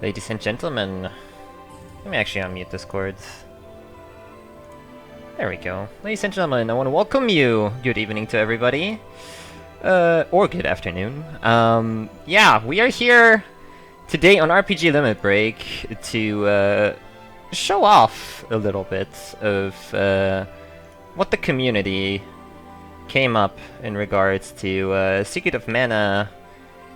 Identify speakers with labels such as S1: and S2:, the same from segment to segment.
S1: Ladies and gentlemen, let me actually unmute Discord. There we go. Ladies and gentlemen, I want to welcome you. Good evening to everybody. Or good afternoon. Yeah, we are here today on RPG Limit Break to show off a little bit of what the community came up in regards to Secret of Mana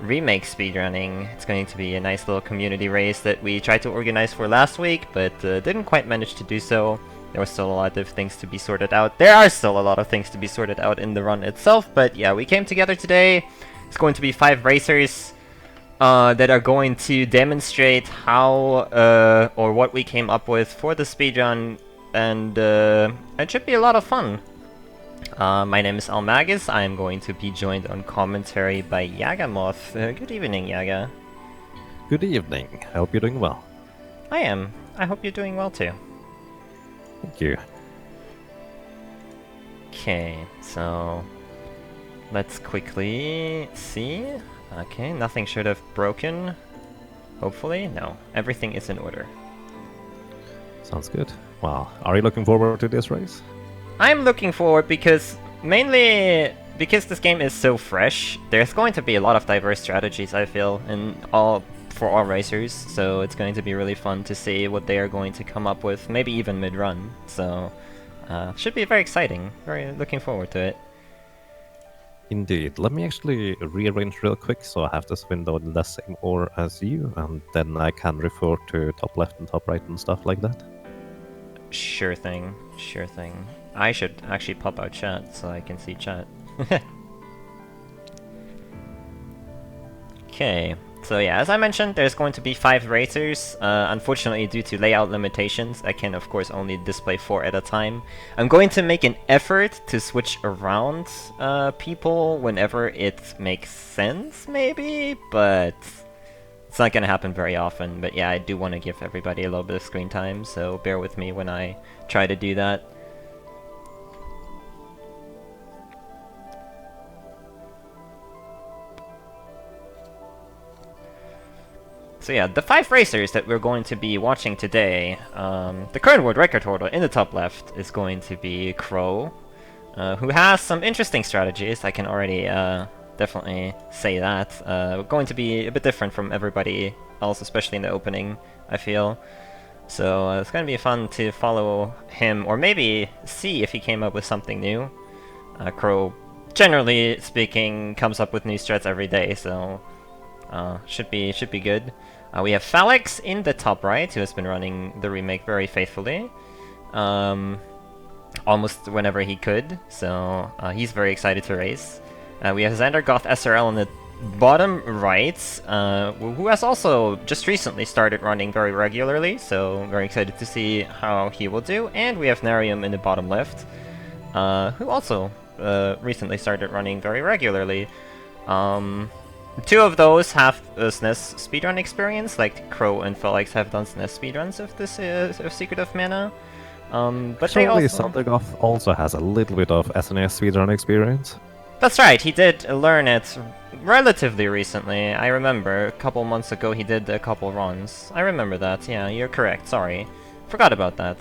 S1: Remake speedrunning. It's going to be a nice little community race that we tried to organize for last week, but didn't quite manage to do so. There was still a lot of things to be sorted out. There are still a lot of things to be sorted out in the run itself, but yeah, we came together today. It's going to be 5 racers that are going to demonstrate how or what we came up with for the speedrun, and it should be a lot of fun. My name is iLmaGus. I am going to be joined on commentary by Yagamoth. Good evening, Yaga.
S2: Good evening. I hope you're doing well.
S1: I am. I hope you're doing well too.
S2: Thank you.
S1: Okay, so let's quickly see. Okay, nothing should have broken. Hopefully, no. Everything is in order.
S2: Sounds good. Well, are you looking forward to this race?
S1: I'm looking forward because, mainly because this game is so fresh, there's going to be a lot of diverse strategies, I feel, for all racers, so it's going to be really fun to see what they are going to come up with, maybe even mid-run, so should be very exciting. Very looking forward to it.
S2: Indeed. Let me actually rearrange real quick so I have this window in the same order as you, and then I can refer to top left and top right and stuff like that.
S1: Sure thing, sure thing. I should actually pop out chat so I can see chat. Okay, so yeah, as I mentioned, there's going to be 5 racers. Unfortunately, due to layout limitations, I can of course only display 4 at a time. I'm going to make an effort to switch around people whenever it makes sense, maybe, but it's not gonna happen very often. But yeah, I do want to give everybody a little bit of screen time, so bear with me when I try to do that. So yeah, the 5 racers that we're going to be watching today, the current world record holder in the top left is going to be Crow, who has some interesting strategies. I can already definitely say that. Going to be a bit different from everybody else, especially in the opening, I feel. So it's going to be fun to follow him, or maybe see if he came up with something new. Crow, generally speaking, comes up with new strats every day, so should be good. We have Falexx in the top right, who has been running the remake very faithfully, almost whenever he could. So he's very excited to race. We have ZanderGothSRL in the bottom right, who has also just recently started running very regularly. So very excited to see how he will do. And we have Nariom in the bottom left, who also recently started running very regularly. 2 of those have SNES speedrun experience, like Crow and Falexx have done SNES speedruns of this of Secret of Mana. But they also...
S2: ZanderGoth also has a little bit of SNES speedrun experience.
S1: That's right, he did learn it relatively recently. I remember a couple months ago he did a couple runs. I remember that, yeah, you're correct, sorry. Forgot about that.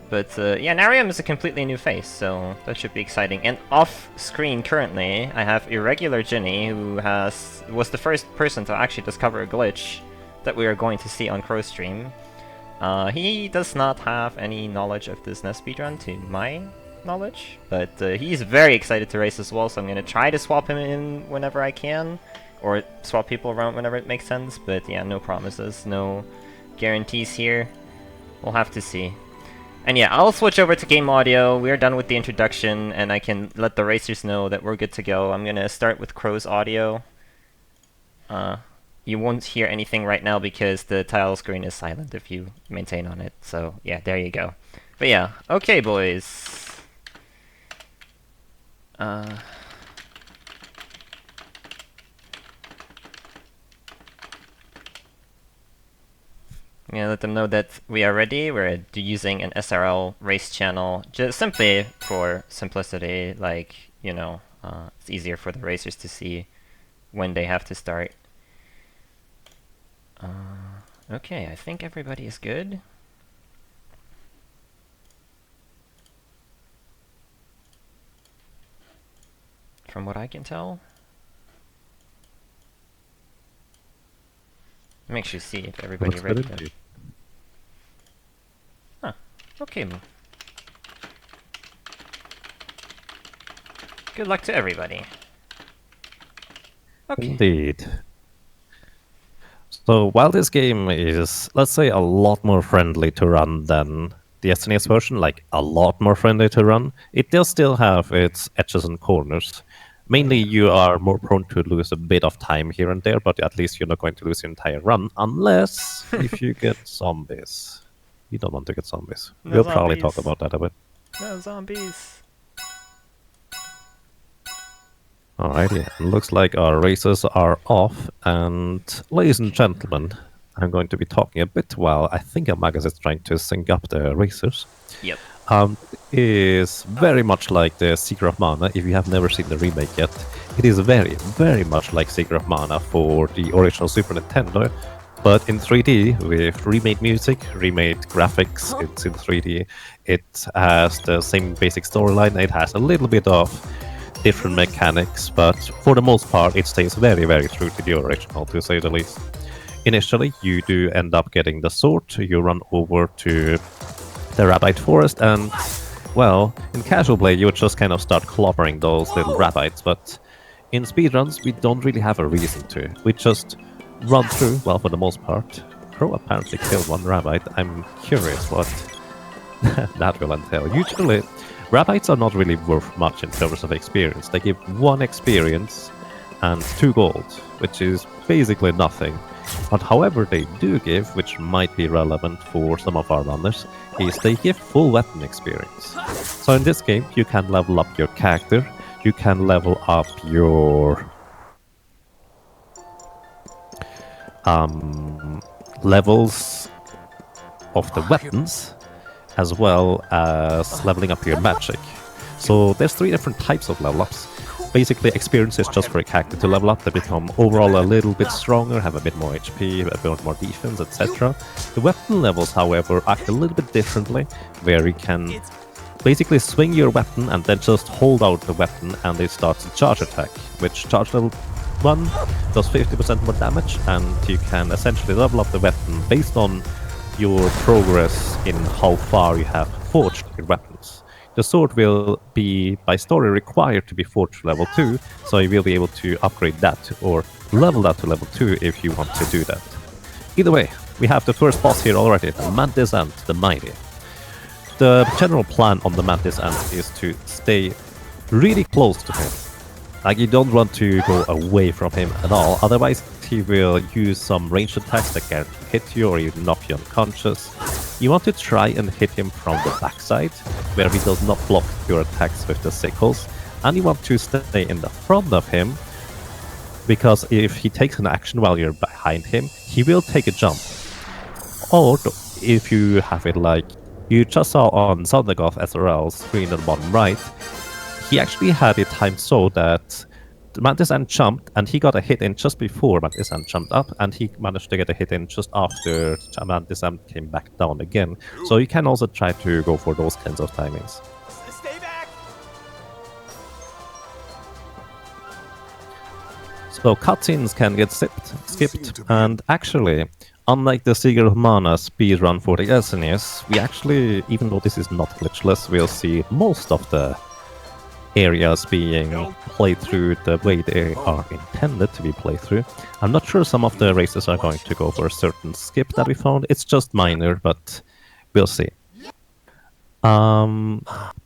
S1: But yeah, Nariom is a completely new face, so that should be exciting. And off-screen currently, I have IrregularJinny, who was the first person to actually discover a glitch that we are going to see on Crow's stream. He does not have any knowledge of this SNES speedrun, to my knowledge, but he's very excited to race as well, so I'm going to try to swap him in whenever I can, or swap people around whenever it makes sense, but yeah, no promises, no guarantees here. We'll have to see. And yeah, I'll switch over to game audio. We're done with the introduction, and I can let the racers know that we're good to go. I'm gonna start with Crow's audio. You won't hear anything right now because the title screen is silent if you maintain on it. So yeah, there you go. But yeah, okay boys. I'm gonna let them know that we are ready. We're using an SRL race channel, just simply for simplicity, like, you know, it's easier for the racers to see when they have to start. Okay, I think everybody is good. From what I can tell. Let me actually see if everybody
S2: Looks good
S1: ready to...
S2: indeed.
S1: Huh. Okay. Good luck to everybody. Okay.
S2: Indeed. So while this game is, let's say, a lot more friendly to run than the SNES version, like a lot more friendly to run, it does still have its edges and corners. Mainly, you are more prone to lose a bit of time here and there, but at least you're not going to lose your entire run, unless if you get zombies. You don't want to get zombies.
S1: No
S2: We'll probably talk
S1: zombies.
S2: about that a bit.
S1: No zombies.
S2: Alrighty, looks like our races are off, and ladies and gentlemen, I'm going to be talking a bit while I think iLmaGus is trying to sync up the racers.
S1: Yep.
S2: Is very much like the Secret of Mana. If you have never seen the remake yet, it is very, very much like Secret of Mana for the original Super Nintendo, but in 3D with remade music, remade graphics. It's in 3D. It has the same basic storyline. It has a little bit of different mechanics, but for the most part, it stays very, very true to the original, to say the least. Initially, you do end up getting the sword. You run over to the rabbit forest, and, well, in casual play, you would just kind of start clobbering those little rabbits, but in speedruns, we don't really have a reason to. We just run through, well, for the most part. Crow apparently killed one rabbit. I'm curious what that will entail. Usually, rabbits are not really worth much in terms of experience. They give 1 experience and 2 gold, which is basically nothing. But however they do give, which might be relevant for some of our runners, is they give full weapon experience. So in this game, you can level up your character, you can level up your levels of the weapons, as well as leveling up your magic. So there's 3 different types of level ups. Basically, experience is just for a character to level up. They become overall a little bit stronger, have a bit more HP, a bit more defense, etc. The weapon levels, however, act a little bit differently, where you can basically swing your weapon and then just hold out the weapon and it starts a charge attack, which charge level 1 does 50% more damage, and you can essentially level up the weapon based on your progress in how far you have forged your weapons. The sword will be, by story, required to be forged level 2, so you will be able to upgrade that or level that to level 2 if you want to do that. Either way, we have the first boss here already, the Mantis Ant, the Mighty. The general plan on the Mantis Ant is to stay really close to him. Like, you don't want to go away from him at all, otherwise he will use some ranged attacks that can hit you or even knock you unconscious. You want to try and hit him from the backside, where he does not block your attacks with the sickles, and you want to stay in the front of him, because if he takes an action while you're behind him, he will take a jump. Or if you have it like you just saw on ZanderGothSRL's screen at the bottom right, he actually had it timed so that the Mantis Ant jumped, and he got a hit in just before Mantis Ant jumped up, and he managed to get a hit in just after Mantis Ant came back down again. So you can also try to go for those kinds of timings.
S3: Stay back!
S2: So cutscenes can get skipped, and actually, unlike the Secret of Mana speedrun for the SNES, we actually, even though this is not glitchless, we'll see most of the areas being played through the way they are intended to be played through. I'm not sure some of the races are going to go for a certain skip that we found. It's just minor, but we'll see.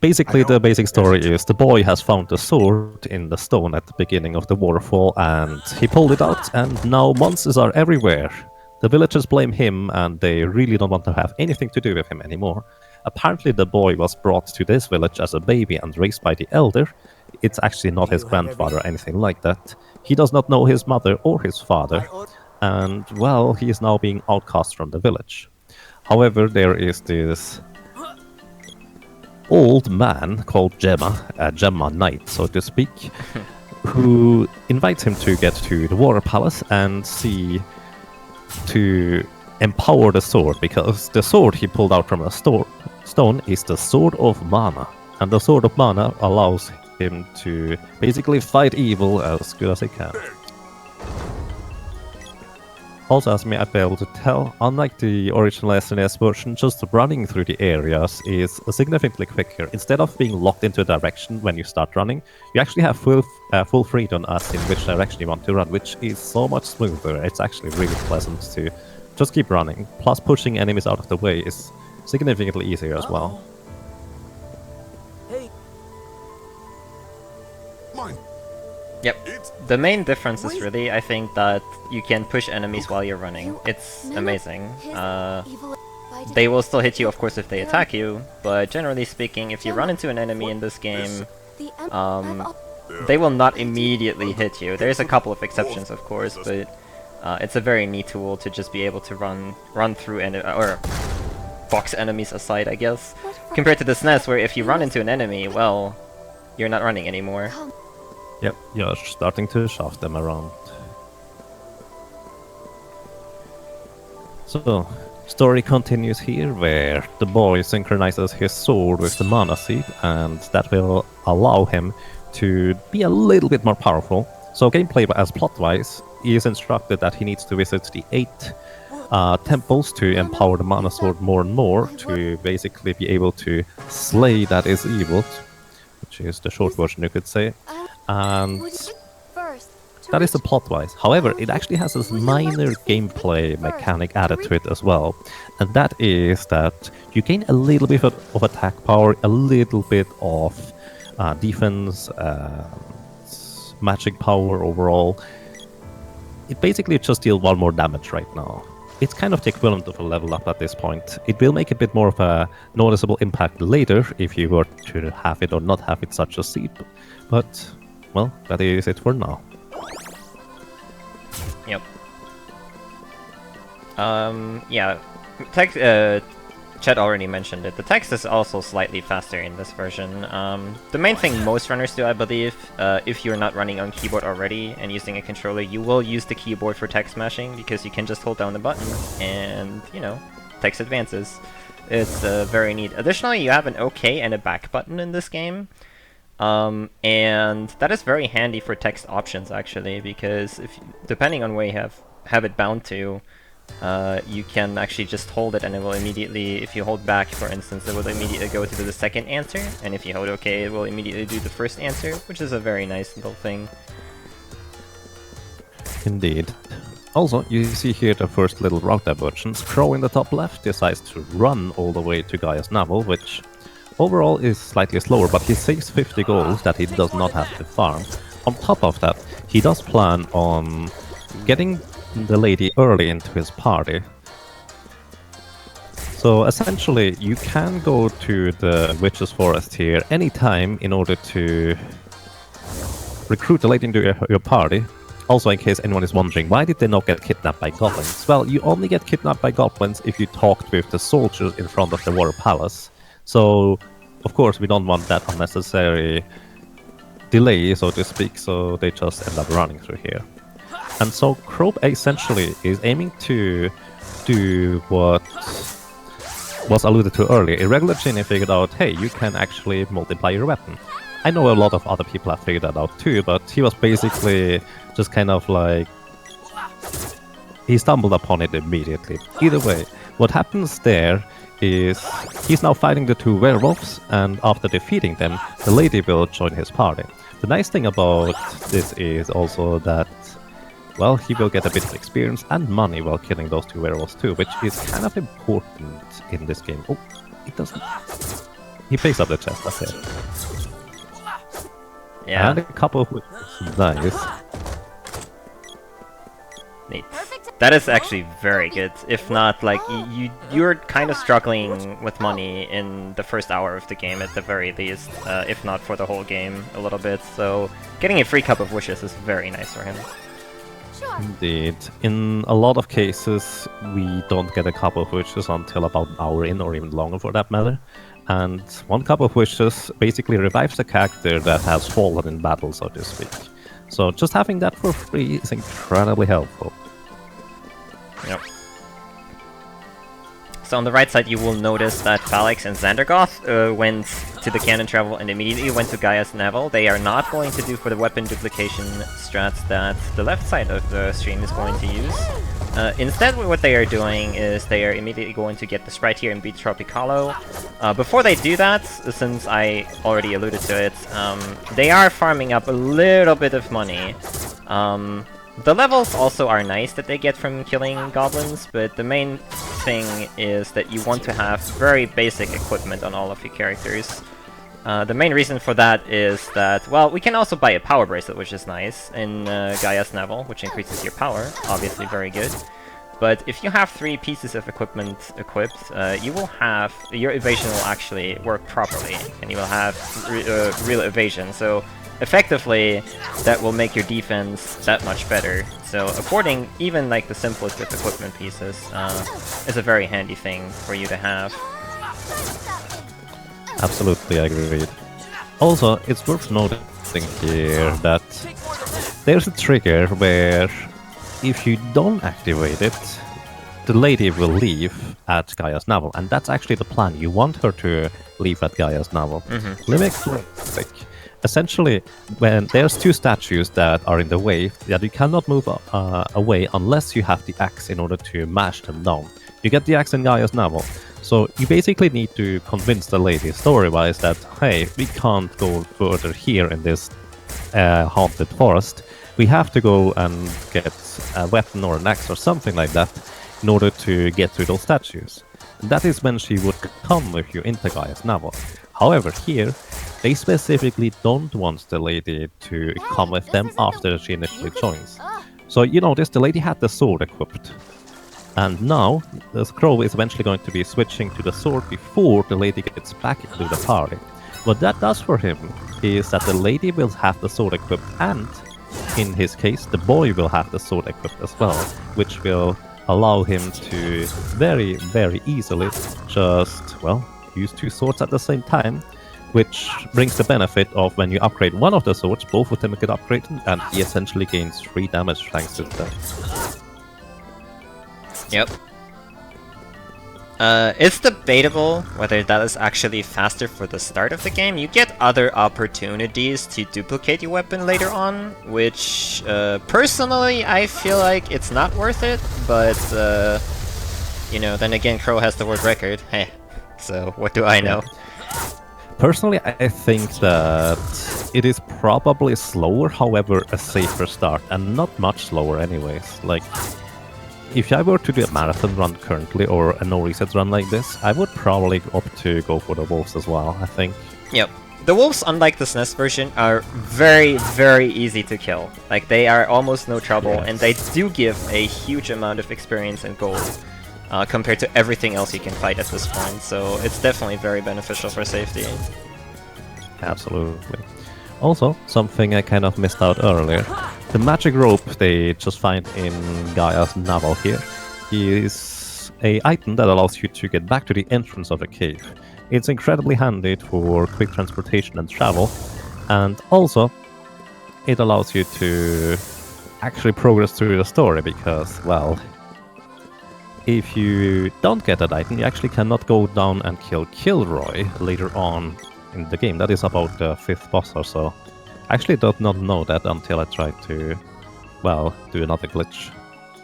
S2: Basically, the basic story is the boy has found the sword in the stone at the beginning of the waterfall, and he pulled it out, and now monsters are everywhere. The villagers blame him, and they really don't want to have anything to do with him anymore. Apparently, the boy was brought to this village as a baby and raised by the elder. It's actually not his grandfather or anything like that. He does not know his mother or his father, and, well, he is now being outcast from the village. However, there is this old man called Gemma, a Gemma Knight, so to speak, who invites him to get to the Water Palace and see to empower the sword, because the sword he pulled out from a stone is the Sword of Mana. And the Sword of Mana allows him to basically fight evil as good as he can. Also, as you might be able to tell, unlike the original SNES version, just running through the areas is significantly quicker. Instead of being locked into a direction when you start running, you actually have full freedom as in which direction you want to run, which is so much smoother. It's actually really pleasant to just keep running. Plus, pushing enemies out of the way is significantly easier as well.
S1: Yep. The main difference is really, I think, that you can push enemies while you're running. It's amazing. They will still hit you, of course, if they attack you, but generally speaking, if you run into an enemy in this game, they will not immediately hit you. There's a couple of exceptions, of course, but it's a very neat tool to just be able to run through or box enemies aside, I guess. Compared to the SNES, where if you run into an enemy, well, you're not running anymore.
S2: Yep, you're starting to shove them around. So, story continues here, where the boy synchronizes his sword with the mana seed, and that will allow him to be a little bit more powerful. So gameplay as plot-wise, he is instructed that he needs to visit the 8 temples to empower the mana sword more and more, to basically be able to slay that is evil, which is the short version, you could say. And that is the plot-wise. However, it actually has this minor gameplay mechanic added to it as well. And that is that you gain a little bit of attack power, a little bit of defense, magic power overall. It basically just deals 1 more damage right now. It's kind of the equivalent of a level up at this point. It will make a bit more of a noticeable impact later if you were to have it or not have it such a seed. But, well, that is it for now.
S1: Yep. Yeah. Chet already mentioned it. The text is also slightly faster in this version. The main thing most runners do, I believe, if you're not running on keyboard already and using a controller, you will use the keyboard for text mashing, because you can just hold down the button and, you know, text advances. It's very neat. Additionally, you have an OK and a back button in this game. And that is very handy for text options, actually, because depending on where you have it bound to, you can actually just hold it and it will immediately, if you hold back, for instance, it will immediately go to the second answer, and if you hold OK, it will immediately do the first answer, which is a very nice little thing.
S2: Indeed. Also, you see here the first little route divergence. Crow in the top left decides to run all the way to Gaia's Navel, which overall is slightly slower, but he saves 50 gold that he does not have to farm. On top of that, he does plan on getting the lady early into his party. So essentially, you can go to the Witch's Forest here anytime in order to recruit the lady into your party. Also, in case anyone is wondering, why did they not get kidnapped by goblins? Well, you only get kidnapped by goblins if you talked with the soldiers in front of the Water Palace. So, of course, we don't want that unnecessary delay, so to speak, so they just end up running through here. And so Crow essentially is aiming to do what was alluded to earlier. IrregularJinny figured out, hey, you can actually multiply your weapon. I know a lot of other people have figured that out too, but he was basically just kind of like... he stumbled upon it immediately. Either way, what happens there is he's now fighting the 2 werewolves, and after defeating them, the lady will join his party. The nice thing about this is also that, well, he will get a bit of experience and money while killing those 2 werewolves too, which is kind of important in this game. Oh, it doesn't... he picks up the chest, that's it.
S1: Yeah.
S2: And a couple of... nice.
S1: Neat. That is actually very good. If not, like, you're kind of struggling with money in the first hour of the game at the very least, if not for the whole game a little bit, so getting a free Cup of Wishes is very nice for him.
S2: Indeed. In a lot of cases, we don't get a Cup of Wishes until about an hour in, or even longer for that matter. And 1 Cup of Wishes basically revives a character that has fallen in battle, so to speak. So just having that for free is incredibly helpful.
S1: Yep. So on the right side, you will notice that Falexx and ZanderGoth went to the cannon travel and immediately went to Gaia's Navel. They are not going to do for the weapon duplication strats that the left side of the stream is going to use. Instead, what they are doing is they are immediately going to get the sprite here and beat Tropicalo. Before they do that, since I already alluded to it, they are farming up a little bit of money. The levels also are nice that they get from killing goblins, but the main thing is that you want to have very basic equipment on all of your characters. The main reason for that is that, well, we can also buy a power bracelet, which is nice, in Gaia's Navel, which increases your power, obviously very good. But if you have 3 pieces of equipment equipped, you will have, your evasion will actually work properly, and you will have real evasion, so effectively, that will make your defense that much better. So affording even like the simplest of equipment pieces is a very handy thing for you to have.
S2: Absolutely agreed. Also, it's worth noticing here that there's a trigger where if you don't activate it, the lady will leave at Gaia's Navel, and that's actually the plan. You want her to leave at Gaia's Navel. Let me explain. Essentially, when there's 2 statues that are in the way, that you cannot move away unless you have the axe in order to mash them down. You get the axe in Gaia's Navel, so you basically need to convince the lady story-wise that, hey, we can't go further here in this haunted forest. We have to go and get a weapon or an axe or something like that in order to get to those statues. That is when she would come with you into Gaia's Navel. However, here, they specifically don't want the lady to come with them after she initially joins. So you notice the lady had the sword equipped. And now, the Crow is eventually going to be switching to the sword before the lady gets back into the party. What that does for him is that the lady will have the sword equipped, and in his case, the boy will have the sword equipped as well, which will allow him to very, very easily just, well, use 2 swords at the same time, which brings the benefit of when you upgrade one of the swords, both of them get upgraded, and he essentially gains 3 damage thanks to that.
S1: Yep. It's debatable whether that is actually faster for the start of the game. You get other opportunities to duplicate your weapon later on, which, personally, I feel like it's not worth it, but, you know, then again, Crow has the world record. Heh. So, what do I know?
S2: Personally, I think that it is probably slower, however, a safer start, and not much slower anyways. Like, if I were to do a marathon run currently, or a no-reset run like this, I would probably opt to go for the wolves as well, I think.
S1: Yep. The wolves, unlike the SNES version, are very, very easy to kill. Like, they are almost no trouble, and they do give a huge amount of experience and gold. Compared to everything else you can fight at this point, so it's definitely very beneficial for safety.
S2: Absolutely. Also, something I kind of missed out earlier, the magic rope they just find in Gaia's Navel here is an item that allows you to get back to the entrance of the cave. It's incredibly handy for quick transportation and travel, and also it allows you to actually progress through the story because, well, if you don't get that item, you actually cannot go down and kill Kilroy later on in the game. That is about the 5th boss or so. I actually did not know that until I tried to, well, do another glitch.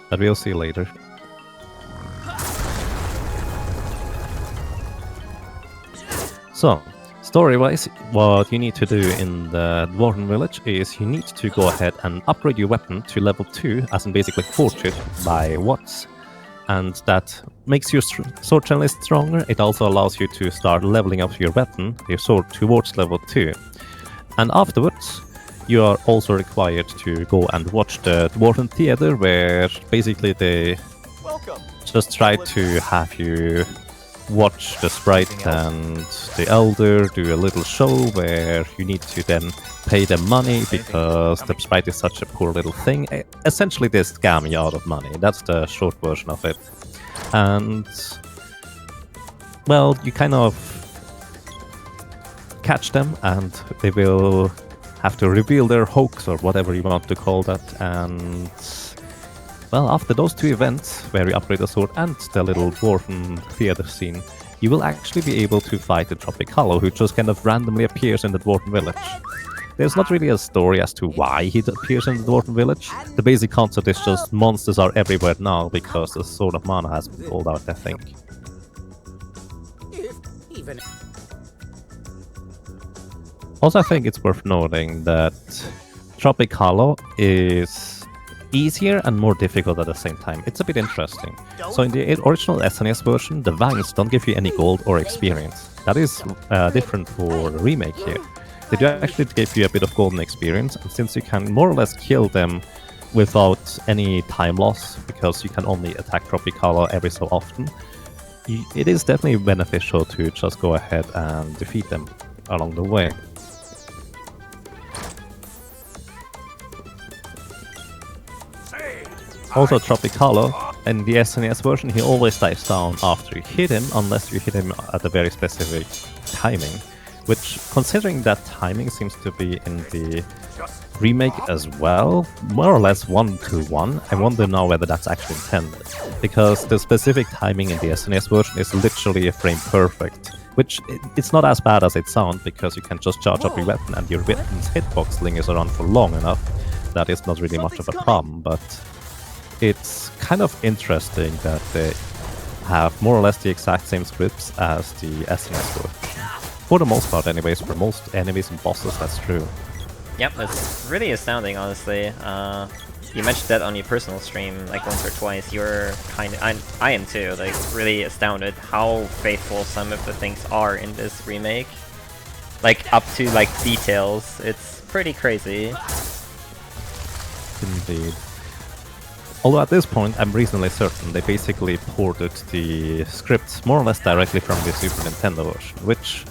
S2: But we'll see later. So, story-wise, what you need to do in the Dwarven village is you need to go ahead and upgrade your weapon to level 2, as in basically forge it by watts. And that makes your sword channel stronger. It also allows you to start leveling up your weapon, your sword, towards level 2. And afterwards, you are also required to go and watch the Dwarven Theater, where basically they just try to have you watch the sprite and the elder do a little show where you need to then pay them money because the sprite is such a poor little thing. Essentially, they scam you out of money. That's the short version of it. And, well, you kind of catch them and they will have to reveal their hoax or whatever you want to call that. And Well, after those two events, where you upgrade the sword and the little dwarven theater scene, you will actually be able to fight the Tropicalu, who just kind of randomly appears in the dwarven village. There's not really a story as to why he appears in the dwarven village. The basic concept is just monsters are everywhere now because the Sword of Mana has been pulled out, I think. Also, I think it's worth noting that Tropicalu is easier and more difficult at the same time. It's a bit interesting. So in the original SNES version, the vines don't give you any gold or experience. That is different for the remake here. They do actually give you a bit of golden experience, and since you can more or less kill them without any time loss, because you can only attack Tropicalu every so often, it is definitely beneficial to just go ahead and defeat them along the way. Also, Tropicalu, in the SNES version, he always dies down after you hit him, unless you hit him at a very specific timing. Which, considering that timing seems to be in the remake as well, more or less 1-to-1, I wonder now whether that's actually intended. Because the specific timing in the SNES version is literally a frame perfect. Which, it's not as bad as it sounds, because you can just charge up your weapon and your weapon's hitbox lingers around for long enough. That is not really much of a problem, but it's kind of interesting that they have more or less the exact same scripts as the SNES version. For the most part anyways, for most enemies and bosses, that's true.
S1: Yep, it's really astounding, honestly. You mentioned that on your personal stream, like once or twice. You're kind of... I am too, like, really astounded how faithful some of the things are in this remake. Like, up to, like, details. It's pretty crazy.
S2: Indeed. Although at this point, I'm reasonably certain they basically ported the scripts more or less directly from the Super Nintendo version, which...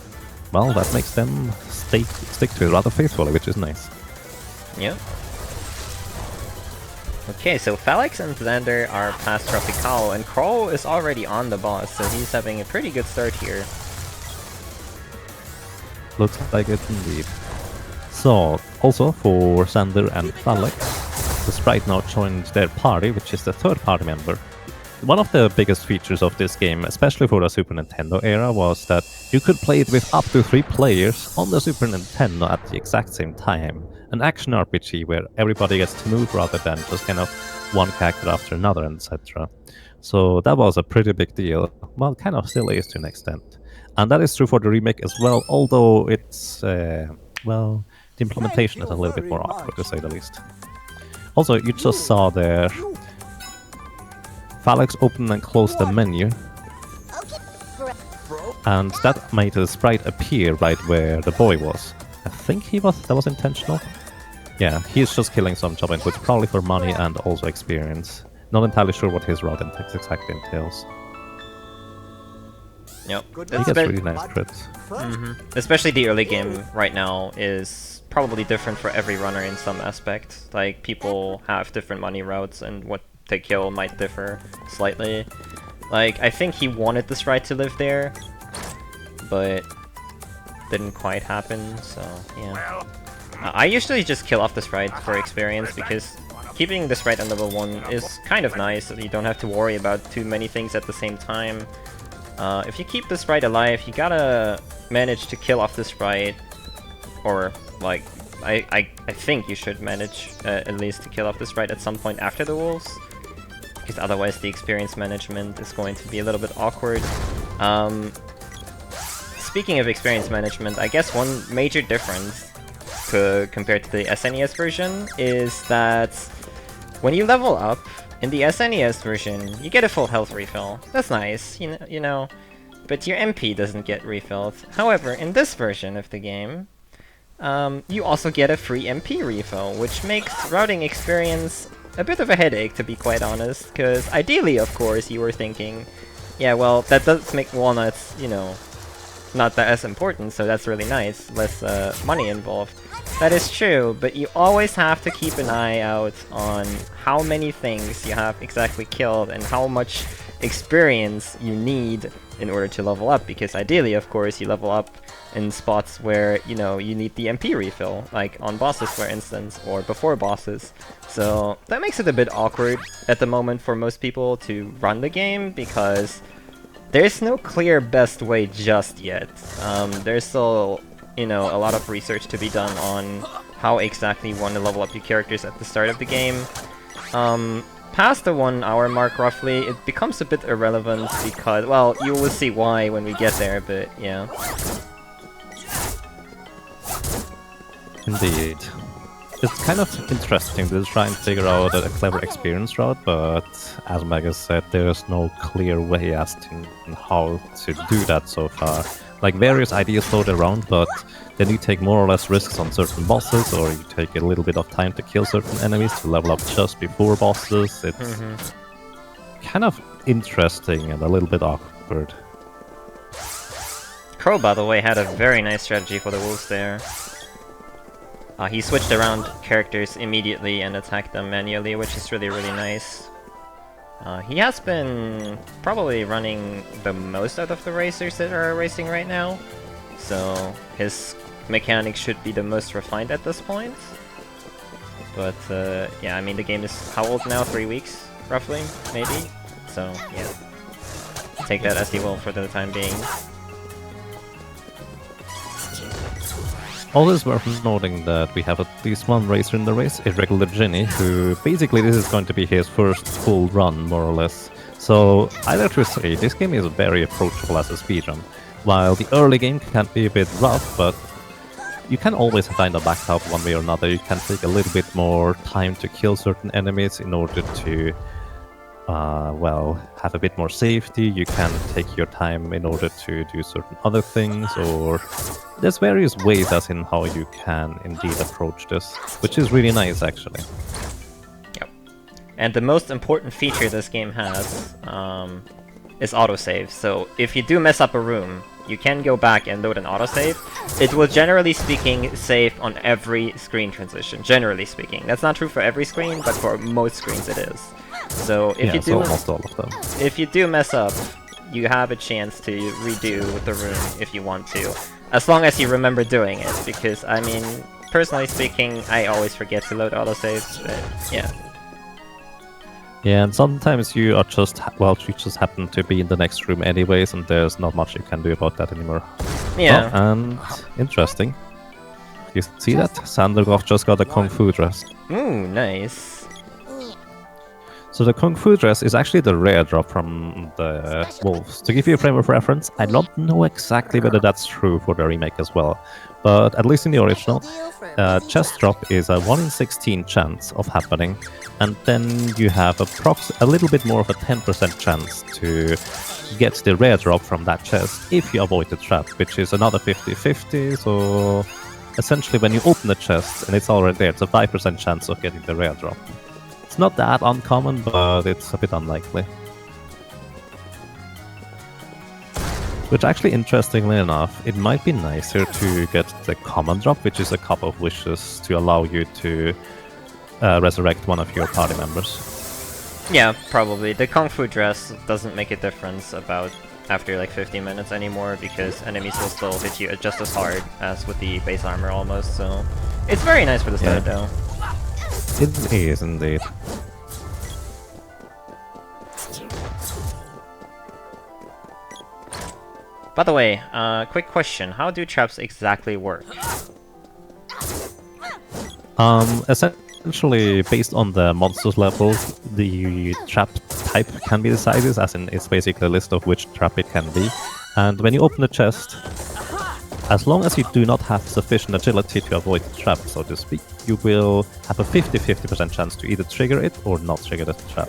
S2: well, that makes them stick to it rather faithfully, which is nice.
S1: Yep. Okay, so Falexx and Zander are past Tropicalu, and Crow is already on the boss, so he's having a pretty good start here.
S2: Looks like it indeed. So, also for Zander and Falexx, the sprite now joined their party, which is the third party member. One of the biggest features of this game, especially for the Super Nintendo era, was that you could play it with up to 3 players on the Super Nintendo at the exact same time. An action RPG where everybody gets to move rather than just kind of one character after another, etc. So that was a pretty big deal. Well, kind of still is to an extent. And that is true for the remake as well, although it's, well, the implementation is a little bit more awkward, to say the least. Also, you just saw there Falexx opened and closed the menu, and that made the sprite appear right where the boy was. I think that was intentional. Yeah, he's just killing some job inputs, probably for money and also experience. Not entirely sure what his route exactly entails.
S1: Yep.
S2: He gets really nice crits.
S1: Especially the early game right now is probably different for every runner in some aspect. Like, people have different money routes, and what they kill might differ slightly. Like, I think he wanted the sprite to live there, but didn't quite happen, so yeah. I usually just kill off the sprite for experience, because keeping the sprite on level 1 is kind of nice, so you don't have to worry about too many things at the same time. If you keep the sprite alive, you gotta manage to kill off the sprite, or like, I think you should manage at least to kill off the sprite at some point after the wolves, because otherwise the experience management is going to be a little bit awkward. Speaking of experience management, I guess one major difference compared to the SNES version is that when you level up, in the SNES version, you get a full health refill. That's nice, you know, but your MP doesn't get refilled. However, in this version of the game, you also get a free MP refill, which makes routing experience a bit of a headache, to be quite honest, because ideally, of course, you were thinking, yeah, well, that does make walnuts, you know, not that as important, so that's really nice, less money involved. That is true, but you always have to keep an eye out on how many things you have exactly killed and how much experience you need in order to level up, because ideally, of course, you level up in spots where, you know, you need the MP refill, like on bosses for instance, or before bosses. So that makes it a bit awkward at the moment for most people to run the game, because there's no clear best way just yet. There's still, you know, a lot of research to be done on how exactly you want to level up your characters at the start of the game. Past the 1 hour mark roughly, it becomes a bit irrelevant because, well, you will see why when we get there, but yeah.
S2: Indeed. It's kind of interesting to try and figure out a clever experience route, but as iLmaGus said, there's no clear way as to how to do that so far. Like, various ideas float around, but then you take more or less risks on certain bosses, or you take a little bit of time to kill certain enemies to level up just before bosses. It's kind of interesting and a little bit awkward.
S1: Crow, by the way, had a very nice strategy for the wolves there. He switched around characters immediately and attacked them manually, which is really, really nice. He has been probably running the most out of the racers that are racing right now, so his mechanics should be the most refined at this point. But yeah, I mean, the game is how old now? 3 weeks, roughly, maybe? So yeah, take that as you will for the time being.
S2: Always worth noting that we have at least one racer in the race, IrregularJinny, who basically this is going to be his first full run, more or less. So I'd like to say this game is very approachable as a speedrun. While the early game can be a bit rough, but you can always find a backup one way or another. You can take a little bit more time to kill certain enemies in order to well, have a bit more safety. You can take your time in order to do certain other things, or there's various ways as in how you can indeed approach this, which is really nice actually.
S1: Yep. And the most important feature this game has is autosave. So if you do mess up a room, you can go back and load an autosave. It will, generally speaking, save on every screen transition. Generally speaking. That's not true for every screen, but for most screens it is. So if you do,
S2: almost all of them.
S1: If you do mess up, you have a chance to redo the room if you want to, as long as you remember doing it. Because I mean, personally speaking, I always forget to load autosaves. But yeah.
S2: Yeah, and sometimes you are just well, you just happen to be in the next room anyways, and there's not much you can do about that anymore.
S1: Yeah.
S2: Oh, and interesting. You see that? ZanderGoth just got a Kung Fu dress.
S1: Ooh, nice.
S2: So the Kung Fu dress is actually the rare drop from the wolves. To give you a frame of reference, I don't know exactly whether that's true for the remake as well, but at least in the original, chest drop is a 1 in 16 chance of happening, and then you have a little bit more of a 10% chance to get the rare drop from that chest if you avoid the trap, which is another 50-50, so essentially when you open the chest and it's already there, it's a 5% chance of getting the rare drop. It's not that uncommon, but it's a bit unlikely. Which actually, interestingly enough, it might be nicer to get the common drop, which is a Cup of Wishes, to allow you to resurrect one of your party members.
S1: Yeah, probably. The Kung Fu dress doesn't make a difference about after like 50 minutes anymore, because enemies will still hit you just as hard as with the base armor almost, so it's very nice for the start though.
S2: It is indeed.
S1: By the way, quick question. How do traps exactly work?
S2: Essentially, based on the monsters level, the trap type can be decided, as in it's basically a list of which trap it can be. And when you open the chest, as long as you do not have sufficient agility to avoid the trap, so to speak, you will have a 50-50% chance to either trigger it or not trigger the trap.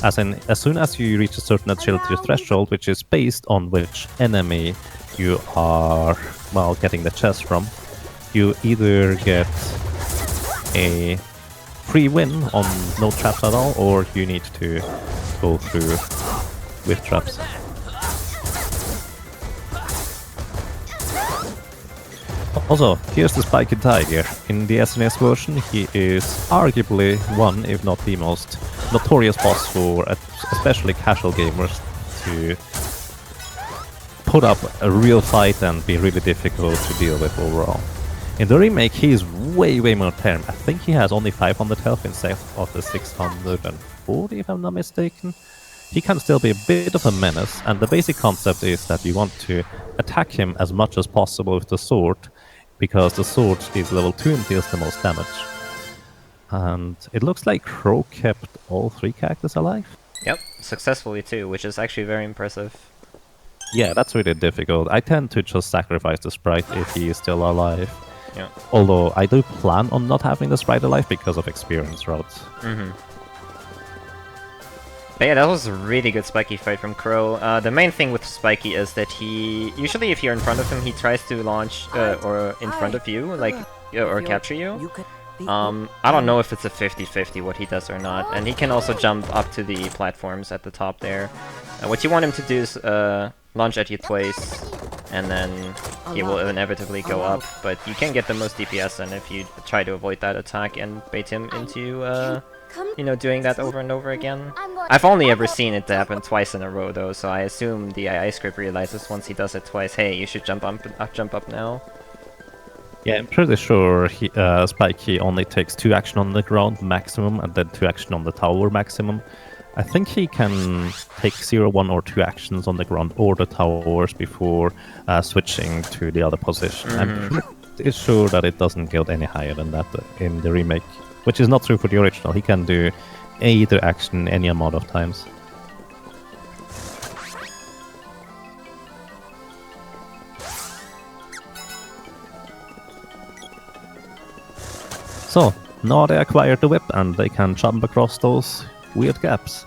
S2: As in, as soon as you reach a certain agility threshold, which is based on which enemy you are, well, getting the chest from, you either get a free win on no traps at all, or you need to go through with traps. Also, here's the Spiky Tiger. In the SNES version, he is arguably one, if not the most notorious boss for especially casual gamers to put up a real fight and be really difficult to deal with overall. In the remake, he is way more tame. I think he has only 500 health instead of the 640, if I'm not mistaken. He can still be a bit of a menace, and the basic concept is that you want to attack him as much as possible with the sword, because the sword is level 2 and deals the most damage. And it looks like Crow kept all 3 characters alive.
S1: Yep, successfully too, which is actually very impressive.
S2: Yeah, that's really difficult. I tend to just sacrifice the sprite if he is still alive.
S1: Yeah.
S2: Although I do plan on not having the sprite alive because of experience routes.
S1: But yeah, that was a really good spiky fight from Crow. The main thing with Spiky is that he... Usually if you're in front of him, he tries to launch or in front of you, like, or capture you. I don't know if it's a 50-50 what he does or not. And he can also jump up to the platforms at the top there. What you want him to do is launch at you twice, and then he will inevitably go up. But you can get the most DPS and if you try to avoid that attack and bait him into... you know, doing that over and over again. I've only ever seen it happen twice in a row though, so I assume the iiCrowii realizes once he does it twice, hey, you should jump up now.
S2: Yeah, I'm pretty sure Spiky only takes 2 action on the ground maximum, and then 2 action on the tower maximum. I think he can take 0, 1 or 2 actions on the ground or the towers before switching to the other position. I'm pretty sure that it doesn't get any higher than that in the remake. Which is not true for the original. He can do either action any amount of times. So, now they acquired the whip and they can jump across those weird gaps.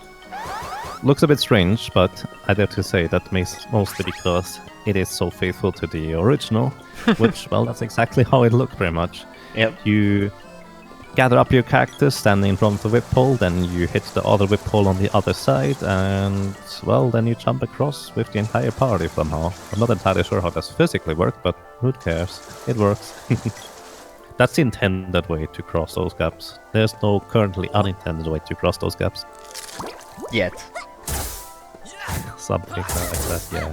S2: Looks a bit strange, but I dare to say that mostly because it is so faithful to the original, which, well, that's exactly how it looked pretty much.
S1: Yep.
S2: You gather up your characters, standing in front of the whip pole, then you hit the other whip pole on the other side, and, well, then you jump across with the entire party somehow. I'm not entirely sure how this physically works, but who cares? It works. That's the intended way to cross those gaps. There's no currently unintended way to cross those gaps.
S1: Yet.
S2: Something like that, yeah.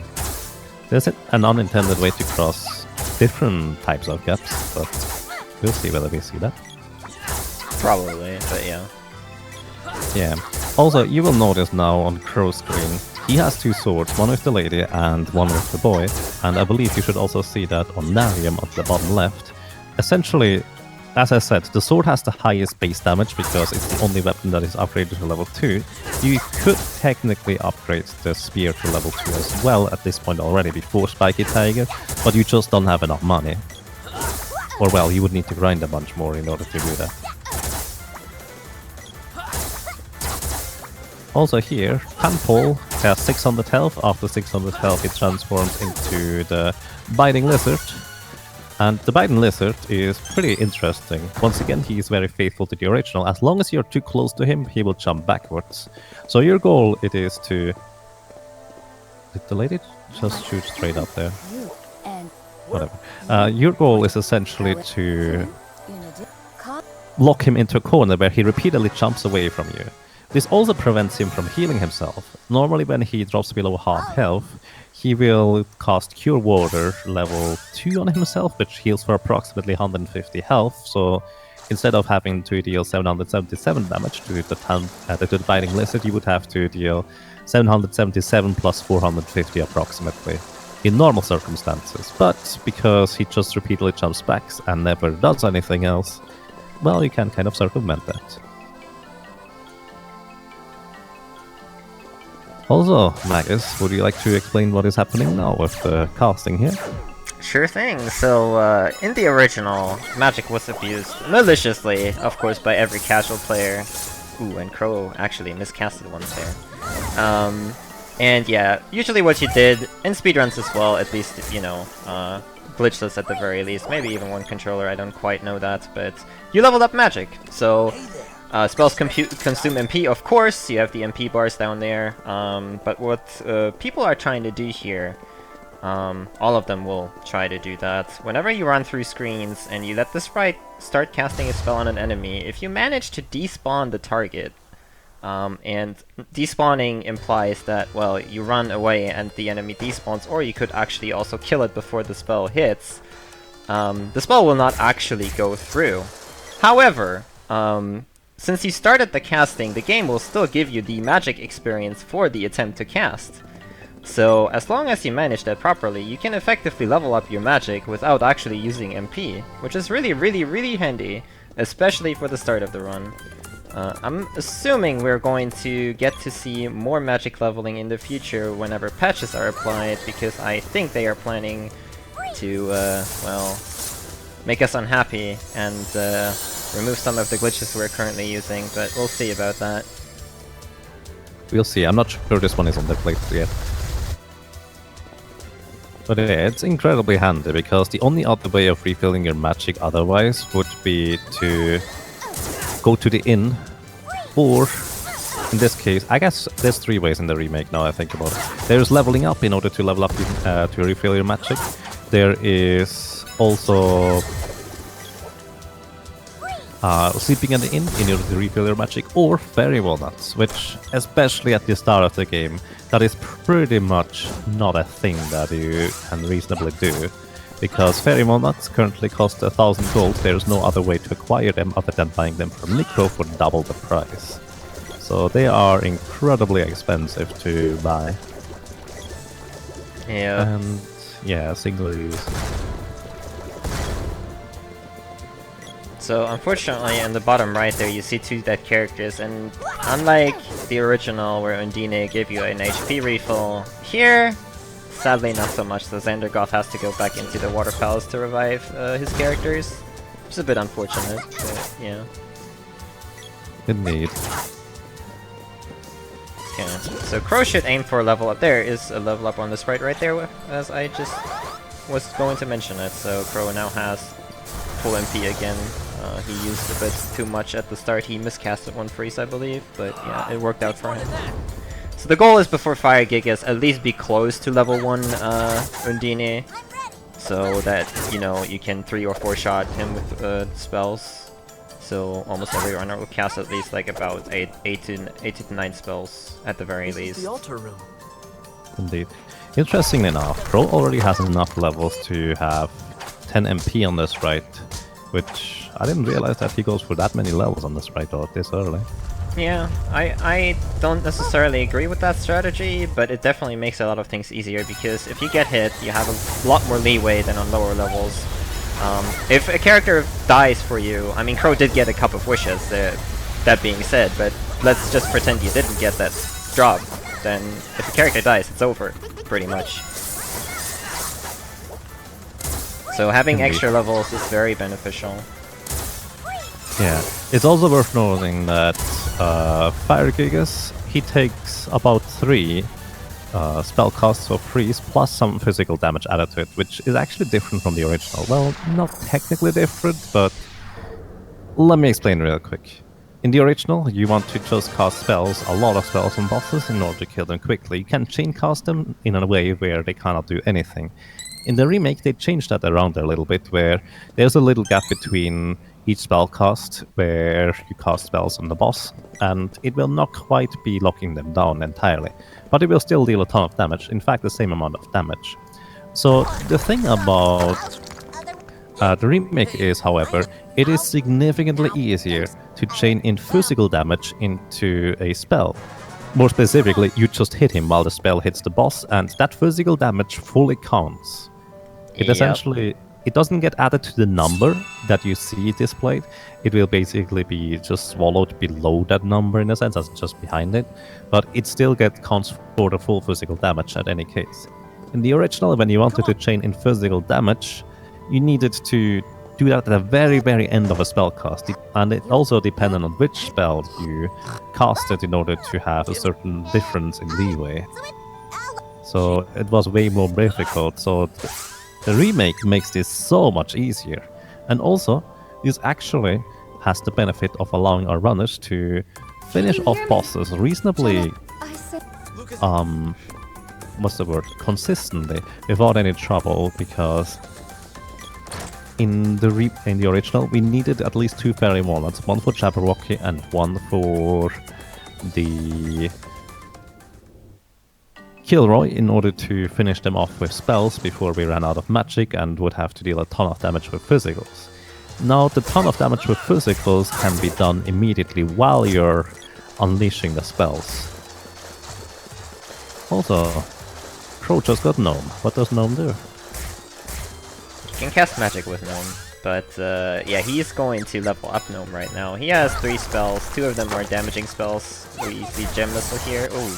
S2: There's an unintended way to cross different types of gaps, but we'll see whether we see that.
S1: Probably, but yeah.
S2: Yeah. Also, you will notice now on Crow's screen, he has 2 swords, one with the lady and one with the boy, and I believe you should also see that on Nariom at the bottom left. Essentially, as I said, the sword has the highest base damage because it's the only weapon that is upgraded to level 2. You could technically upgrade the spear to level 2 as well at this point already before Spiky Tiger, but you just don't have enough money. Or well, you would need to grind a bunch more in order to do that. Also here, Panpole has 600 health. After 600 health it transforms into the Biting Lizard. And the Biting Lizard is pretty interesting. Once again, he is very faithful to the original. As long as you're too close to him, he will jump backwards. So your goal it is to... Did the lady just shoot straight up there? Whatever. Your goal is essentially to lock him into a corner where he repeatedly jumps away from you. This also prevents him from healing himself. Normally when he drops below half health, he will cast Cure Water level 2 on himself, which heals for approximately 150 health, so instead of having to deal 777 damage to the Biting Lizard, you would have to deal 777 plus 450 approximately, in normal circumstances. But because he just repeatedly jumps back and never does anything else, well, you can kind of circumvent that. Also, Magus, would you like to explain what is happening now with the casting here?
S1: Sure thing. So, in the original, magic was abused maliciously, of course, by every casual player. Ooh, and Crow actually miscasted once there. And yeah, usually what you did, in speedruns as well, at least, you know, glitchless at the very least, maybe even one controller, I don't quite know that, but you leveled up magic. So, spells consume MP, of course, you have the MP bars down there, but what people are trying to do here, all of them will try to do that. Whenever you run through screens and you let the sprite start casting a spell on an enemy, if you manage to despawn the target, And despawning implies that, well, you run away and the enemy despawns, or you could actually also kill it before the spell hits. The spell will not actually go through. However, since you started the casting, the game will still give you the magic experience for the attempt to cast. So, as long as you manage that properly, you can effectively level up your magic without actually using MP, which is really handy, especially for the start of the run. I'm assuming we're going to get to see more magic leveling in the future whenever patches are applied, because I think they are planning to, well, make us unhappy and remove some of the glitches we're currently using, but we'll see about that.
S2: We'll see. I'm not sure this one is on the plate yet. But yeah, it's incredibly handy, because the only other way of refilling your magic otherwise would be to go to the inn, or in this case, I guess there's 3 ways in the remake now I think about it. There's leveling up in order to level up to refill your magic. There is also sleeping in the inn in order to refill your magic, or fairy walnuts, which, especially at the start of the game, that is pretty much not a thing that you can reasonably do, because fairy walnuts currently cost 1,000 gold. There's no other way to acquire them other than buying them from Necro for double the price. So they are incredibly expensive to buy.
S1: Yeah.
S2: And yeah, single use.
S1: So unfortunately, in the bottom right there, you see 2 dead characters, and unlike the original where Undine gave you an HP refill, here, sadly not so much. So ZanderGoth has to go back into the water palace to revive his characters, which is a bit unfortunate, but yeah.
S2: Indeed.
S1: Okay, so Crow should aim for a level up. There is a level up on the sprite right there, as I just was going to mention it. So Crow now has full MP again. He used a bit too much at the start. He miscasted 1 freeze, I believe, but yeah, it worked out for him. So the goal is before Fire Gigas at least be close to level 1 Undine, so that, you know, you can 3 or 4 shot him with spells. So almost every runner will cast at least like about 8 to 9 spells at the very least.
S3: The altar room.
S2: Indeed. Interestingly enough, Crow already has enough levels to have 10 MP on this sprite, which I didn't realize that he goes for that many levels on the sprite or this early.
S1: Yeah, I don't necessarily agree with that strategy, but it definitely makes a lot of things easier, because if you get hit, you have a lot more leeway than on lower levels. If a character dies for you, I mean, Crow did get a Cup of Wishes, that being said, but let's just pretend you didn't get that drop, then if a character dies, it's over, pretty much. So having extra levels is very beneficial.
S2: Yeah, it's also worth noting that Fire Gigas, he takes about 3 spell costs of freeze plus some physical damage added to it, which is actually different from the original. Well, not technically different, but let me explain real quick. In the original, you want to just cast spells, a lot of spells on bosses in order to kill them quickly. You can chain cast them in a way where they cannot do anything. In the remake, they changed that around a little bit, where there's a little gap between each spell cast, where you cast spells on the boss, and it will not quite be locking them down entirely, but it will still deal a ton of damage, in fact the same amount of damage. So the thing about the remake is, however, it is significantly easier to chain in physical damage into a spell. More specifically, you just hit him while the spell hits the boss, and that physical damage fully counts. It essentially, it doesn't get added to the number that you see displayed. It will basically be just swallowed below that number in a sense, as just behind it. But it still counts for the full physical damage at any case. In the original, when you wanted to chain in physical damage, you needed to do that at the very end of a spell cast. And it also depended on which spell you casted in order to have a certain difference in leeway. So it was way more difficult. So the remake makes this so much easier. And also, this actually has the benefit of allowing our runners to finish off bosses reasonably, what's the word, consistently, without any trouble, because in the original, we needed at least 2 fairy walnuts, one for Jabberwocky and one for the Kilroy in order to finish them off with spells before we ran out of magic and would have to deal a ton of damage with physicals. Now, the ton of damage with physicals can be done immediately while you're unleashing the spells. Also, Crow just got Gnome. What does Gnome do?
S1: You can cast magic with Gnome, but yeah, he's going to level up Gnome right now. He has 3 spells, 2 of them are damaging spells. We see Gem Missile here. Ooh.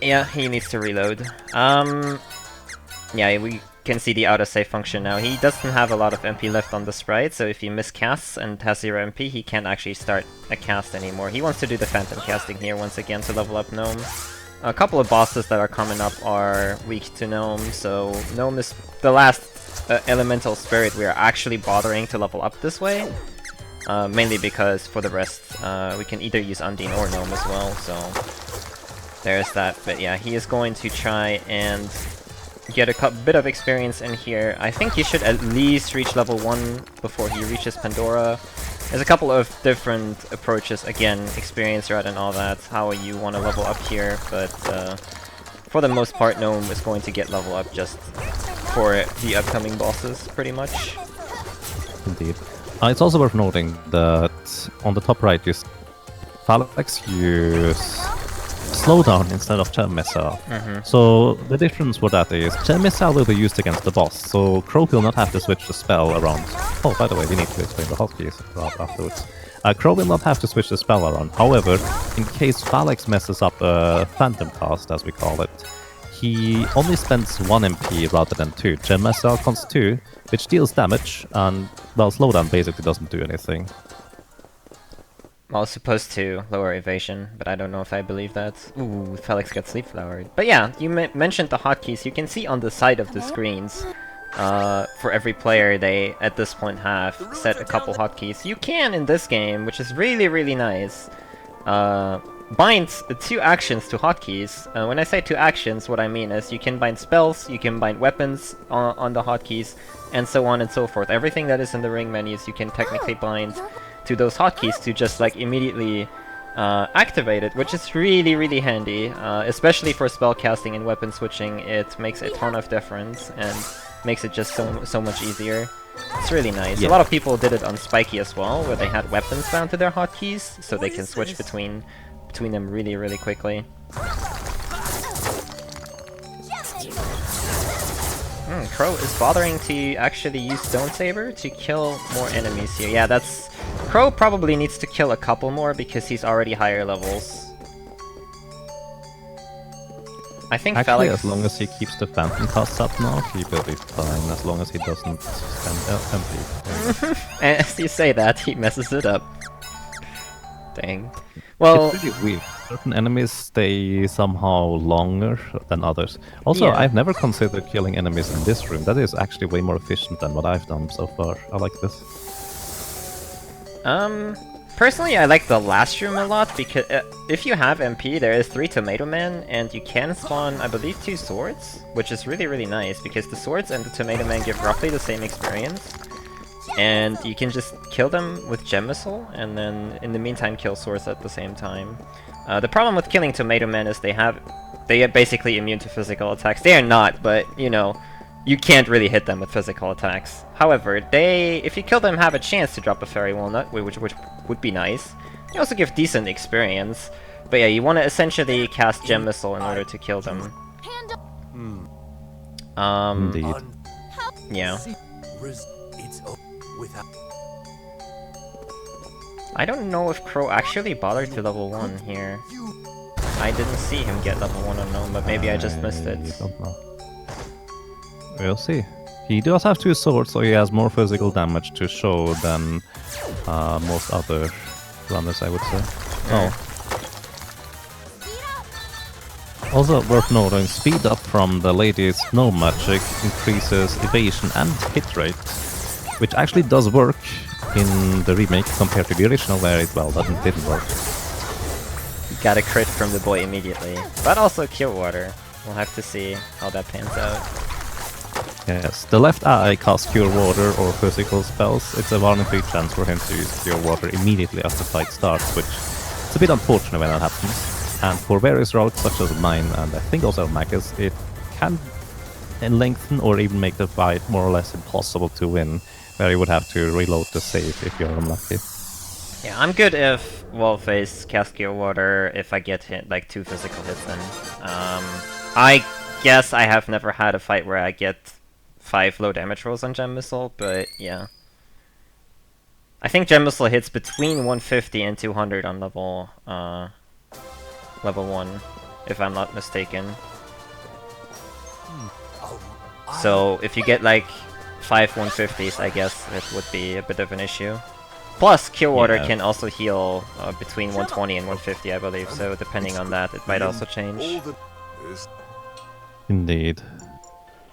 S1: Yeah, he needs to reload. Yeah, we can see the autosave function now. He doesn't have a lot of MP left on the sprite, so if he miscasts and has 0 MP, he can't actually start a cast anymore. He wants to do the phantom casting here once again to level up Gnome. A couple of bosses that are coming up are weak to Gnome, so Gnome is the last elemental spirit we are actually bothering to level up this way. Mainly because for the rest, we can either use Undine or Gnome as well, so there's that. But yeah, he is going to try and get a bit of experience in here. I think he should at least reach level 1 before he reaches Pandora. There's a couple of different approaches, again, experience rate and all that, how you want to level up here, but for the most part, Gnome is going to get level up just for the upcoming bosses, pretty much.
S2: Indeed. It's also worth noting that on the top right, Falexx use slowdown instead of Gem Missile. So the difference for that is Gem Missile will be used against the boss, so Crow will not have to switch the spell around. Oh, by the way, we need to explain the hotkeys afterwards. Crow will not have to switch the spell around. However, in case Falexx messes up a Phantom cast, as we call it, he only spends 1 MP rather than 2. Gem Missile costs 2, which deals damage, and, well, slowdown basically doesn't do anything.
S1: Well, it's supposed to lower evasion, but I don't know if I believe that. Ooh, Falexx got sleep flowered. But yeah, you mentioned the hotkeys. You can see on the side of the screens, for every player, they, at this point, have set a couple hotkeys. You can, in this game, which is really, really nice, bind 2 actions to hotkeys. When I say 2 actions, what I mean is you can bind spells, you can bind weapons on the hotkeys, and so on and so forth. Everything that is in the ring menus, you can technically bind to those hotkeys to just like immediately activate it, which is really, really handy, especially for spell casting and weapon switching. It makes a ton of difference and makes it just so much easier. It's really nice.
S2: Yeah.
S1: A lot of people did it on Spiky as well, where they had weapons bound to their hotkeys, so they can switch between them really, really quickly. Crow is bothering to actually use Stone Saber to kill more enemies here. Yeah, that's... Crow probably needs to kill a couple more because he's already higher levels. I think
S2: Actually,
S1: Falexx...
S2: as long as he keeps the Phantom casts up now, he will be fine, as long as he doesn't spend MP.
S1: And as you say that, he messes it up. Dang. Well...
S2: It's really weird. Certain enemies stay somehow longer than others. Also,
S1: Yeah.
S2: I've never considered killing enemies in this room. That is actually way more efficient than what I've done so far. I like this.
S1: Personally, I like the last room a lot, because if you have MP, there is 3 Tomato Men, and you can spawn, I believe, 2 swords, which is really, really nice, because the swords and the Tomato Men give roughly the same experience, and you can just kill them with Gem Missile, and then, in the meantime, kill swords at the same time. The problem with killing Tomato Men is they are basically immune to physical attacks. They are not, but, you know, you can't really hit them with physical attacks. However, if you kill them, have a chance to drop a Fairy Walnut, which would be nice. They also give decent experience. But yeah, you want to essentially cast Gem Missile in order to kill them.
S2: Indeed.
S1: Yeah. I don't know if Crow actually bothered to level 1 here. I didn't see him get level 1 unknown, but maybe I just missed it.
S2: I don't know. We'll see. He does have 2 swords, so he has more physical damage to show than most other runners, I would say. Oh. Also worth noting, speed up from the latest no magic increases evasion and hit rate, which actually does work in the remake compared to the original where it, well, didn't work.
S1: Got a crit from the boy immediately, but also Cure Water. We'll have to see how that pans out.
S2: Yes, the left eye casts Cure Water or physical spells. It's a 1 in 3 chance for him to use Cure Water immediately after the fight starts, which It's a bit unfortunate when that happens. And for various routes, such as mine and I think also iLmaGus, it can lengthen or even make the fight more or less impossible to win, where you would have to reload the save if you're unlucky.
S1: Yeah, I'm good if wall face, cast Cure Water, if I get hit like 2 physical hits in. I guess I have never had a fight where I get 5 low damage rolls on Gem Missile, but yeah. I think Gem Missile hits between 150 and 200 on level 1, if I'm not mistaken. So if you get like 5 150s, I guess it would be a bit of an issue. Plus, Cure Water can also heal between 120 and 150, I believe, so depending on that, it might also change.
S2: Indeed.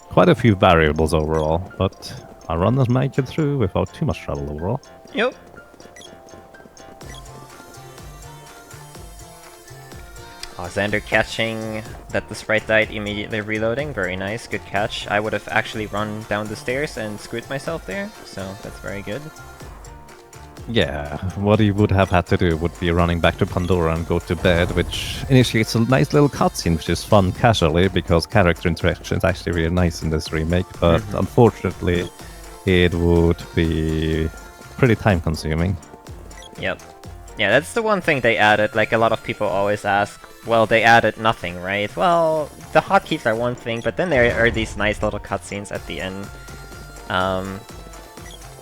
S2: Quite a few variables overall, but our runners make it through without too much trouble overall.
S1: Yep. Oh, Xander catching that the sprite died, immediately reloading. Very nice, good catch. I would have actually run down the stairs and screwed myself there, so that's very good.
S2: Yeah, what he would have had to do would be running back to Pandora and go to bed, which initiates a nice little cutscene, which is fun casually, because character interaction is actually really nice in this remake, but unfortunately it would be pretty time-consuming.
S1: Yep. Yeah, that's the one thing they added. Like, a lot of people always ask, well, they added nothing, right? Well, the hotkeys are one thing, but then there are these nice little cutscenes at the end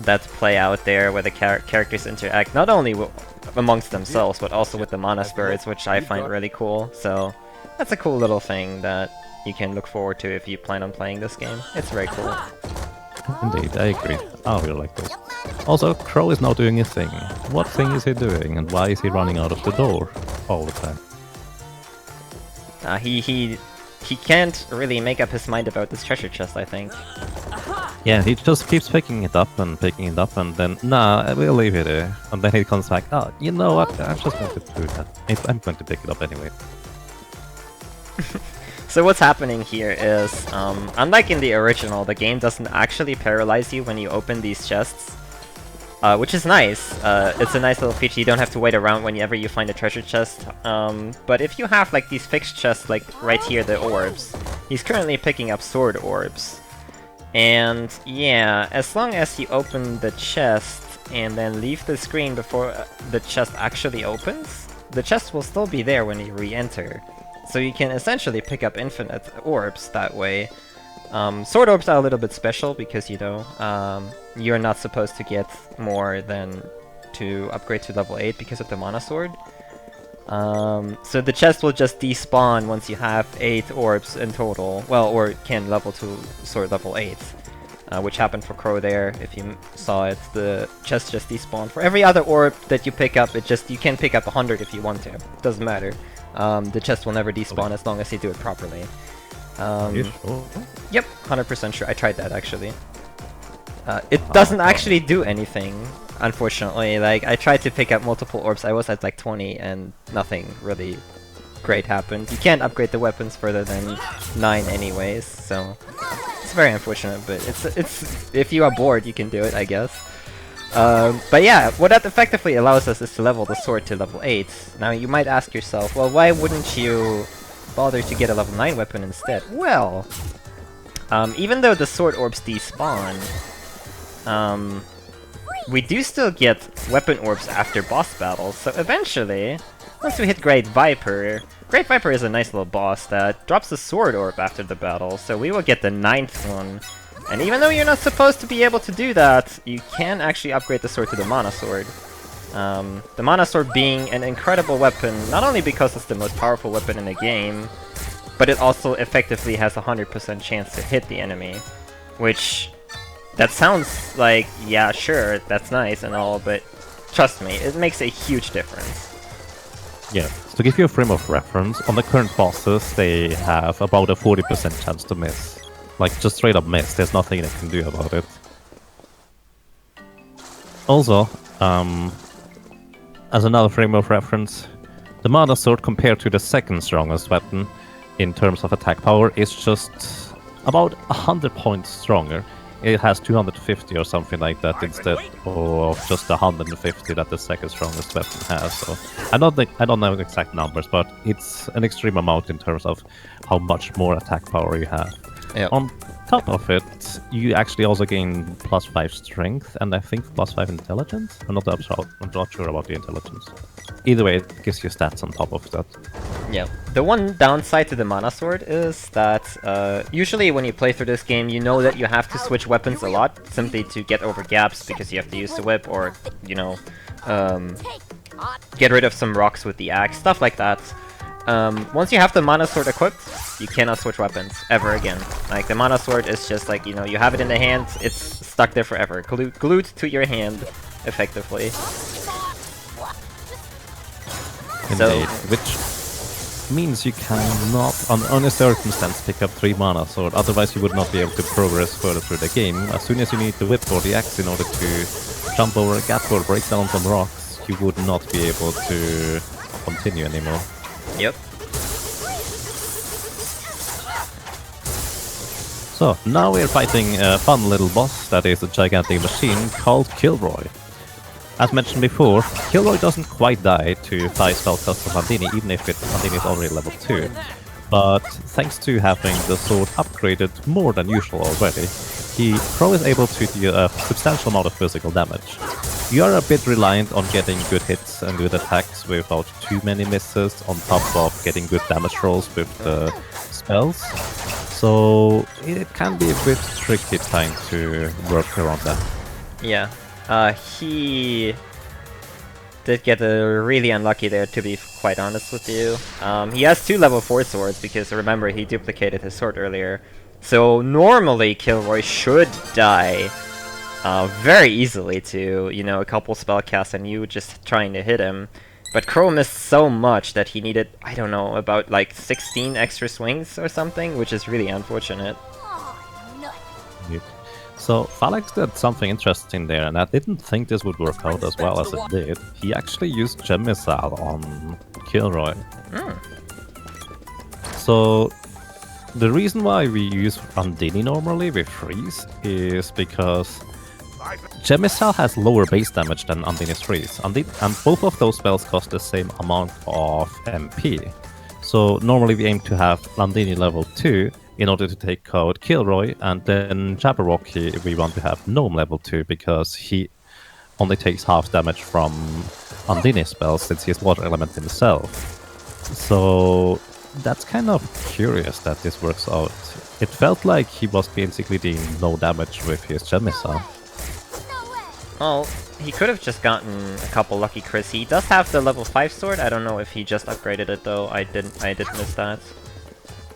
S1: that play out there, where the characters interact not only amongst themselves, but also with the mana spirits, which I find really cool. So that's a cool little thing that you can look forward to if you plan on playing this game. It's very cool.
S2: Indeed, I agree. I really like this. Also, Crow is now doing his thing. What thing is he doing, and why is he running out of the door all the time?
S1: He can't really make up his mind about this treasure chest, I think.
S2: Yeah, he just keeps picking it up, and then, nah, we'll leave it there. And then he comes back, oh, you know what, I'm just going to do that. I'm going to pick it up anyway.
S1: So what's happening here is, unlike in the original, the game doesn't actually paralyze you when you open these chests. Which is nice. It's a nice little feature. You don't have to wait around whenever you find a treasure chest. But if you have like these fixed chests, like right here, the orbs, he's currently picking up sword orbs. And yeah, as long as you open the chest and then leave the screen before the chest actually opens, the chest will still be there when you re-enter. So you can essentially pick up infinite orbs that way. Sword orbs are a little bit special because, you know, you're not supposed to get more than to upgrade to level 8 because of the mana sword. So the chest will just despawn once you have 8 orbs in total. Well, or can level to sword level 8. Which happened for Crow there, if you saw it. The chest just despawned. For every other orb that you pick up, you can pick up 100 if you want to. Doesn't matter. The chest will never despawn as long as you do it properly. Yep, 100% sure. I tried that actually. It doesn't actually do anything, unfortunately. Like, I tried to pick up multiple orbs. I was at like 20 and nothing really great happened. You can't upgrade the weapons further than 9 anyways, so it's very unfortunate, but it's if you are bored, you can do it, I guess. But yeah, what that effectively allows us is to level the sword to level 8. Now you might ask yourself, well, why wouldn't you bother to get a level 9 weapon instead? Well, even though the sword orbs despawn, we do still get weapon orbs after boss battles, so eventually, once we hit Great Viper is a nice little boss that drops the sword orb after the battle, so we will get the 9th one. And even though you're not supposed to be able to do that, you can actually upgrade the sword to the mana sword. The mana sword being an incredible weapon, not only because it's the most powerful weapon in the game, but it also effectively has a 100% chance to hit the enemy. Which, that sounds like, yeah, sure, that's nice and all, but trust me, it makes a huge difference.
S2: Yeah, to give you a frame of reference, on the current bosses, they have about a 40% chance to miss. Like, just straight up miss, there's nothing they can do about it. Also, as another frame of reference, the Mana Sword compared to the second strongest weapon in terms of attack power is just about 100 points stronger, it has 250 or something like that instead of just 150 that the second strongest weapon has. So I don't know the exact numbers, but it's an extreme amount in terms of how much more attack power you have.
S1: Yep.
S2: On top of it, you actually also gain +5 strength and I think +5 intelligence. I'm not sure about the intelligence. Either way, it gives you stats on top of that.
S1: Yeah. The one downside to the Mana Sword is that usually when you play through this game, you know that you have to switch weapons a lot simply to get over gaps because you have to use the whip or, you know, get rid of some rocks with the axe, stuff like that. Once you have the Mana Sword equipped, you cannot switch weapons ever again. Like, the Mana Sword is just like, you know, you have it in the hand, it's stuck there forever, glued to your hand, effectively.
S2: Indeed, which means you cannot, on any circumstance, pick up 3 Mana Sword, otherwise you would not be able to progress further through the game. As soon as you need the whip or the axe in order to jump over a gap or break down some rocks, you would not be able to continue anymore.
S1: Yep.
S2: So, now we're fighting a fun little boss that is a gigantic machine called Kilroy. As mentioned before, Kilroy doesn't quite die to 5 spell costs of Landini, even if Landini is already level 2. But thanks to having the sword upgraded more than usual already, Crow is able to do a substantial amount of physical damage. You are a bit reliant on getting good hits and good attacks without too many misses, on top of getting good damage rolls with the spells. So it can be a bit tricky trying to work around that.
S1: Yeah. He did get really unlucky there, to be quite honest with you. He has 2 level 4 swords, because remember, he duplicated his sword earlier. So normally Kilroy should die very easily to, you know, a couple spell casts and you just trying to hit him. But Crow missed so much that he needed, I don't know, about like 16 extra swings or something, which is really unfortunate.
S2: Indeed. So Falexx did something interesting there, and I didn't think this would work out as well as it did. He actually used Gem Missile on Kilroy. So the reason why we use Landini normally with Freeze is because Gem Missile has lower base damage than Landini's Freeze, and both of those spells cost the same amount of MP. So normally we aim to have Landini level 2 in order to take out Kilroy, and then Jabberwocky we want to have Gnome level 2 because he only takes half damage from Landini's spells since he has water element himself. So that's kind of curious that this works out. It felt like he was basically doing no damage with his Gem Missile.
S1: Well, he could have just gotten a couple lucky crits. He does have the level 5 sword. I don't know if he just upgraded it though. I did miss that.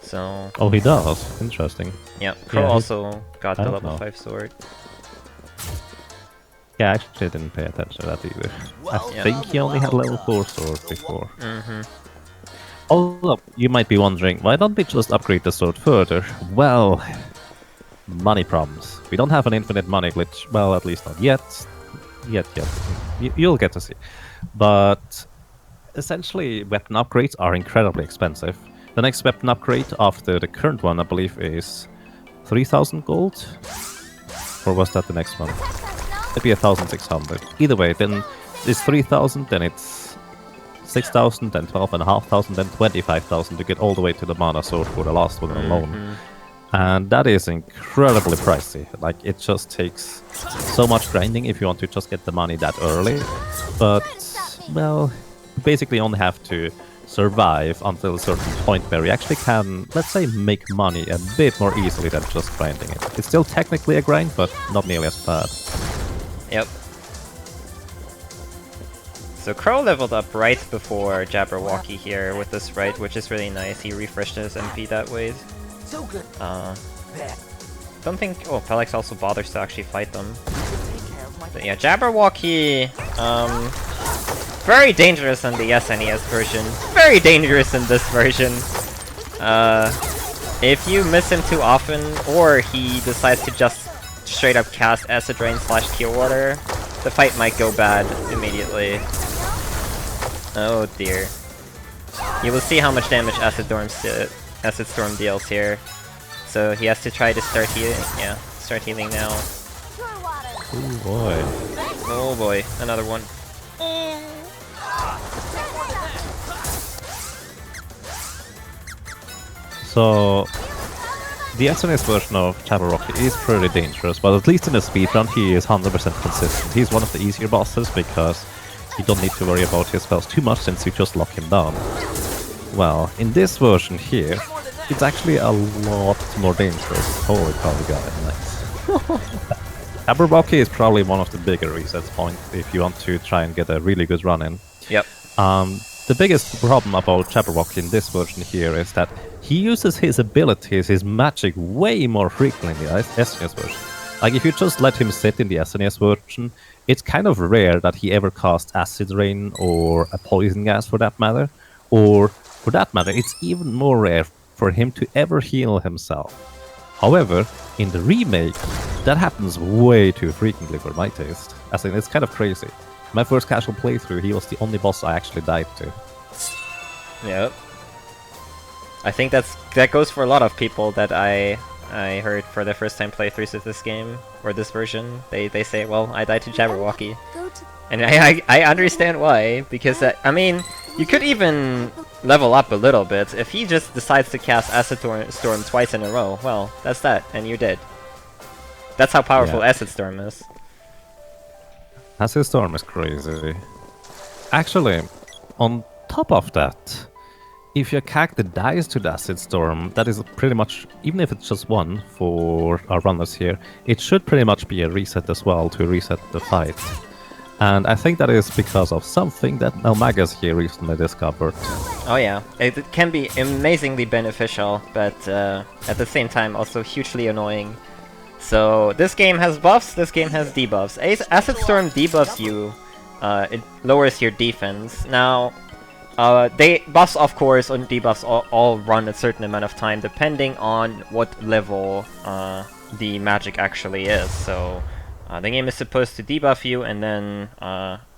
S1: So.
S2: Oh, he does. Interesting.
S1: Yeah, Crow also got the
S2: don't
S1: level
S2: know.
S1: 5 sword.
S2: Yeah, I actually didn't pay attention to that either. I think he only had level 4 sword before. Although, you might be wondering, why don't we just upgrade the sword further? Well, money problems. We don't have an infinite money glitch. Well, at least not yet. You'll get to see. But essentially, weapon upgrades are incredibly expensive. The next weapon upgrade after the current one, I believe, is 3,000 gold? Or was that the next one? Maybe 1,600. Either way, then it's 3,000, then it's 6,000, then 12,500, then 25,000 to get all the way to the Mana Sword for the last one alone. And that is incredibly pricey. Like, it just takes so much grinding if you want to just get the money that early. But, well, you basically only have to survive until a certain point where you actually can, let's say, make money a bit more easily than just grinding it. It's still technically a grind, but not nearly as bad.
S1: Yep. So Crow leveled up right before Jabberwocky here with this right, which is really nice. He refreshed his MP that way. Don't think... Oh, Falexx also bothers to actually fight them. But yeah, Jabberwocky... very dangerous in the SNES version. Very dangerous in this version. If you miss him too often, or he decides to just straight up cast Acid Rain / Cure Water, the fight might go bad immediately. Oh dear. You will see how much damage Acid Storm deals here. So he has to try to start start healing now.
S2: Oh boy.
S1: Oh boy, another one.
S2: So, the SNS version of Jabberwocky is pretty dangerous, but at least in the speedrun he is 100% consistent. He's one of the easier bosses because you don't need to worry about his spells too much since you just lock him down. Well, in this version here, it's actually a lot more dangerous. Holy cow, we got it, nice. Jabberwocky is probably one of the bigger reset points if you want to try and get a really good run in.
S1: Yep.
S2: The biggest problem about Jabberwocky in this version here is that he uses his abilities, his magic, way more frequently in the SNES version. Like, if you just let him sit in the SNES version, it's kind of rare that he ever casts Acid Rain or a Poison Gas for that matter. Or, for that matter, it's even more rare for him to ever heal himself. However, in the remake, that happens way too frequently for my taste. As in, it's kind of crazy. My first casual playthrough, he was the only boss I actually died to.
S1: Yep. I think that goes for a lot of people that I heard for their first time playthroughs of this game, or this version. They say, well, I died to Jabberwocky. And I understand why, because, I mean, you could even level up a little bit. If he just decides to cast Acid Storm twice in a row, well, that's that, and you're dead. That's how powerful Acid Storm is.
S2: Acid Storm is crazy. Actually, on top of that, if your character dies to the Acid Storm, that is pretty much, even if it's just one for our runners here, it should pretty much be a reset as well to reset the fight. And I think that is because of something that eLmaGus here recently discovered.
S1: Oh yeah, it can be amazingly beneficial, but at the same time also hugely annoying. So this game has buffs, this game has debuffs. Acid Storm debuffs you, it lowers your defense. Now, buffs of course and debuffs all run a certain amount of time depending on what level the magic actually is. So the game is supposed to debuff you, and then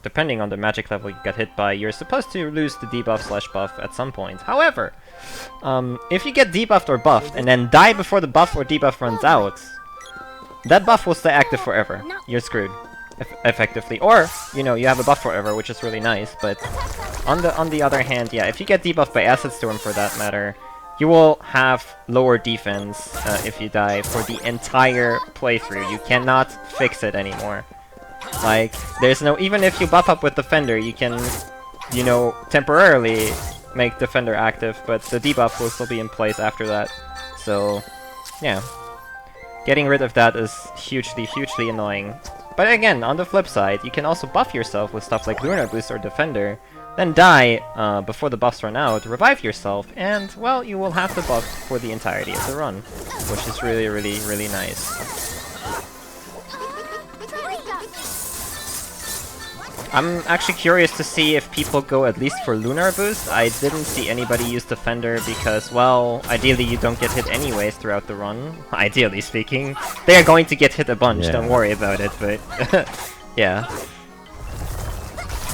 S1: depending on the magic level you get hit by, you're supposed to lose the debuff/buff at some point. However, if you get debuffed or buffed and then die before the buff or debuff runs out, that buff will stay active forever. You're screwed, effectively. Or, you know, you have a buff forever, which is really nice, but on the other hand, yeah, if you get debuffed by Acid Storm for that matter, you will have lower defense if you die for the entire playthrough. You cannot fix it anymore. Like, there's no... Even if you buff up with Defender, you can, you know, temporarily make Defender active, but the debuff will still be in place after that. So, yeah. Getting rid of that is hugely, hugely annoying. But again, on the flip side, you can also buff yourself with stuff like Lunar Boost or Defender, then die before the buffs run out, revive yourself, and, well, you will have the buff for the entirety of the run, which is really, really, really nice. I'm actually curious to see if people go at least for Lunar Boost. I didn't see anybody use Defender because, well, ideally you don't get hit anyways throughout the run. Ideally speaking. They are going to get hit a bunch, don't worry about it, but... yeah.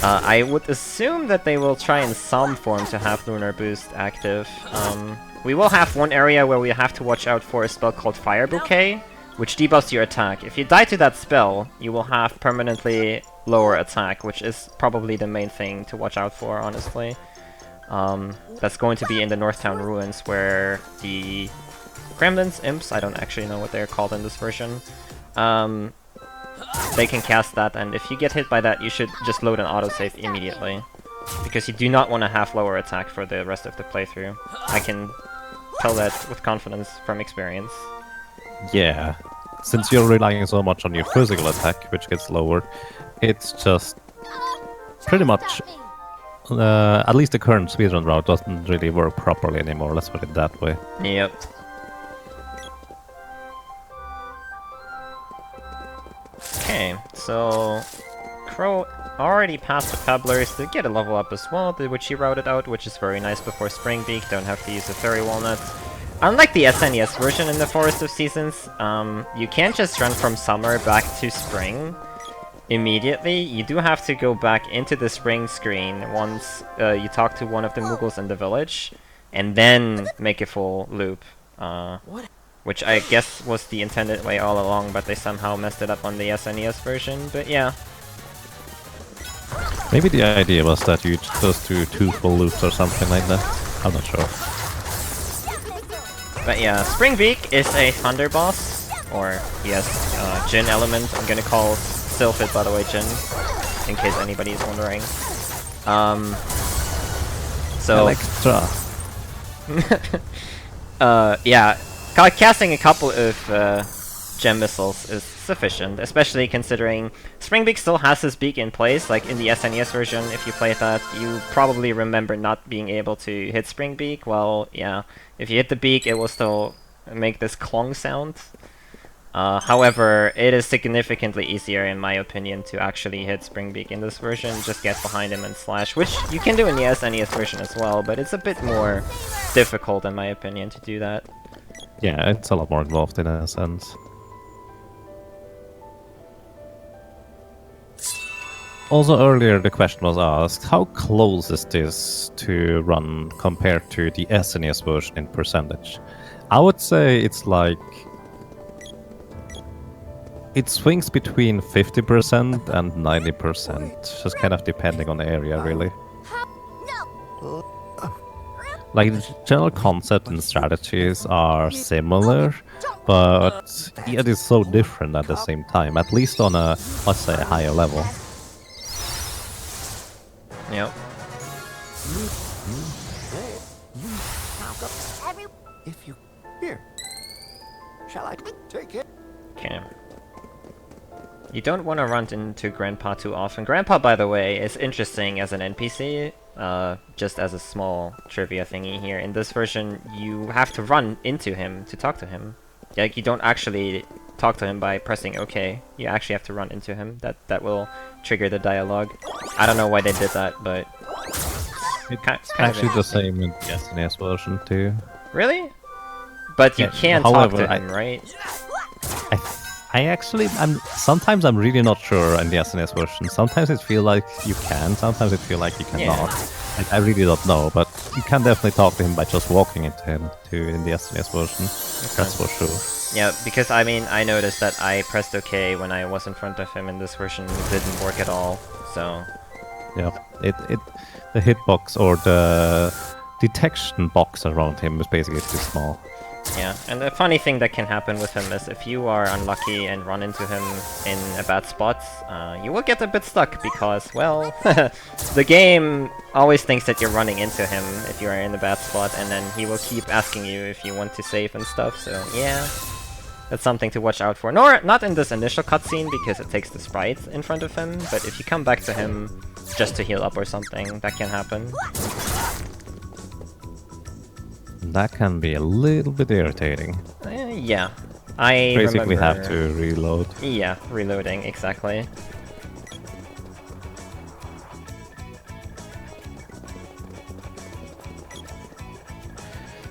S1: I would assume that they will try in some form to have Lunar Boost active. We will have one area where we have to watch out for a spell called Fire Bouquet, which debuffs your attack. If you die to that spell, you will have permanently lower attack, which is probably the main thing to watch out for, honestly. That's going to be in the Northtown Ruins, where the Gremlins, Imps, I don't actually know what they're called in this version, they can cast that, and if you get hit by that, you should just load an autosave immediately. Because you do not want to have lower attack for the rest of the playthrough. I can tell that with confidence from experience.
S2: Yeah, since you're relying so much on your physical attack, which gets lowered, it's just pretty much, at least the current speedrun route doesn't really work properly anymore, let's put it that way.
S1: Yep. Okay, so Crow already passed the Pebblers to get a level up as well, which he routed out, which is very nice before Springbeak, don't have to use the Fairy Walnut. Unlike the SNES version in the Forest of Seasons, you can't just run from summer back to spring immediately. You do have to go back into the spring screen once you talk to one of the Moogles in the village, and then make a full loop. which I guess was the intended way all along, but they somehow messed it up on the SNES version. But yeah.
S2: Maybe the idea was that you just do 2 full loops or something like that. I'm not sure.
S1: But yeah, Springbeak is a Thunder boss, or yes, Jin element. I'm gonna call Sylphid, by the way, Jin, in case anybody's wondering. So
S2: Electra.
S1: yeah, casting a couple of gem missiles is sufficient, especially considering Springbeak still has his beak in place. Like in the SNES version, if you played that, you probably remember not being able to hit Springbeak. Well, yeah, if you hit the beak, it will still make this clong sound. However, it is significantly easier, in my opinion, to actually hit Springbeak in this version. Just get behind him and slash, which you can do in the SNES version as well, but it's a bit more difficult, in my opinion, to do that.
S2: Yeah, it's a lot more involved in a sense. Also earlier the question was asked, how close is this to run compared to the SNES version in percentage? I would say it's like... It swings between 50% and 90%, just kind of depending on the area, really. Like, the general concept and strategies are similar, but it is so different at the same time, at least on a, let's say, a higher level.
S1: Yep.
S3: If you here, shall I take it?
S1: Okay. You don't want to run into Grandpa too often. Grandpa, by the way, is interesting as an NPC. Just as a small trivia thingy here. In this version, you have to run into him to talk to him. Like, you don't actually talk to him by pressing OK. You actually have to run into him. That will trigger the dialogue. I don't know why they did that, but...
S2: It's
S1: kind
S2: actually
S1: of
S2: the same in the SNES version too.
S1: Really? But you
S2: Yeah,
S1: can
S2: however,
S1: talk to him, right?
S2: Sometimes I'm really not sure in the SNES version. Sometimes it feels like you can, sometimes it feels like you cannot.
S1: Yeah.
S2: I really don't know, but you can definitely talk to him by just walking into him too in the SNES version.
S1: Okay.
S2: That's for sure.
S1: Yeah, because I mean, I noticed that I pressed OK when I was in front of him in this version. It didn't work at all, so...
S2: Yeah, the hitbox or the detection box around him is basically too small.
S1: Yeah, and the funny thing that can happen with him is if you are unlucky and run into him in a bad spot, you will get a bit stuck because, well, the game always thinks that you're running into him if you are in a bad spot, and then he will keep asking you if you want to save and stuff, so yeah. That's something to watch out for. Not in this initial cutscene because it takes the sprite in front of him, but if you come back to him just to heal up or something, that can happen.
S2: That can be a little bit irritating.
S1: Yeah. I
S2: basically
S1: remember...
S2: have to reload.
S1: Yeah, reloading, exactly.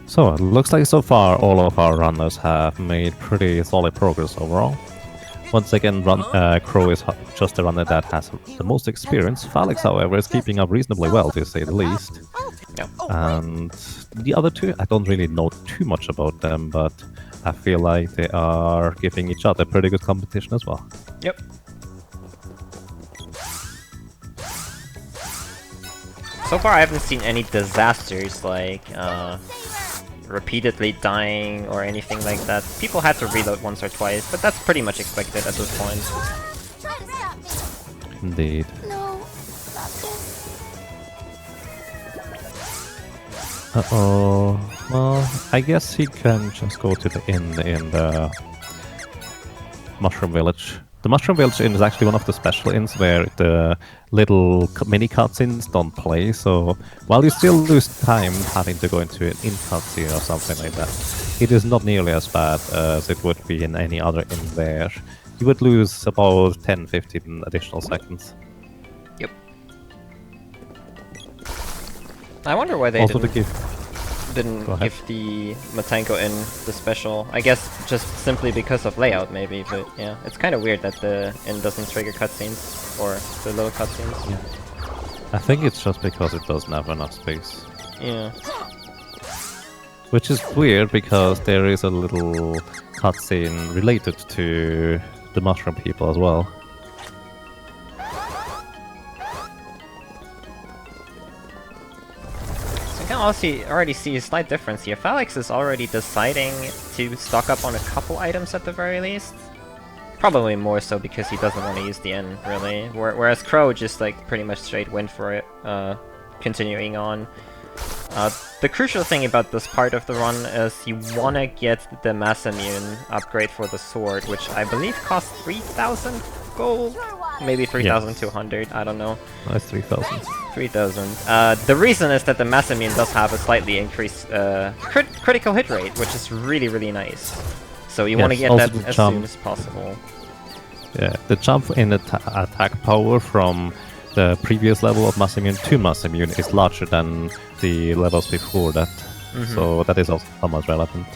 S2: So, it looks like so far all of our runners have made pretty solid progress overall. Once again, Crow is just the runner that has the most experience. Falexx, however, is keeping up reasonably well, to say the least.
S1: Yep.
S2: And the other two, I don't really know too much about them, but I feel like they are giving each other pretty good competition as well.
S1: Yep. So far, I haven't seen any disasters like repeatedly dying or anything like that. People had to reload once or twice, but that's pretty much expected at this point.
S2: Indeed. Uh-oh. Well, I guess he can just go to the inn in the Mushroom Village. The Mushroom Village Inn is actually one of the special inns where the little mini cutscenes don't play, so while you still lose time having to go into an inn cutscene or something like that, it is not nearly as bad as it would be in any other inn there. You would lose about 10-15 additional seconds.
S1: Yep. I wonder why they
S2: also
S1: didn't
S2: give
S1: the Matanko Inn the special. I guess just simply because of layout, maybe, but yeah. It's kind of weird that the inn doesn't trigger cutscenes, or the little cutscenes.
S2: Yeah. I think it's just because it doesn't have enough space.
S1: Yeah.
S2: Which is weird because there is a little cutscene related to the mushroom people as well.
S1: So you can also already see a slight difference here. Falexx is already deciding to stock up on a couple items at the very least. Probably more so because he doesn't want to use the N, really. Whereas Crow just like pretty much straight went for it, continuing on. The crucial thing about this part of the run is you want to get the Mass Immune upgrade for the sword, which I believe costs 3,000 gold? Maybe 3,200, yes. I don't know.
S2: That's 3,000.
S1: 3,000. The reason is that the Mass Immune does have a slightly increased critical hit rate, which is really, really nice. So you want to get that as soon as possible.
S2: Yeah, the jump in attack power from the previous level of Mass Immune to Mass Immune is larger than the levels before that. So that is also somewhat relevant.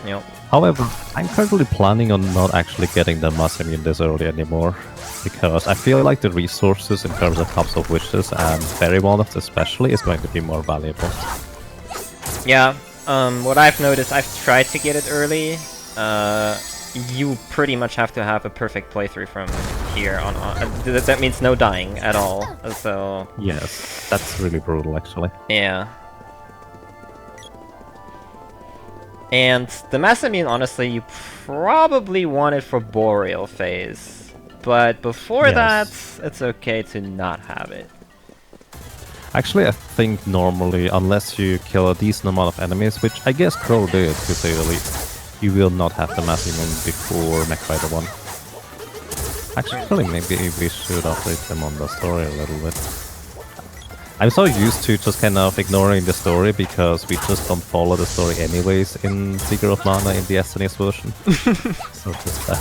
S1: Yep.
S2: However, I'm currently planning on not actually getting the Mass Immune this early anymore, because I feel like the resources in terms of Cups of Wishes and Fairy Walnuts especially is going to be more valuable.
S1: Yeah, what I've noticed, I've tried to get it early. You pretty much have to have a perfect playthrough from here on. That means no dying at all. So
S2: yes, that's really brutal, actually.
S1: Yeah. And the Mass Immune, honestly, you probably want it for Boreal phase, but before that, it's okay to not have it.
S2: Actually, I think normally, unless you kill a decent amount of enemies, which I guess Crow did, to say the least, you will not have the Mass Immune before Mech Rider 1. Actually, maybe we should update them on the story a little bit. I'm so used to just kind of ignoring the story because we just don't follow the story anyways in Seeker of Mana in the SNES version. So just that.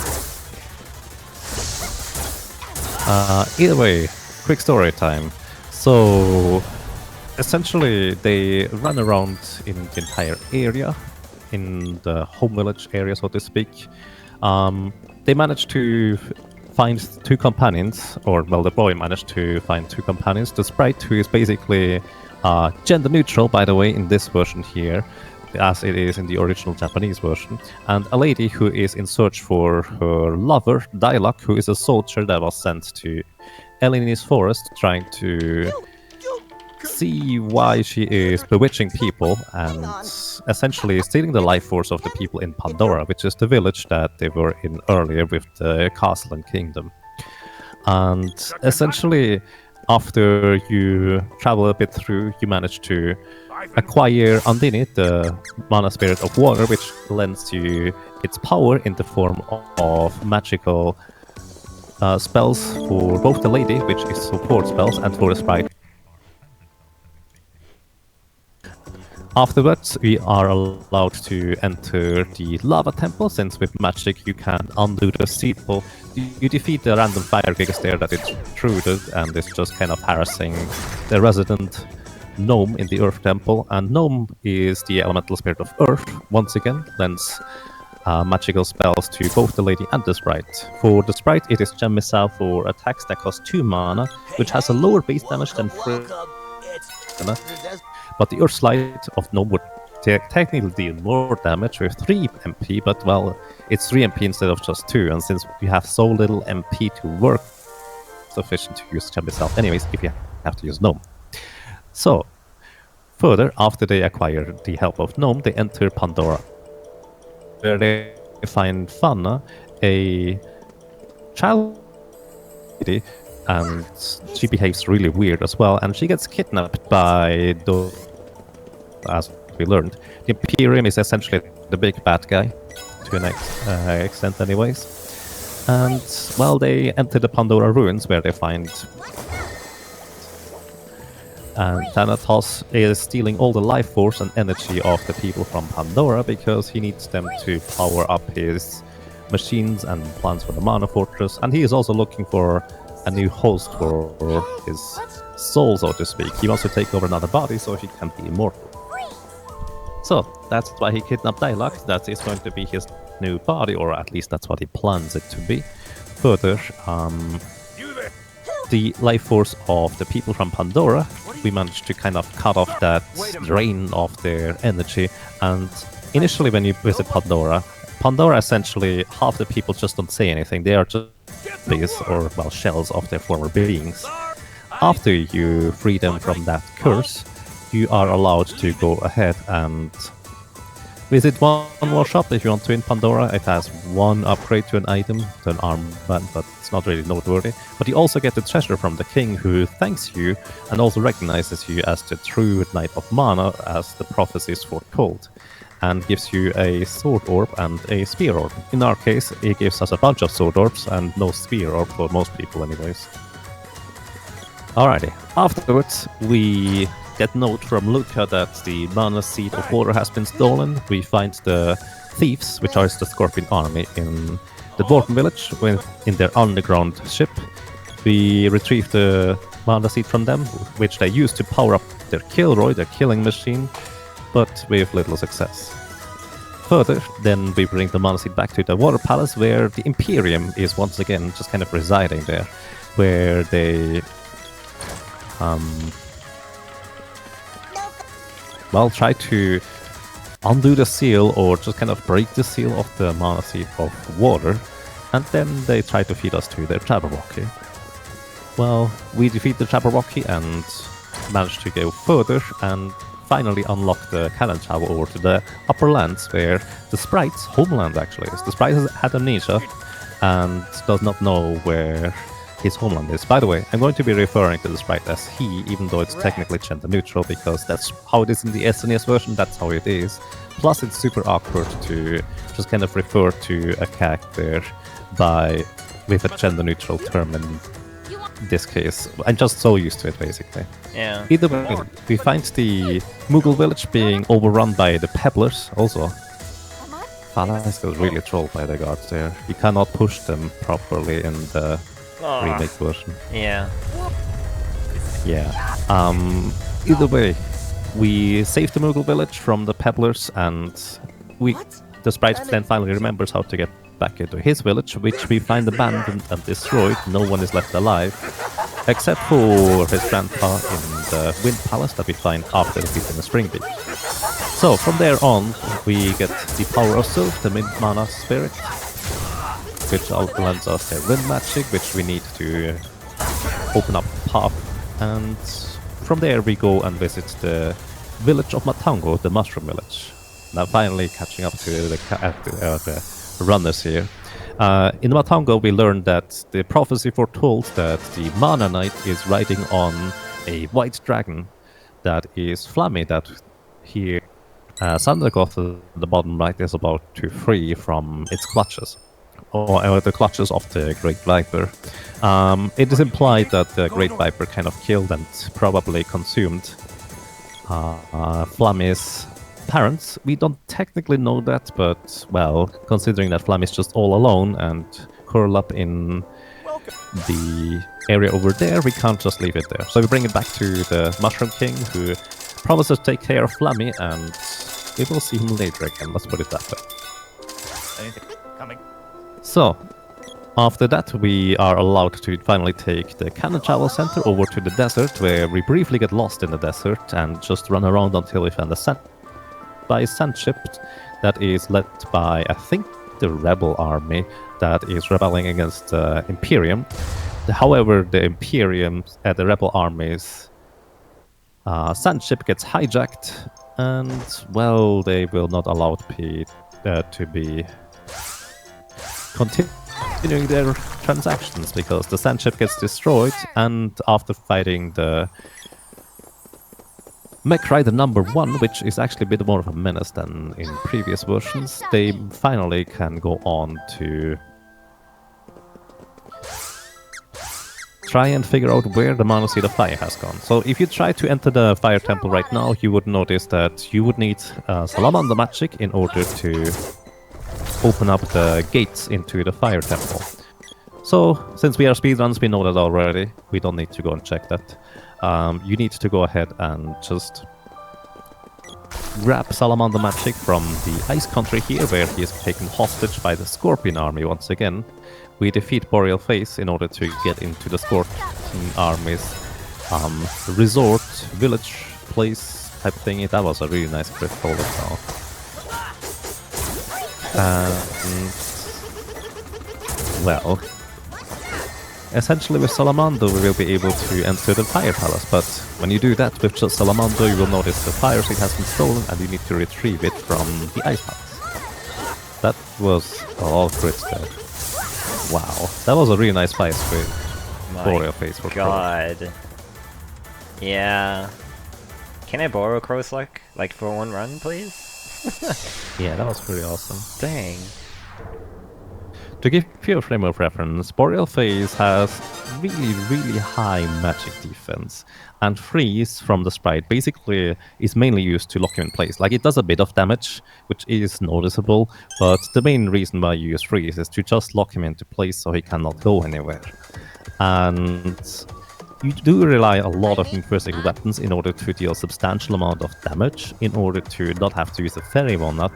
S2: Either way, quick story time. So essentially they run around in the entire area, in the home village area, so to speak. They managed to find two companions, or well, the boy managed to find two companions. The sprite, who is basically gender neutral, by the way, in this version here, as it is in the original Japanese version, and a lady who is in search for her lover, Dialogue, who is a soldier that was sent to Eleni's forest, trying to see why she is bewitching people and essentially stealing the life force of the people in Pandora, which is the village that they were in earlier with the castle and kingdom. And essentially, after you travel a bit through, you manage to acquire Undine, the mana spirit of water, which lends you its power in the form of magical spells for both the lady, which is support spells, and for the sprite. Afterwards, we are allowed to enter the lava temple, since with magic you can undo the steeple. You defeat the random fire gigas there that intruded and is just kind of harassing the resident gnome in the earth temple. And gnome is the elemental spirit of earth, once again, lends magical spells to both the lady and the sprite. For the sprite, it is Gem Missile for attacks that cost 2 mana, which has a lower base damage than but the Earth Slide of Gnome would technically deal more damage with 3 MP, but well, it's 3 MP instead of just 2, and since we have so little MP to work, sufficient to use Gem Missile anyways if you have to use Gnome. So, further, after they acquire the help of Gnome, they enter Pandora, where they find Fanna, a child lady, and she behaves really weird as well, and she gets kidnapped by the, as we learned. The Imperium is essentially the big bad guy, to an extent anyways. And, well, they enter the Pandora ruins, where they find... And Thanatos is stealing all the life force and energy of the people from Pandora, because he needs them to power up his machines and plans for the Mana Fortress, and he is also looking for a new host for his soul, so to speak. He wants to take over another body so he can be immortal. So, that's why he kidnapped Dialogue. That is going to be his new body, or at least that's what he plans it to be. Further, the life force of the people from Pandora we managed to kind of cut off that drain of their energy. And initially when you visit Pandora essentially, half the people just don't say anything. They are just bodies or, well, shells of their former beings. After you free them from that curse, you are allowed to go ahead and visit one more shop if you want to in Pandora. It has one upgrade to an item, to an armband, but it's not really noteworthy. But you also get the treasure from the king, who thanks you and also recognizes you as the true Knight of Mana, as the prophecies foretold, and gives you a sword orb and a spear orb. In our case, it gives us a bunch of sword orbs and no spear orb for most people anyways. Alrighty, afterwards we get note from Luca that the mana seed of water has been stolen. We find the thieves, which are the Scorpion army, in the Dwarven village in their underground ship. We retrieve the mana seed from them, which they use to power up their Kilroy, their killing machine, but with little success. Further, then we bring the mana seed back to the Water Palace, where the Imperium is once again just kind of residing there, where they well, try to undo the seal or just kind of break the seal of the mana seed of water, and then they try to feed us to their Jabberwocky. Well, we defeat the Jabberwocky and manage to go further and finally unlock the cannon tower over to the upper lands, where the sprite's homeland actually is. The sprite has had amnesia and does not know where his homeland is. By the way, I'm going to be referring to the sprite as he, even though it's technically gender neutral, because that's how it is in the SNES version, that's how it is. Plus, it's super awkward to just kind of refer to a character with a gender neutral term in this case. I'm just so used to it, basically.
S1: Yeah.
S2: Either way, we find the Moogle village being overrun by the Pebblers also. Falexx is really trolled by the guards there. You cannot push them properly in the remake version.
S1: Yeah.
S2: Yeah. Either way, we save the Moogle village from the Pebblers, and the sprite then finally remembers how to get back into his village, which we find abandoned and destroyed. No one is left alive, except for his grandpa in the Wind Palace that we find after defeating the Spring Beach. So from there on, we get the Power of Sylph, the Mint Mana Spirit, which lends us the wind magic, which we need to open up the path. And from there we go and visit the village of Matango, the mushroom village. Now finally catching up to the runners here. In Matango we learned that the prophecy foretold that the Mana Knight is riding on a white dragon that is Flammy, that here ZanderGoth at the bottom right is about to free from its clutches. Or the clutches of the Great Viper. It is implied that the Great Viper kind of killed and probably consumed Flammy's parents. We don't technically know that, but, well, considering that Flammy's just all alone and curled up in the area over there, we can't just leave it there. So we bring it back to the Mushroom King, who promises to take care of Flammy, and we will see him later again, let's put it that way.
S1: Anything coming?
S2: So, after that, we are allowed to finally take the Cannon Travel Center over to the desert, where we briefly get lost in the desert and just run around until we find a sand ship that is led by, I think, the rebel army that is rebelling against the Imperium. However, the Imperium, the rebel army's sand ship gets hijacked, and, well, they will not allow it to be continuing their transactions, because the sand ship gets destroyed, and after fighting the Mech Rider number 1, which is actually a bit more of a menace than in previous versions, they finally can go on to try and figure out where the Mana Seed of Fire has gone. So if you try to enter the Fire Temple right now, you would notice that you would need Salamander Magic in order to open up the gates into the Fire Temple. So, since we are speedruns, we know that already. We don't need to go and check that. You need to go ahead and just grab Salamander Magic from the Ice Country here, where he is taken hostage by the Scorpion army once again. We defeat Boreal Face in order to get into the Scorpion army's resort, village, place type thingy. That was a really nice crit roll as well. And well, essentially with Salamando we will be able to enter the Fire Palace, but when you do that with just Salamando you will notice the Fire Seed has been stolen and you need to retrieve it from the Ice Palace. That was all crits there. Wow, that was a really nice fight with Boreal Face for
S1: God. Crow. Yeah. Can I borrow Crow's Luck? Like for one run, please?
S2: Yeah, that was pretty awesome.
S1: Dang.
S2: To give you a frame of reference, Boreal Phase has really high magic defense, and Freeze from the sprite basically is mainly used to lock him in place. Like, it does a bit of damage, which is noticeable, but the main reason why you use Freeze is to just lock him into place so he cannot go anywhere. And you do rely a lot of increasing weapons in order to deal a substantial amount of damage, in order to not have to use a Fairy Walnut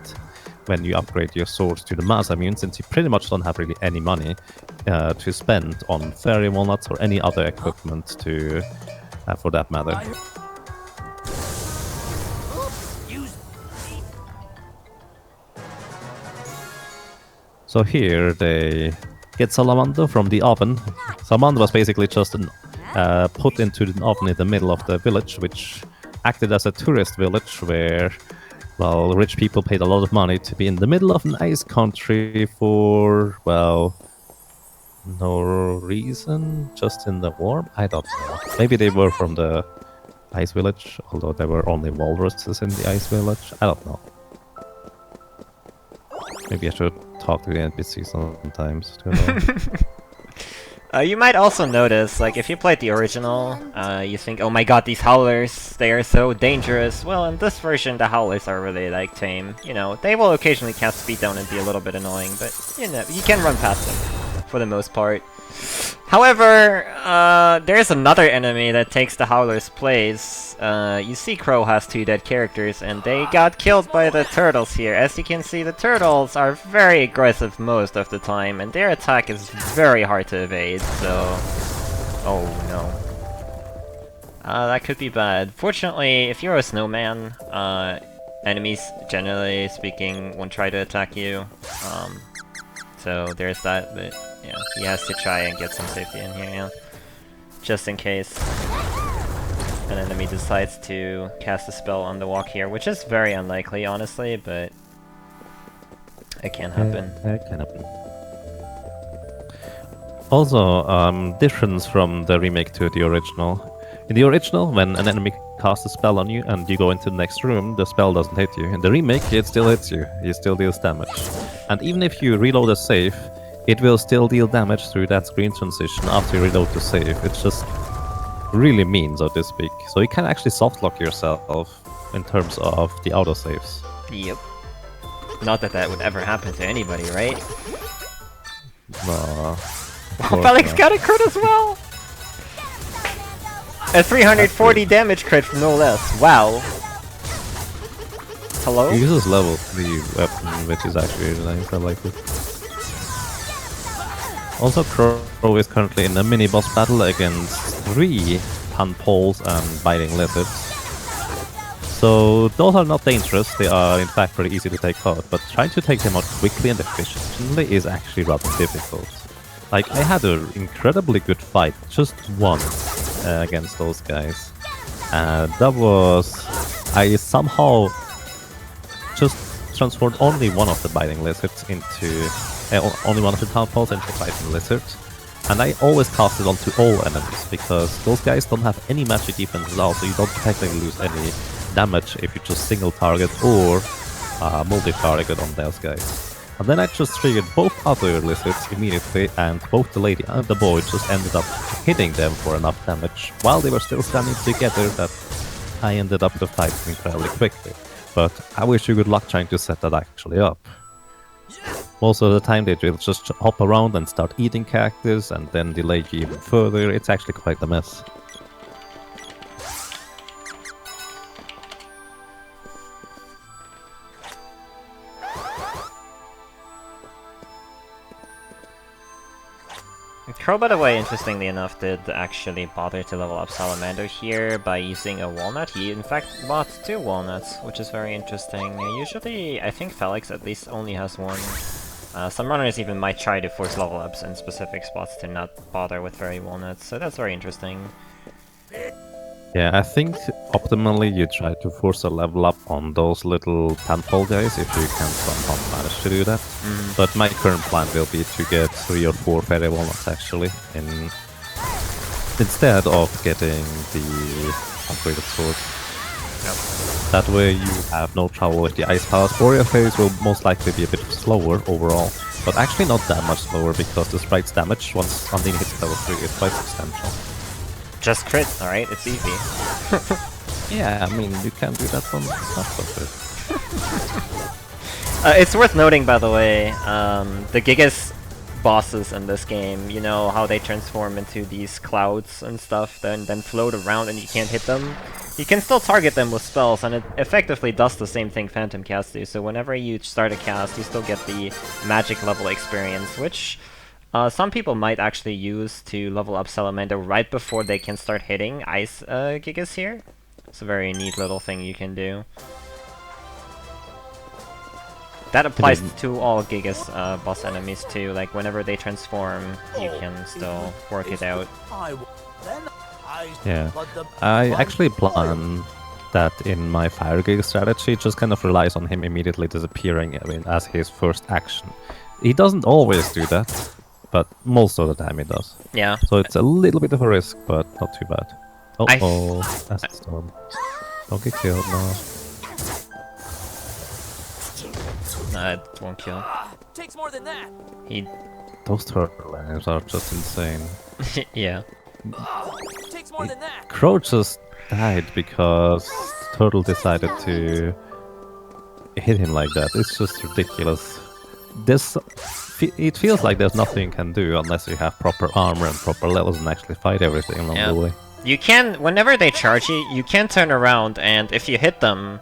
S2: when you upgrade your swords to the Mass Immune, since you pretty much don't have really any money to spend on Fairy Walnuts or any other equipment to, for that matter. So here they get Salamando from the oven. Salamando was basically just put into the oven in the middle of the village, which acted as a tourist village where, well, rich people paid a lot of money to be in the middle of an ice country for, well, no reason, just in the warm? I don't know. Maybe they were from the ice village, although there were only walruses in the ice village. I don't know. Maybe I should talk to the NPC sometimes to know.
S1: You might also notice, like, if you played the original, you think, oh my god, these howlers, they are so dangerous. Well, in this version, the howlers are really, like, tame. You know, they will occasionally cast speed down and be a little bit annoying, but, you know, you can run past them, for the most part. However, there's another enemy that takes the howler's place. You see Crow has 2 dead characters, and they got killed by the turtles here. As you can see, the turtles are very aggressive most of the time, and their attack is very hard to evade, so... Oh no. That could be bad. Fortunately, if you're a snowman, enemies, generally speaking, won't try to attack you. So there's that, but yeah, he has to try and get some safety in here, yeah. Just in case an enemy decides to cast a spell on the walk here, which is very unlikely, honestly, but it can happen.
S2: It can happen. Also, difference from the remake to the original. In the original, when an enemy casts a spell on you and you go into the next room, the spell doesn't hit you. In the remake, it still hits you. It still deals damage. And even if you reload a save, it will still deal damage through that screen transition after you reload the save. It's just really mean, so to speak. So you can actually softlock yourself in terms of the autosaves.
S1: Yep. Not that that would ever happen to anybody, right?
S2: No.
S1: Falexx got a crit as well! A 340 damage crit, no less. Wow. Hello?
S2: He uses level 3 weapon, which is actually really nice. I like it. Also, Crow is currently in a mini-boss battle against 3 Panpoles and Biting Lizards. So, those are not dangerous, they are in fact pretty easy to take out, but trying to take them out quickly and efficiently is actually rather difficult. Like, I had an incredibly good fight, just once, against those guys. And that was... I somehow just transformed only one of the Biting Lizards into... only one of the Panpoles into Biting Lizards. And I always cast it onto all enemies, because those guys don't have any magic defense at all, so you don't technically lose any damage if you just single target or multi-target on those guys. And then I just triggered both other lizards immediately, and both the lady and the boy just ended up hitting them for enough damage while they were still standing together that I ended up the fight incredibly quickly. But I wish you good luck trying to set that actually up. Most of the time they will just hop around and start eating cactus and then delay you even further. It's actually quite a mess.
S1: Crow, by the way, interestingly enough, did actually bother to level up Salamander here by using a walnut. He, in fact, bought 2 walnuts, which is very interesting. Usually, I think Falexx at least only has 1. Some runners even might try to force level ups in specific spots to not bother with very walnuts, so that's very interesting.
S2: Yeah, I think optimally you try to force a level up on those little tadpole guys if you can somehow manage to do that. But my current plan will be to get 3 or 4 fairy walnuts actually, instead of getting the upgraded sword.
S1: Yep.
S2: That way you have no trouble with the ice palace. Warrior phase will most likely be a bit slower overall, but actually not that much slower because the sprite's damage once something hits level 3 is quite substantial.
S1: Just crit, alright? It's easy.
S2: Yeah, I mean, you can do that from not so good.
S1: It's worth noting, by the way, the Gigas bosses in this game, you know how they transform into these clouds and stuff, then float around and you can't hit them? You can still target them with spells, and it effectively does the same thing Phantom casts do, so whenever you start a cast, you still get the magic level experience, which some people might actually use to level up Salamander right before they can start hitting Ice Gigas here. It's a very neat little thing you can do. That applies to all Gigas boss enemies too, like whenever they transform, you can still work it out.
S2: Yeah, I actually plan that in my Fire Gig strategy, just kind of relies on him immediately disappearing, I mean, as his first action. He doesn't always do that, but most of the time he does.
S1: Yeah.
S2: So it's a little bit of a risk, but not too bad. Uh-oh, Acid Storm. Don't get killed now.
S1: Nah, it won't kill.
S3: Takes more than that.
S2: Those turtle names are just insane.
S1: Yeah.
S3: Takes more than that.
S2: Crow just died because the turtle decided to hit him like that. It's just ridiculous. It feels like there's nothing you can do unless you have proper armor and proper levels and actually fight everything along the way.
S1: You can, whenever they charge you can turn around, and if you hit them,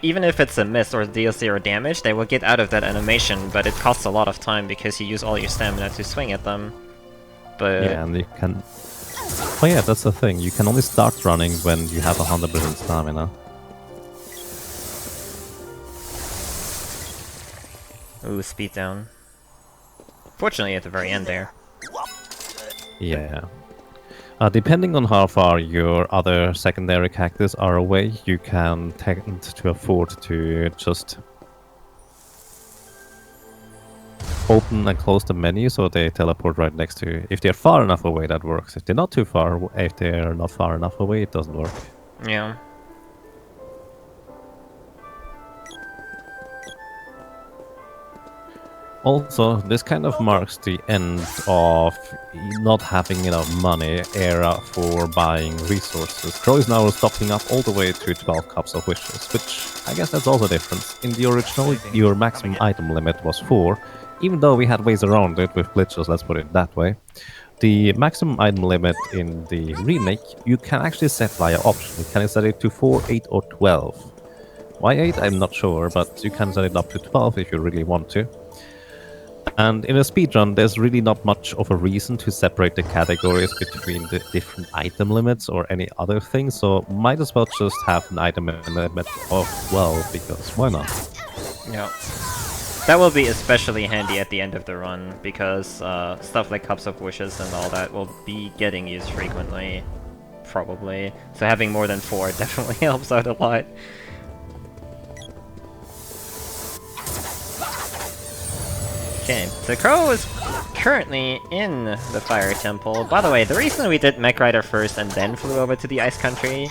S1: even if it's a miss or deals 0 damage, they will get out of that animation, but it costs a lot of time because you use all your stamina to swing at them. But
S2: yeah, and you can... Oh yeah, that's the thing. You can only start running when you have 100% stamina.
S1: Ooh, speed down. Fortunately, at the very end there.
S2: Yeah. Depending on how far your other secondary cactus are away, you can tend to afford to just open and close the menu so they teleport right next to you. If they're far enough away, that works. If they're not too far, if they're not far enough away, it doesn't work.
S1: Yeah.
S2: Also, this kind of marks the end of not having enough money era for buying resources. Crow is now stocking up all the way to 12 cups of wishes, which I guess that's also a difference. In the original, your maximum item limit was 4, even though we had ways around it with glitches, let's put it that way. The maximum item limit in the remake, you can actually set via option. You can set it to 4, 8 or 12. Why 8? I'm not sure, but you can set it up to 12 if you really want to. And in a speedrun, there's really not much of a reason to separate the categories between the different item limits or any other thing, so might as well just have an item limit of 12, because why not?
S1: Yeah. That will be especially handy at the end of the run, because stuff like Cups of Wishes and all that will be getting used frequently, probably. So having more than 4 definitely helps out a lot. Okay, so Crow is currently in the Fire Temple. By the way, the reason we did Mech Rider first and then flew over to the Ice Country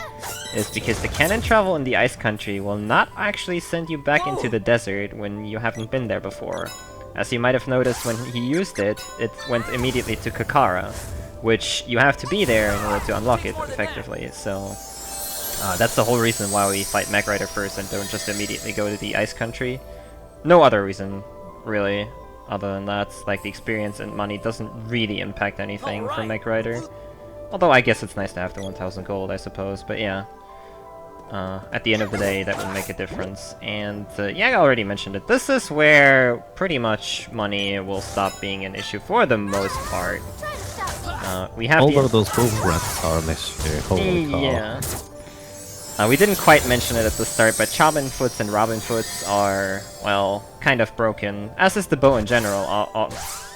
S1: is because the cannon travel in the Ice Country will not actually send you back into the desert when you haven't been there before. As you might have noticed when he used it, it went immediately to Kakara, which you have to be there in order to unlock it effectively, so... that's the whole reason why we fight Mech Rider first and don't just immediately go to the Ice Country. No other reason, really. Other than that, like, the experience and money doesn't really impact anything for Mech Rider. Although I guess it's nice to have the 1000 gold, I suppose, but yeah. At the end of the day, that would make a difference. And Yaga already mentioned it. This is where pretty much money will stop being an issue for the most part. We have
S2: Although
S1: the...
S2: those gold rats are an issue, holy cow.
S1: Yeah. We didn't quite mention it at the start, but Chobbin Foots and Robin Foots are, well, kind of broken. As is the bow in general.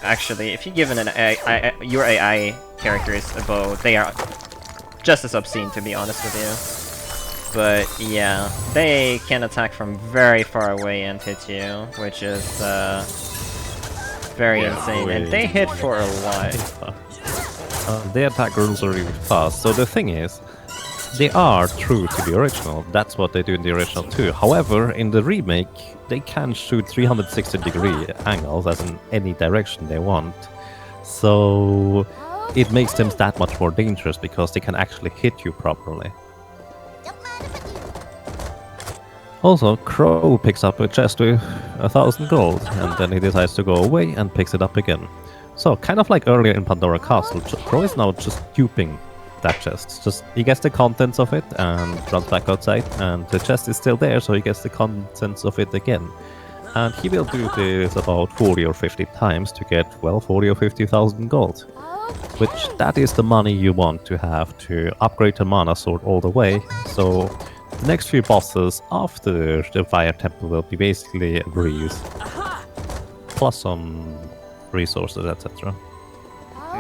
S1: Actually, if you give your AI characters a bow, they are just as obscene, to be honest with you. But yeah, they can attack from very far away and hit you, which is very insane. And they hit for a lot.
S2: They attack rules are really fast. So the thing is, they are true to the original. That's what they do in the original too. However, in the remake, they can shoot 360-degree angles as in any direction they want. So it makes them that much more dangerous because they can actually hit you properly. Also, Crow picks up a chest with 1,000 gold, and then he decides to go away and picks it up again. So, kind of like earlier in Pandora Castle, Crow is now just duping that chest. Just he gets the contents of it and runs back outside, and the chest is still there, so he gets the contents of it again. And he will do this about 40 or 50 times to get, well, 40 or 50,000 gold. Which, that is the money you want to have to upgrade the mana sword all the way. So, the next few bosses after the Fire Temple will be basically a breeze. Plus some resources, etc.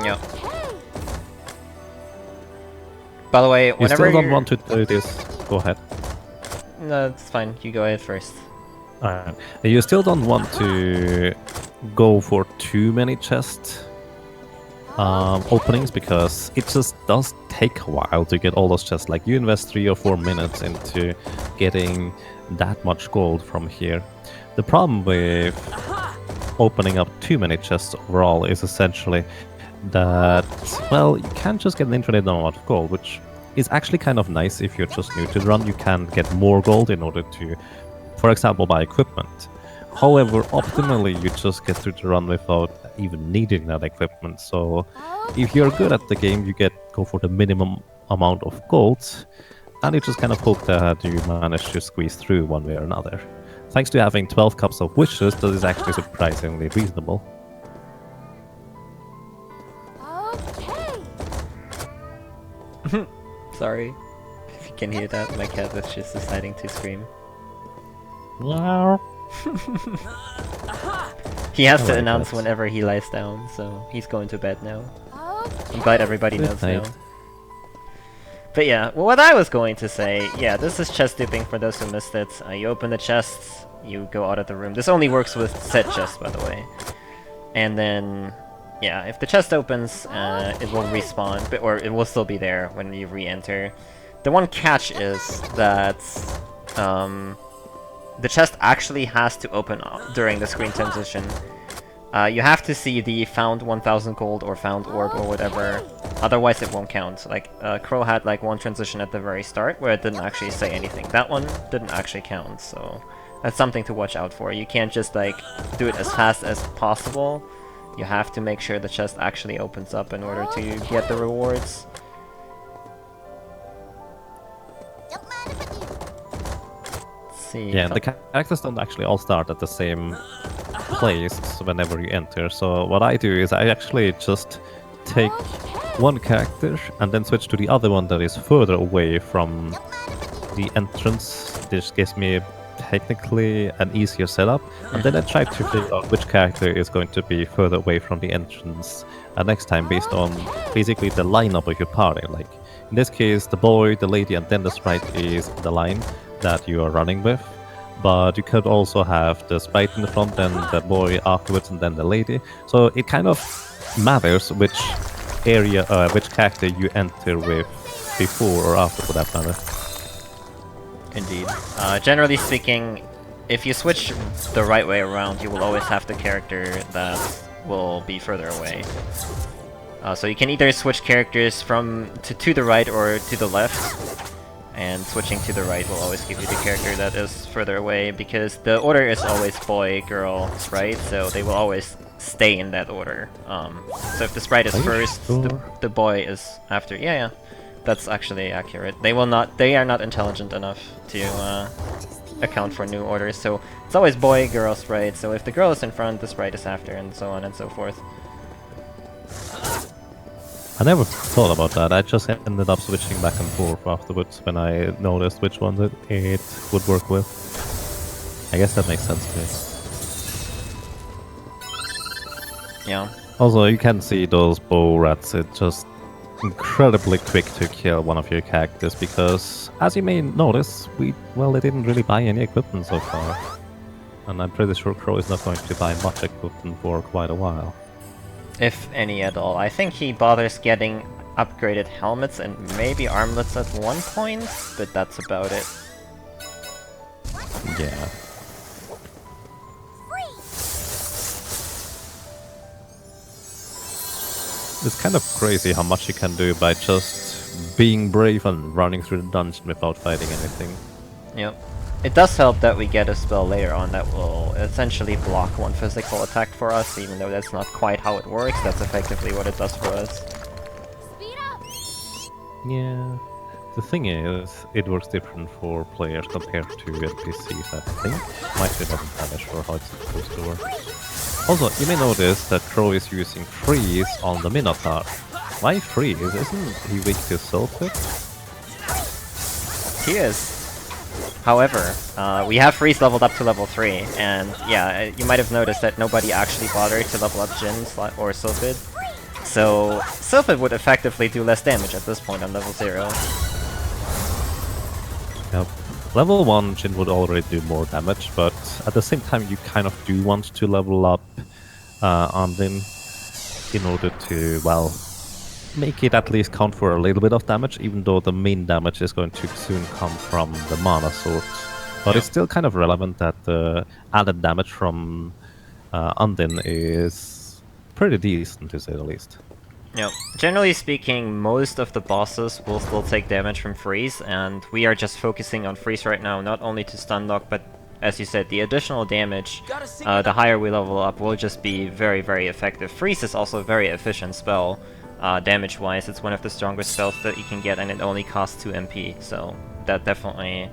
S1: Yeah. By the way,
S2: You
S1: whenever
S2: still don't want to do this, go ahead.
S1: No, it's fine. You go ahead first.
S2: You still don't want to go for too many chest openings because it just does take a while to get all those chests. Like you invest 3 or 4 minutes into getting that much gold from here. The problem with opening up too many chests overall is essentially that, well, you can't just get an infinite amount of gold, which is actually kind of nice if you're just new to the run. You can get more gold in order to, for example, buy equipment. However, optimally, you just get through the run without even needing that equipment. So, if you're good at the game, you go for the minimum amount of gold, and you just kind of hope that you manage to squeeze through one way or another. Thanks to having 12 cups of wishes, that is actually surprisingly reasonable.
S1: Sorry. If you can hear that, my cat was just deciding to scream.
S2: Wow.
S1: He has to
S2: like
S1: announce
S2: that.
S1: whenever he lies down, so he's going to bed now. I'm glad everybody knows now.
S2: night.
S1: But yeah, well, what I was going to say, yeah, this is chest dipping for those who missed it. You open the chests, you go out of the room. This only works with set chests, by the way. And then, yeah, if the chest opens, it will respawn, or it will still be there when you re-enter. The one catch is that the chest actually has to open during the screen transition. You have to see the found 1000 gold or found orb or whatever, otherwise it won't count. Like, Crow had like one transition at the very start where it didn't actually say anything. That one didn't actually count, so that's something to watch out for. You can't just like do it as fast as possible. You have to make sure the chest actually opens up in order to get the rewards. See.
S2: Yeah, the characters don't actually all start at the same place whenever you enter. So what I do is I actually just take one character and then switch to the other one that is further away from the entrance. This gives me technically an easier setup, and then I try to figure out which character is going to be further away from the entrance next time based on basically the lineup of your party. Like in this case, the boy, the lady, and then the sprite is the line that you are running with. But you could also have the sprite in the front, then the boy afterwards, and then the lady. So it kind of matters which area, which character you enter with before or after, for that matter.
S1: Indeed. Generally speaking, if you switch the right way around, you will always have the character that will be further away. So you can either switch characters from to the right or to the left, and switching to the right will always give you the character that is further away, because the order is always boy, girl, sprite, so they will always stay in that order. So if the sprite is first, the boy is after. Yeah, that's actually accurate. They are not intelligent enough to account for new orders, so it's always boy, girl, sprite. So if the girl is in front, the sprite is after, and so on and so forth.
S2: I never thought about that. I just ended up switching back and forth afterwards when I noticed which one it would work with. I guess that makes sense to me.
S1: Yeah.
S2: Also, you can see those bow rats. It's just incredibly quick to kill one of your characters because, as you may notice, they didn't really buy any equipment so far. And I'm pretty sure Crow is not going to buy much equipment for quite a while.
S1: If any at all. I think he bothers getting upgraded helmets and maybe armlets at one point, but that's about it.
S2: Yeah. It's kind of crazy how much you can do by just being brave and running through the dungeon without fighting anything.
S1: Yep. It does help that we get a spell later on that will essentially block one physical attack for us, even though that's not quite how it works. That's effectively what it does for us.
S4: Speed up.
S2: Yeah. The thing is, it works different for players compared to NPCs, I think. Might be doesn't damage for how it's supposed to work. Also, you may notice that Crow is using Freeze on the Minotaur. Why Freeze? Isn't he weak to Sulfit?
S1: He is. However, we have Freeze leveled up to level 3, and yeah, you might have noticed that nobody actually bothered to level up Jin or Sulfid. So, Sulfid would effectively do less damage at this point on level 0.
S2: Yep. Level 1 Jin would already do more damage, but at the same time you kind of do want to level up Andin in order to, well, make it at least count for a little bit of damage, even though the main damage is going to soon come from the mana sword. But
S1: Yeah.
S2: it's still kind of relevant that the added damage from Andin is pretty decent, to say the least.
S1: Yep. Generally speaking, most of the bosses will still take damage from Freeze, and we are just focusing on Freeze right now, not only to stun lock, but as you said, the additional damage, the higher we level up, will just be very, very effective. Freeze is also a very efficient spell, damage-wise. It's one of the strongest spells that you can get, and it only costs 2 MP, so that definitely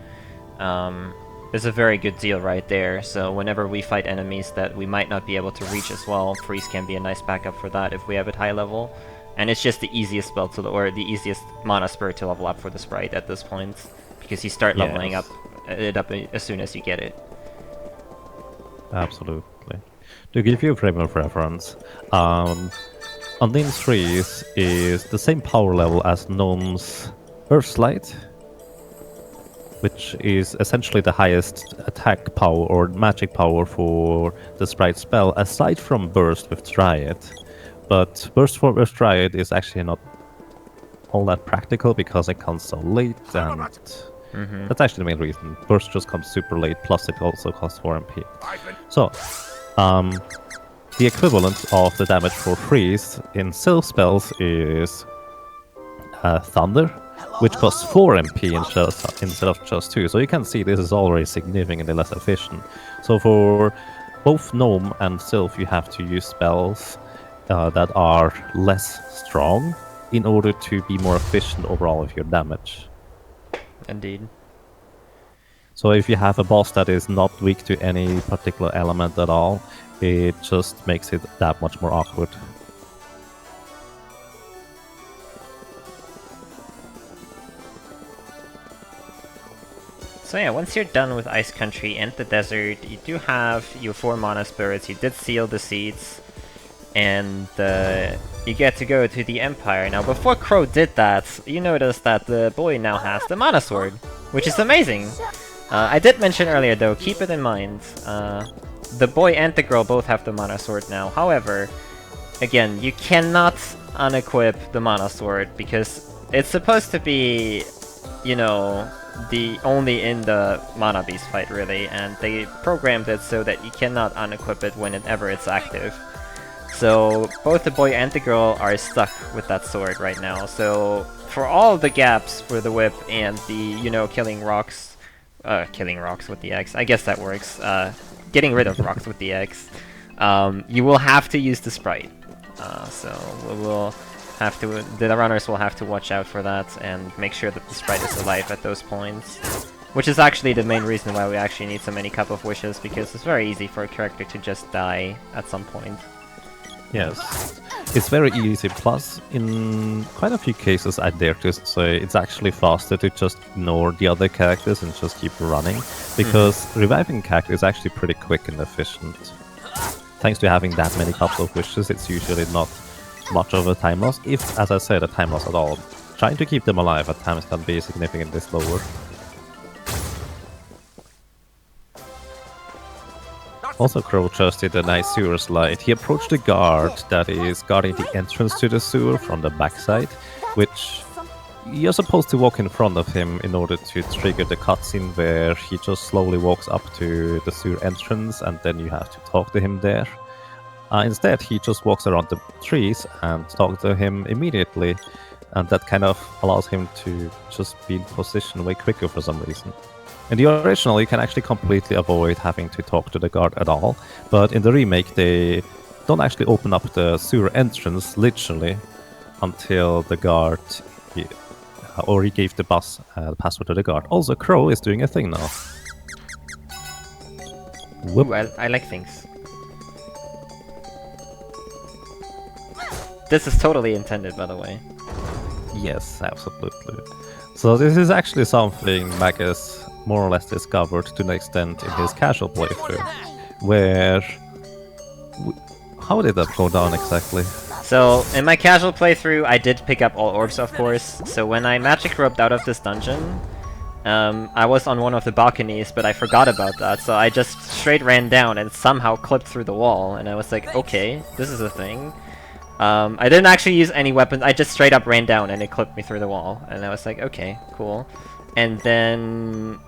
S1: is a very good deal right there. So whenever we fight enemies that we might not be able to reach as well, Freeze can be a nice backup for that if we have it high level. And it's just the easiest spell to, or the easiest mana spur to level up for the sprite at this point, because you start leveling up it up as soon as you get it.
S2: Absolutely. To give you a frame of reference, Undin's Freeze is the same power level as Gnome's Earthslide, which is essentially the highest attack power or magic power for the sprite spell, aside from Burst with Dryad. But Burst for Earth Dryad is actually not all that practical because it comes so late, and that's actually the main reason. Burst just comes super late, plus it also costs 4 MP. So, the equivalent of the damage for Freeze in Sylph spells is Thunder, which costs 4 MP instead of just 2. So you can see this is already significantly less efficient. So for both Gnome and Sylph, you have to use spells that are less strong in order to be more efficient overall with your damage.
S1: Indeed.
S2: So if you have a boss that is not weak to any particular element at all, it just makes it that much more awkward.
S1: So yeah, once you're done with Ice Country and the desert, you do have your 4 mana spirits. You did seal the seeds, and you get to go to the Empire. Now, before Crow did that, you notice that the boy now has the mana sword, which is amazing. I did mention earlier, though, keep it in mind, the boy and the girl both have the mana sword now. However, again, you cannot unequip the mana sword because it's supposed to be, you know, the only in the mana beast fight, really, and they programmed it so that you cannot unequip it whenever it's active. So both the boy and the girl are stuck with that sword right now. So for all the gaps for the whip and the, you know, killing rocks with the X, I guess that works, getting rid of rocks with the X, you will have to use the sprite. So we'll have to, the runners will have to watch out for that and make sure that the sprite is alive at those points. Which is actually the main reason why we actually need so many Cup of Wishes, because it's very easy for a character to just die at some point.
S2: Yes. It's very easy, plus in quite a few cases I dare to say it's actually faster to just ignore the other characters and just keep running, because reviving character is actually pretty quick and efficient. Thanks to having that many cups of wishes, it's usually not much of a time loss, if, as I said, a time loss at all. Trying to keep them alive at times can be significantly slower. Also, Crow just did a nice sewer slide. He approached the guard that is guarding the entrance to the sewer from the backside, which you're supposed to walk in front of him in order to trigger the cutscene where he just slowly walks up to the sewer entrance and then you have to talk to him there. Instead, he just walks around the trees and talks to him immediately, and that kind of allows him to just be in position way quicker for some reason. In the original, you can actually completely avoid having to talk to the guard at all, but in the remake, they don't actually open up the sewer entrance, literally, until the guard, or he gave the boss the password to the guard. Also, Crow is doing a thing now. Whoop.
S1: Well, I like things. This is totally intended, by the way.
S2: Yes, absolutely. So this is actually something iLmaGus more or less discovered to an extent in his casual playthrough, where... How did that go down exactly?
S1: So, in my casual playthrough, I did pick up all orbs, of course, so when I magic roped out of this dungeon, I was on one of the balconies, but I forgot about that, so I just straight ran down and somehow clipped through the wall, and I was like, okay, this is a thing. I didn't actually use any weapons, I just straight up ran down and it clipped me through the wall, and I was like, okay, cool. And then...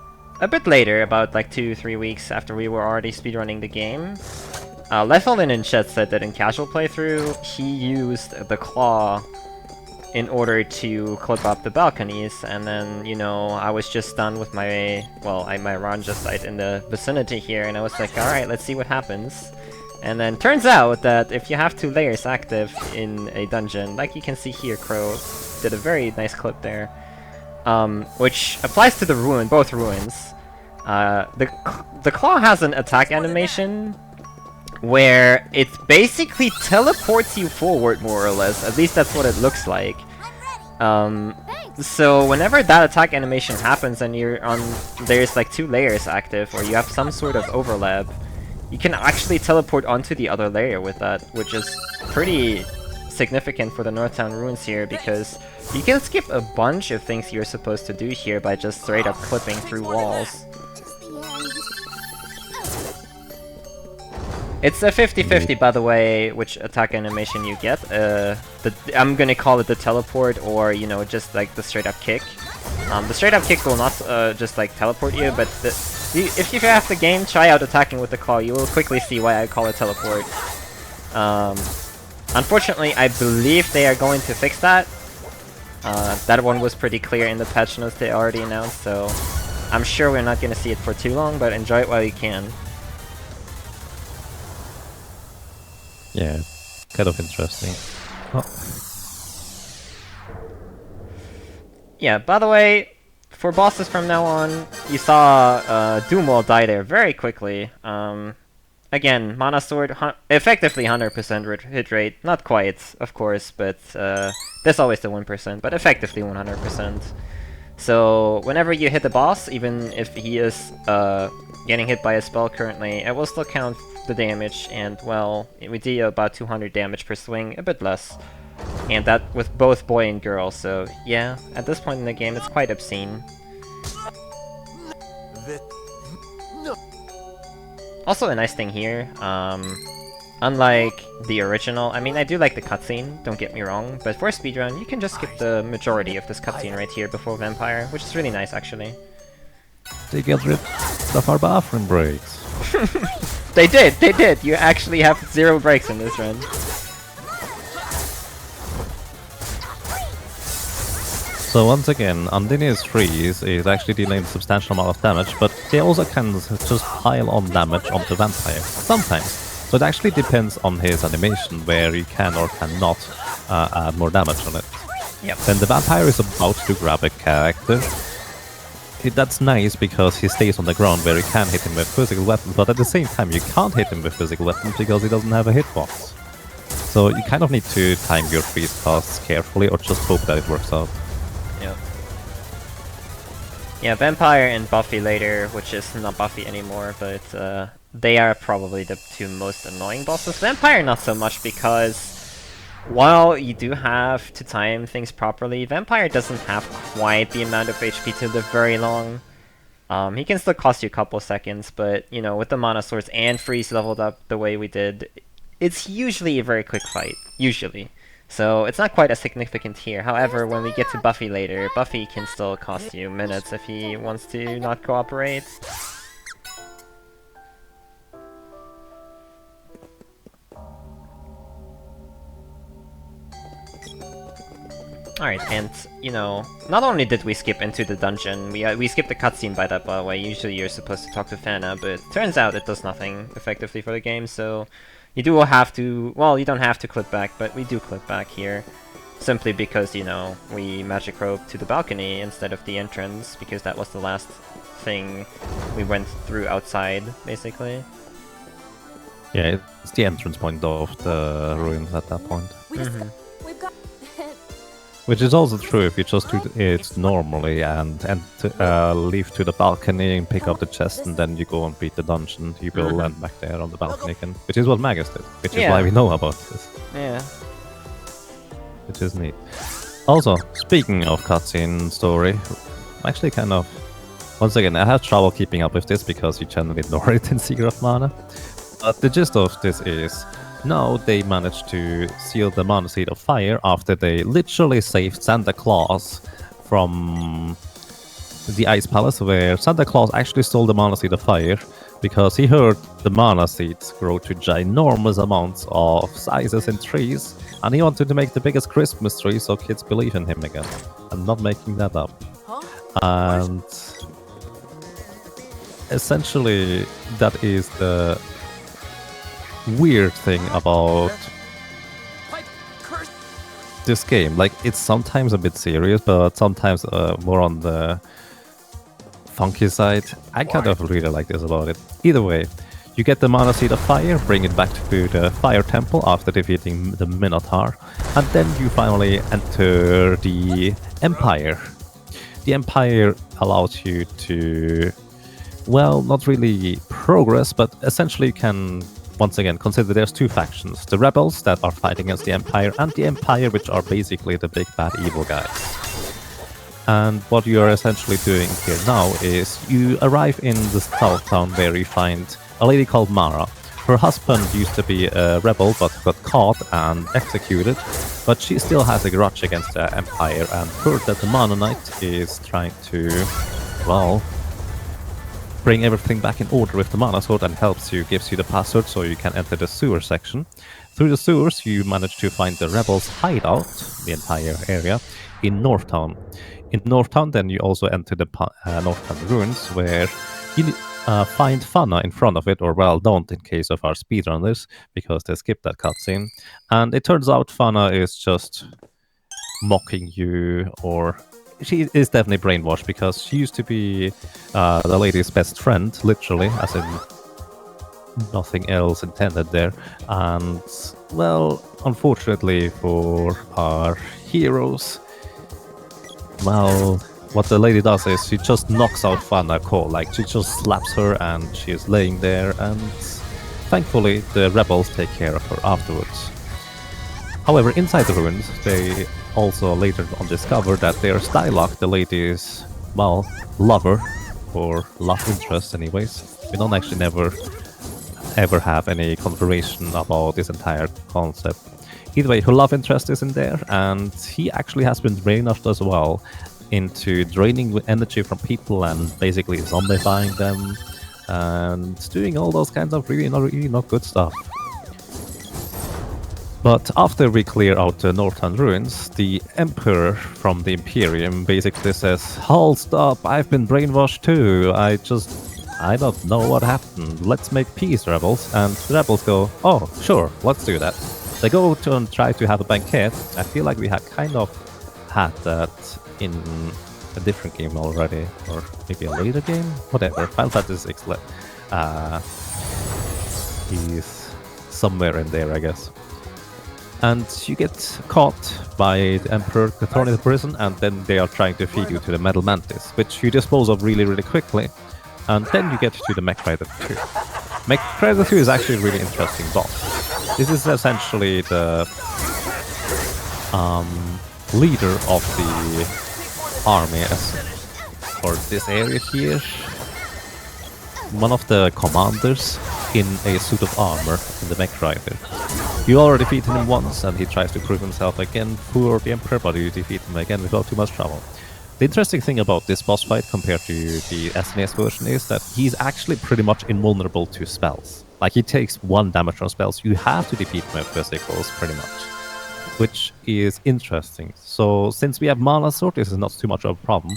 S1: a bit later, about like 2-3 weeks after we were already speedrunning the game, Lethalin in chat said that in casual playthrough, he used the claw in order to clip up the balconies, and then, you know, I was just done with my, well, my run just died in the vicinity here, and I was like, alright, let's see what happens. And then turns out that if you have 2 layers active in a dungeon, like you can see here, Crow did a very nice clip there. Which applies to the ruin, both ruins. The claw has an attack animation where it basically teleports you forward, more or less. At least that's what it looks like. So whenever that attack animation happens and you're on, there's like 2 layers active, or you have some sort of overlap, you can actually teleport onto the other layer with that, which is pretty significant for the Northtown ruins here, because you can skip a bunch of things you're supposed to do here by just straight up clipping through walls. It's a 50-50, by the way, which attack animation you get. I'm gonna call it the teleport, or, you know, just like the straight up kick. The straight up kick will not just like teleport you, but if you have the game, try out attacking with the claw. You will quickly see why I call it teleport. Unfortunately, I believe they are going to fix that. That one was pretty clear in the patch notes they already announced, so I'm sure we're not going to see it for too long, but enjoy it while you can.
S2: Yeah, kind of interesting. Oh.
S1: Yeah, by the way, for bosses from now on, you saw Doomwall die there very quickly. Again, Mana Sword, effectively 100% hit rate. Not quite, of course, but there's always the 1%, but effectively 100%. So whenever you hit the boss, even if he is getting hit by a spell currently, it will still count the damage, and well, we deal about 200 damage per swing, a bit less. And that with both boy and girl, so yeah, at this point in the game it's quite obscene. Also a nice thing here, unlike the original, I mean I do like the cutscene, don't get me wrong, but for a speedrun you can just skip the majority of this cutscene right here before Vampire, which is really nice actually.
S2: They get rid of our bathroom breaks.
S1: They did! You actually have 0 breaks in this run.
S2: So once again, Undini's freeze is actually dealing a substantial amount of damage, but they also can just pile on damage onto Vampire, sometimes. So it actually depends on his animation, where you can or cannot add more damage on it.
S1: Yep.
S2: Then the Vampire is about to grab a character. That's nice because he stays on the ground where you can hit him with physical weapons, but at the same time you can't hit him with physical weapons because he doesn't have a hitbox. So you kind of need to time your freeze casts carefully, or just hope that it works out.
S1: Yep. Yeah, Vampire and Buffy later, which is not Buffy anymore, but they are probably the two most annoying bosses. Vampire not so much, because while you do have to time things properly, Vampire doesn't have quite the amount of HP to live very long. He can still cost you a couple seconds, but, you know, with the Mana Swords and Freeze leveled up the way we did, it's usually a very quick fight. Usually. So it's not quite as significant here. However, when we get to Buffy later, Buffy can still cost you minutes if he wants to not cooperate. Alright, and, you know, not only did we skip into the dungeon, we skipped the cutscene by that, by the way. Usually you're supposed to talk to Fana, but turns out it does nothing effectively for the game, so you do have to, well, you don't have to clip back, but we do clip back here. Simply because, you know, we magic rope to the balcony instead of the entrance, because that was the last thing we went through outside, basically.
S2: Yeah, it's the entrance point of the ruins at that point.
S4: We've got.
S2: Which is also true if you just do it normally and leave to the balcony and pick up the chest and then you go and beat the dungeon. You will land back there on the balcony again, which is what Magus did, which is why we know about this.
S1: Yeah.
S2: Which is neat. Also, speaking of cutscene story, I'm actually kind of... Once again, I have trouble keeping up with this because you generally ignore it in Secret of Mana. But the gist of this is, now they managed to seal the Mana Seed of Fire after they literally saved Santa Claus from the Ice Palace, where Santa Claus actually stole the Mana Seed of Fire because he heard the Mana Seeds grow to ginormous amounts of sizes in trees, and he wanted to make the biggest Christmas tree so kids believe in him again. I'm not making that up. And essentially, that is the weird thing about this game. Like, it's sometimes a bit serious, but sometimes more on the funky side. I kind of really like this about it. Either way, you get the Mana Seed of Fire, bring it back to the Fire Temple after defeating the Minotaur, and then you finally enter the Empire. The Empire allows you to, well, not really progress, but essentially you can, once again, consider there's two factions. The rebels that are fighting against the Empire, and the Empire, which are basically the big bad evil guys. And what you are essentially doing here now is you arrive in the south town where you find a lady called Mara. Her husband used to be a rebel but got caught and executed, but she still has a grudge against the Empire and heard that the Mana Knight is trying to, well, bring everything back in order with the Mana Sword and helps you, gives you the password so you can enter the sewer section. Through the sewers you manage to find the rebels' hideout, the entire area, in Northtown. In Northtown then you also enter the Northtown ruins, where you find Fana in front of it, or well, don't in case of our speedrunners, because they skipped that cutscene. And it turns out Fana is just mocking you, or she is definitely brainwashed, because she used to be the lady's best friend, literally, as in nothing else intended there. And, well, unfortunately for our heroes, well, what the lady does is she just knocks out Fana cold, like she just slaps her and she is laying there, and thankfully the rebels take care of her afterwards. However, inside the ruins, they also later on discover that their Stylock, the lady's, well, lover, or love interest anyways. We don't actually ever have any confirmation about this entire concept. Either way, her love interest is in there, and he actually has been brainwashed as well into draining energy from people and basically zombifying them and doing all those kinds of really not good stuff. But after we clear out the Northern ruins, the Emperor from the Imperium basically says, "Hold, stop, I've been brainwashed too, I don't know what happened. Let's make peace, rebels." And the rebels go, "Oh, sure, let's do that." They go to and try to have a banquet. I feel like we had kind of had that in a different game already, or maybe a later game? Whatever, Final Fantasy VI is somewhere in there, I guess. And you get caught by the Emperor, thrown into prison, and then they are trying to feed you to the Metal Mantis, which you dispose of really, really quickly. And then you get to the Mech Rider 2. Mech Rider 2 is actually a really interesting boss. This is essentially the leader of the army for this area here. One of the commanders in a suit of armor in the Mech Rider. You already defeated him once, and he tries to prove himself again for the Emperor, but you defeat him again without too much trouble. The interesting thing about this boss fight compared to the SNES version is that he's actually pretty much invulnerable to spells. Like, he takes 1 damage from spells. You have to defeat him with physicals, pretty much. Which is interesting. So, since we have Mana Sword, this is not too much of a problem.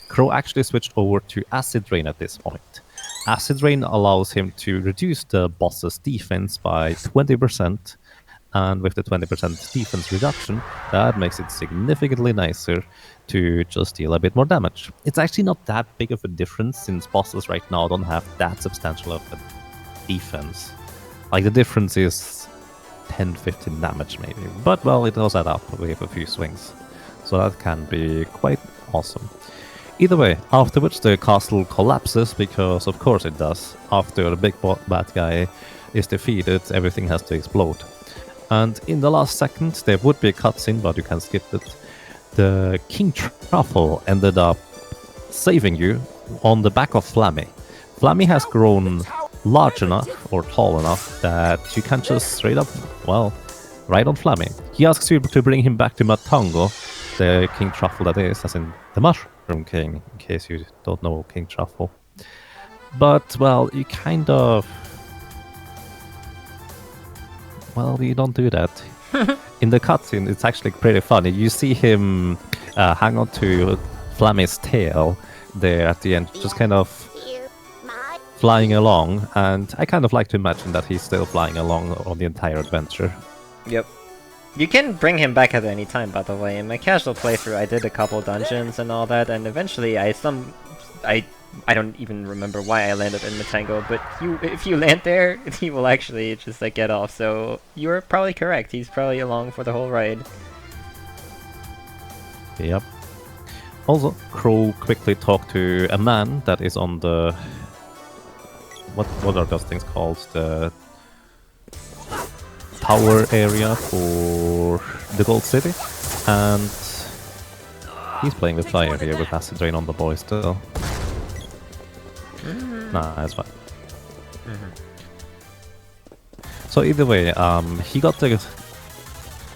S2: Crow actually switched over to Acid Rain at this point. Acid Rain allows him to reduce the boss's defense by 20%, and with the 20% defense reduction, that makes it significantly nicer to just deal a bit more damage. It's actually not that big of a difference, since bosses right now don't have that substantial of a defense. Like, the difference is 10-15 damage maybe, but well, it does add up with a few swings, so that can be quite awesome. Either way, afterwards the castle collapses, because of course it does. After the big bad guy is defeated, everything has to explode. And in the last second, there would be a cutscene, but you can skip it. The King Truffle ended up saving you on the back of Flammy. Flammy has grown large enough, or tall enough, that you can just straight up, well, ride on Flammy. He asks you to bring him back to Matango, the King Truffle that is, as in the Mushroom King, in case you don't know King Truffle. But, well, you kind of... Well, you don't do that. In the cutscene, it's actually pretty funny. You see him hang on to Flammy's tail there at the end, just kind of flying along, and I kind of like to imagine that he's still flying along on the entire adventure.
S1: Yep. You can bring him back at any time, by the way. In my casual playthrough, I did a couple dungeons and all that, and eventually I don't even remember why I landed in Matango, but if you land there, he will actually just like get off, so you're probably correct. He's probably along for the whole ride.
S2: Yep. Also, Crow quickly talked to a man that is on the... What are those things called? The tower area for the Gold City, and he's playing with fire here with Acid Rain on the boy still. Nah, that's fine. So either way, he got the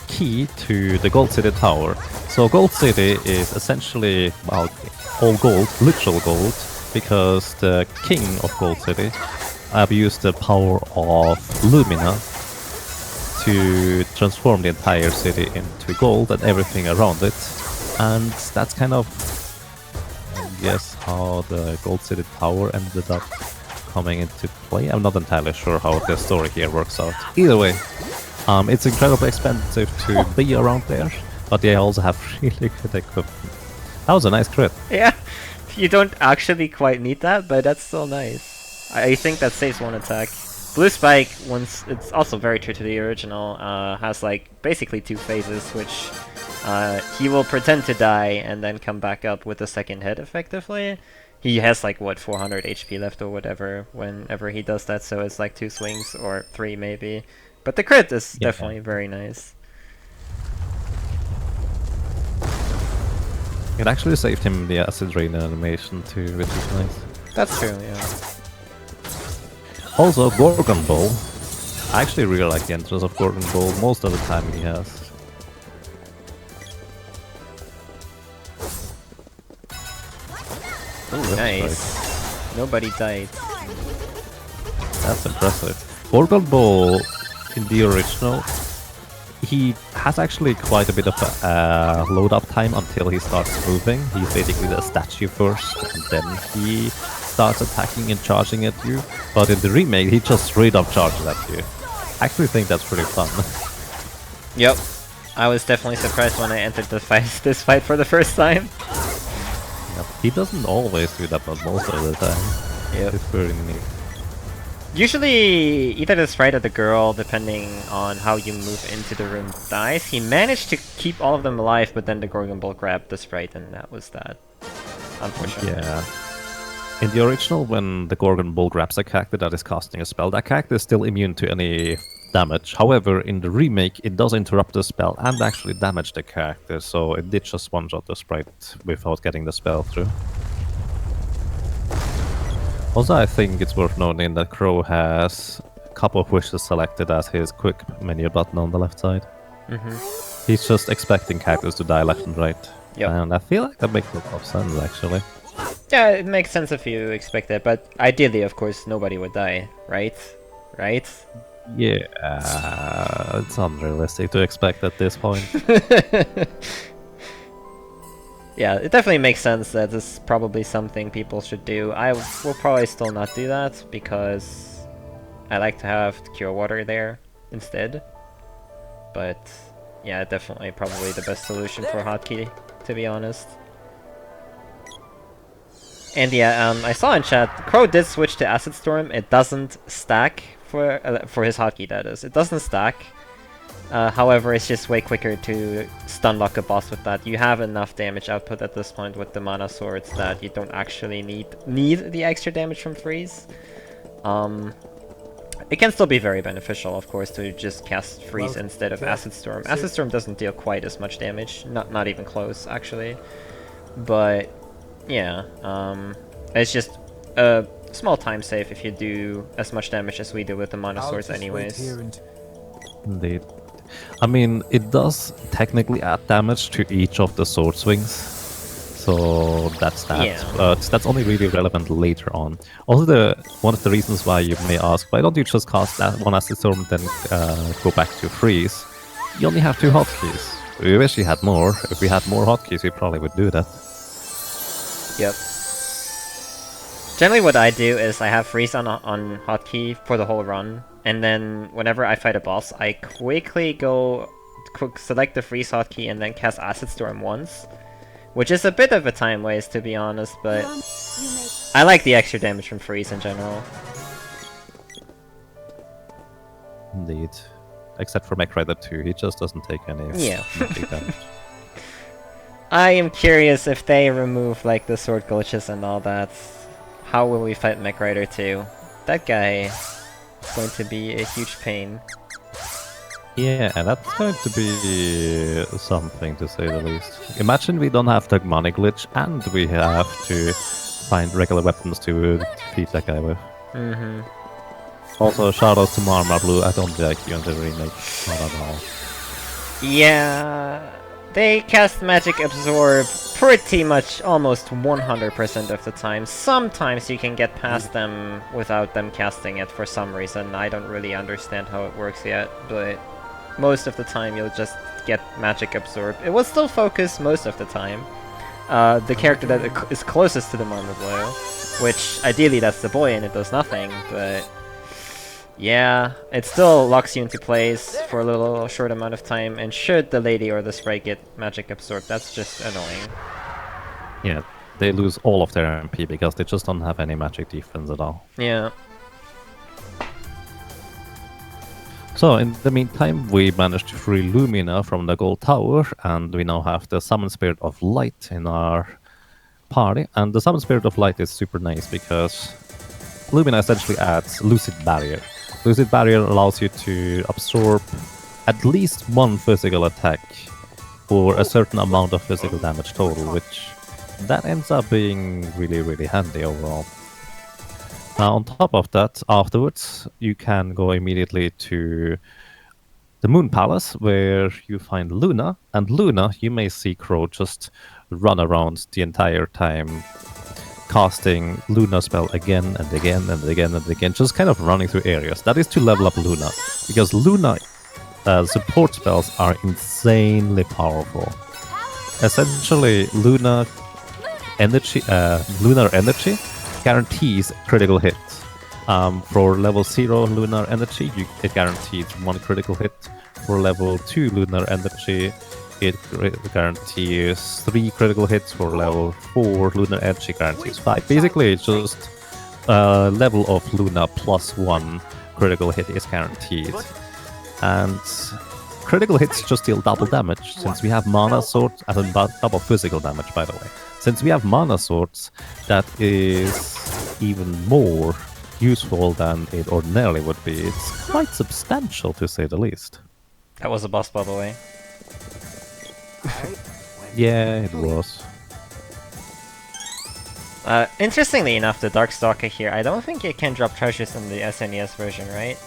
S2: key to the Gold City Tower. So Gold City is essentially, well, all gold, literal gold, because the king of Gold City abused the power of Lumina to transform the entire city into gold and everything around it. And that's kind of, I guess, how the Gold City Tower ended up coming into play. I'm not entirely sure how the story here works out. Either way, it's incredibly expensive to be around there, but they also have really good equipment. That was a nice crit.
S1: Yeah, you don't actually quite need that, but that's still nice. I think that saves 1 attack. Blue Spike, once it's also very true to the original, has like basically 2 phases, which he will pretend to die and then come back up with a second hit effectively. He has like, what, 400 HP left or whatever whenever he does that, so it's like 2 swings, or 3 maybe. But the crit is definitely very nice.
S2: It actually saved him the Acid Rain animation too, which is nice.
S1: That's true, yeah.
S2: Also, Gorgon Bowl. I actually really like the entrance of Gorgon Bowl most of the time he has.
S1: Ooh, nice. Nobody died.
S2: That's impressive. Gorgon Bowl, in the original, he has actually quite a bit of a load-up time until he starts moving. He's basically the statue first, and then he starts attacking and charging at you. But in the remake, he just straight up charges at you. I actually think that's pretty fun.
S1: Yep. I was definitely surprised when I entered this fight for the first time.
S2: Yep. He doesn't always do that, but most of the time.
S1: Yep.
S2: It's pretty neat.
S1: Usually, either the sprite or the girl, depending on how you move into the room, dies. He managed to keep all of them alive, but then the Gorgon Bull grabbed the sprite, and that was that. Unfortunately.
S2: Yeah. In the original, when the Gorgon Bull grabs a character that is casting a spell, that character is still immune to any damage. However, in the remake, it does interrupt the spell and actually damage the character, so it did just one-shot the sprite without getting the spell through. Also, I think it's worth noting that Crow has a couple of wishes selected as his quick menu button on the left side. He's just expecting characters to die left and right.
S1: Yep.
S2: And I feel like that makes a lot of sense, actually.
S1: Yeah, it makes sense if you expect that, but ideally, of course, nobody would die, right? Right?
S2: Yeah, it's unrealistic to expect at this point.
S1: Yeah, it definitely makes sense that this is probably something people should do. I will probably still not do that, because I like to have the Cure Water there instead. But yeah, definitely probably the best solution for Hotkey, to be honest. And yeah, I saw in chat, Crow did switch to Acid Storm. It doesn't stack for his hotkey, that is. It doesn't stack. However, it's just way quicker to stun lock a boss with that. You have enough damage output at this point with the mana swords that you don't actually need the extra damage from freeze. It can still be very beneficial, of course, to just cast freeze instead of Acid Storm. Acid Storm doesn't deal quite as much damage, not even close, actually. But yeah, it's just a small time save if you do as much damage as we do with the mana swords anyways.
S2: Indeed. I mean, it does technically add damage to each of the sword swings, so that's that.
S1: Yeah.
S2: But that's only really relevant later on. Also, one of the reasons why you may ask, why don't you just cast that one Acid Storm then go back to freeze? You only have 2 hotkeys. We wish we had more. If we had more hotkeys, we probably would do that.
S1: Yep. Generally what I do is I have freeze on hotkey for the whole run, and then whenever I fight a boss, I quickly select the freeze hotkey and then cast Acid Storm once. Which is a bit of a time waste, to be honest, but I like the extra damage from freeze in general.
S2: Indeed. Except for Mech Rider 2, he just doesn't take any damage.
S1: I am curious if they remove like the sword glitches and all that. How will we fight Mech Rider 2? That guy is going to be a huge pain.
S2: Yeah, that's going to be something to say the least. Imagine we don't have the money glitch and we have to find regular weapons to defeat that guy with. Also, shout out to Marmar Blue. I don't like you in the remake. Not at all.
S1: Yeah, they cast Magic Absorb pretty much almost 100% of the time. Sometimes you can get past them without them casting it for some reason. I don't really understand how it works yet, but most of the time you'll just get Magic Absorb. It will still focus most of the time. The character that is closest to the Marmor Blue, which ideally that's the boy and it does nothing, but yeah, it still locks you into place for a little short amount of time, and should the lady or the sprite get Magic Absorb, that's just annoying.
S2: Yeah, they lose all of their MP because they just don't have any magic defense at all.
S1: Yeah.
S2: So, in the meantime, we managed to free Lumina from the Gold Tower, and we now have the Summon Spirit of Light in our party. And the Summon Spirit of Light is super nice because Lumina essentially adds Lucid Barrier. Lucid Barrier allows you to absorb at least 1 physical attack for a certain amount of physical damage total, which that ends up being really, really handy overall. Now, on top of that, afterwards, you can go immediately to the Moon Palace, where you find Luna. And Luna, you may see Crow just run around the entire time, casting Luna spell again and again and again and again, just kind of running through areas. That is to level up Luna, because Luna support spells are insanely powerful. Essentially, lunar energy guarantees critical hits. For level 0 lunar energy, it guarantees 1 critical hit. For level 2 lunar energy, it guarantees 3 critical hits. For level 4 lunar energy, guarantees 5. Basically, it just level of Luna +1 critical hit is guaranteed. And critical hits just deal double damage, since we have mana swords, as in double physical damage, by the way. Since we have mana swords, that is even more useful than it ordinarily would be. It's quite substantial, to say the least.
S1: That was a boss, by the way.
S2: Yeah, it was.
S1: Interestingly enough, the Darkstalker here, I don't think it can drop treasures in the SNES version, right?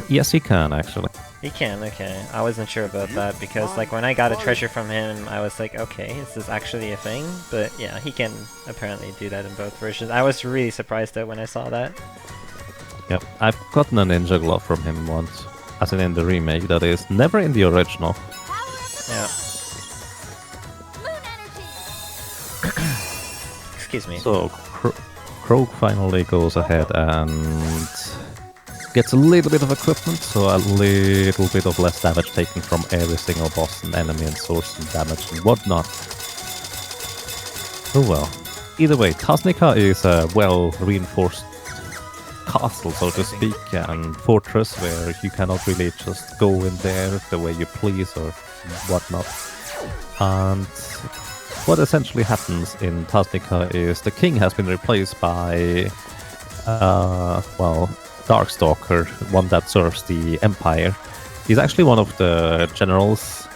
S2: Yes, he can, actually.
S1: He can, okay. I wasn't sure about that, because like when I got a treasure from him, I was like, okay, is this actually a thing? But yeah, he can apparently do that in both versions. I was really surprised though when I saw that.
S2: Yep, I've gotten a ninja glove from him once, as in the remake, that is, never in the original.
S1: Yeah. Excuse me.
S2: So, Crow finally goes ahead and gets a little bit of equipment, so a little bit of less damage taken from every single boss and enemy and source and damage and whatnot. Oh well. Either way, Tasnica is a well-reinforced castle, so to speak, and fortress where you cannot really just go in there the way you please or whatnot. And what essentially happens in Tasnica is the king has been replaced by, well, Darkstalker, one that serves the Empire. He's actually one of the generals,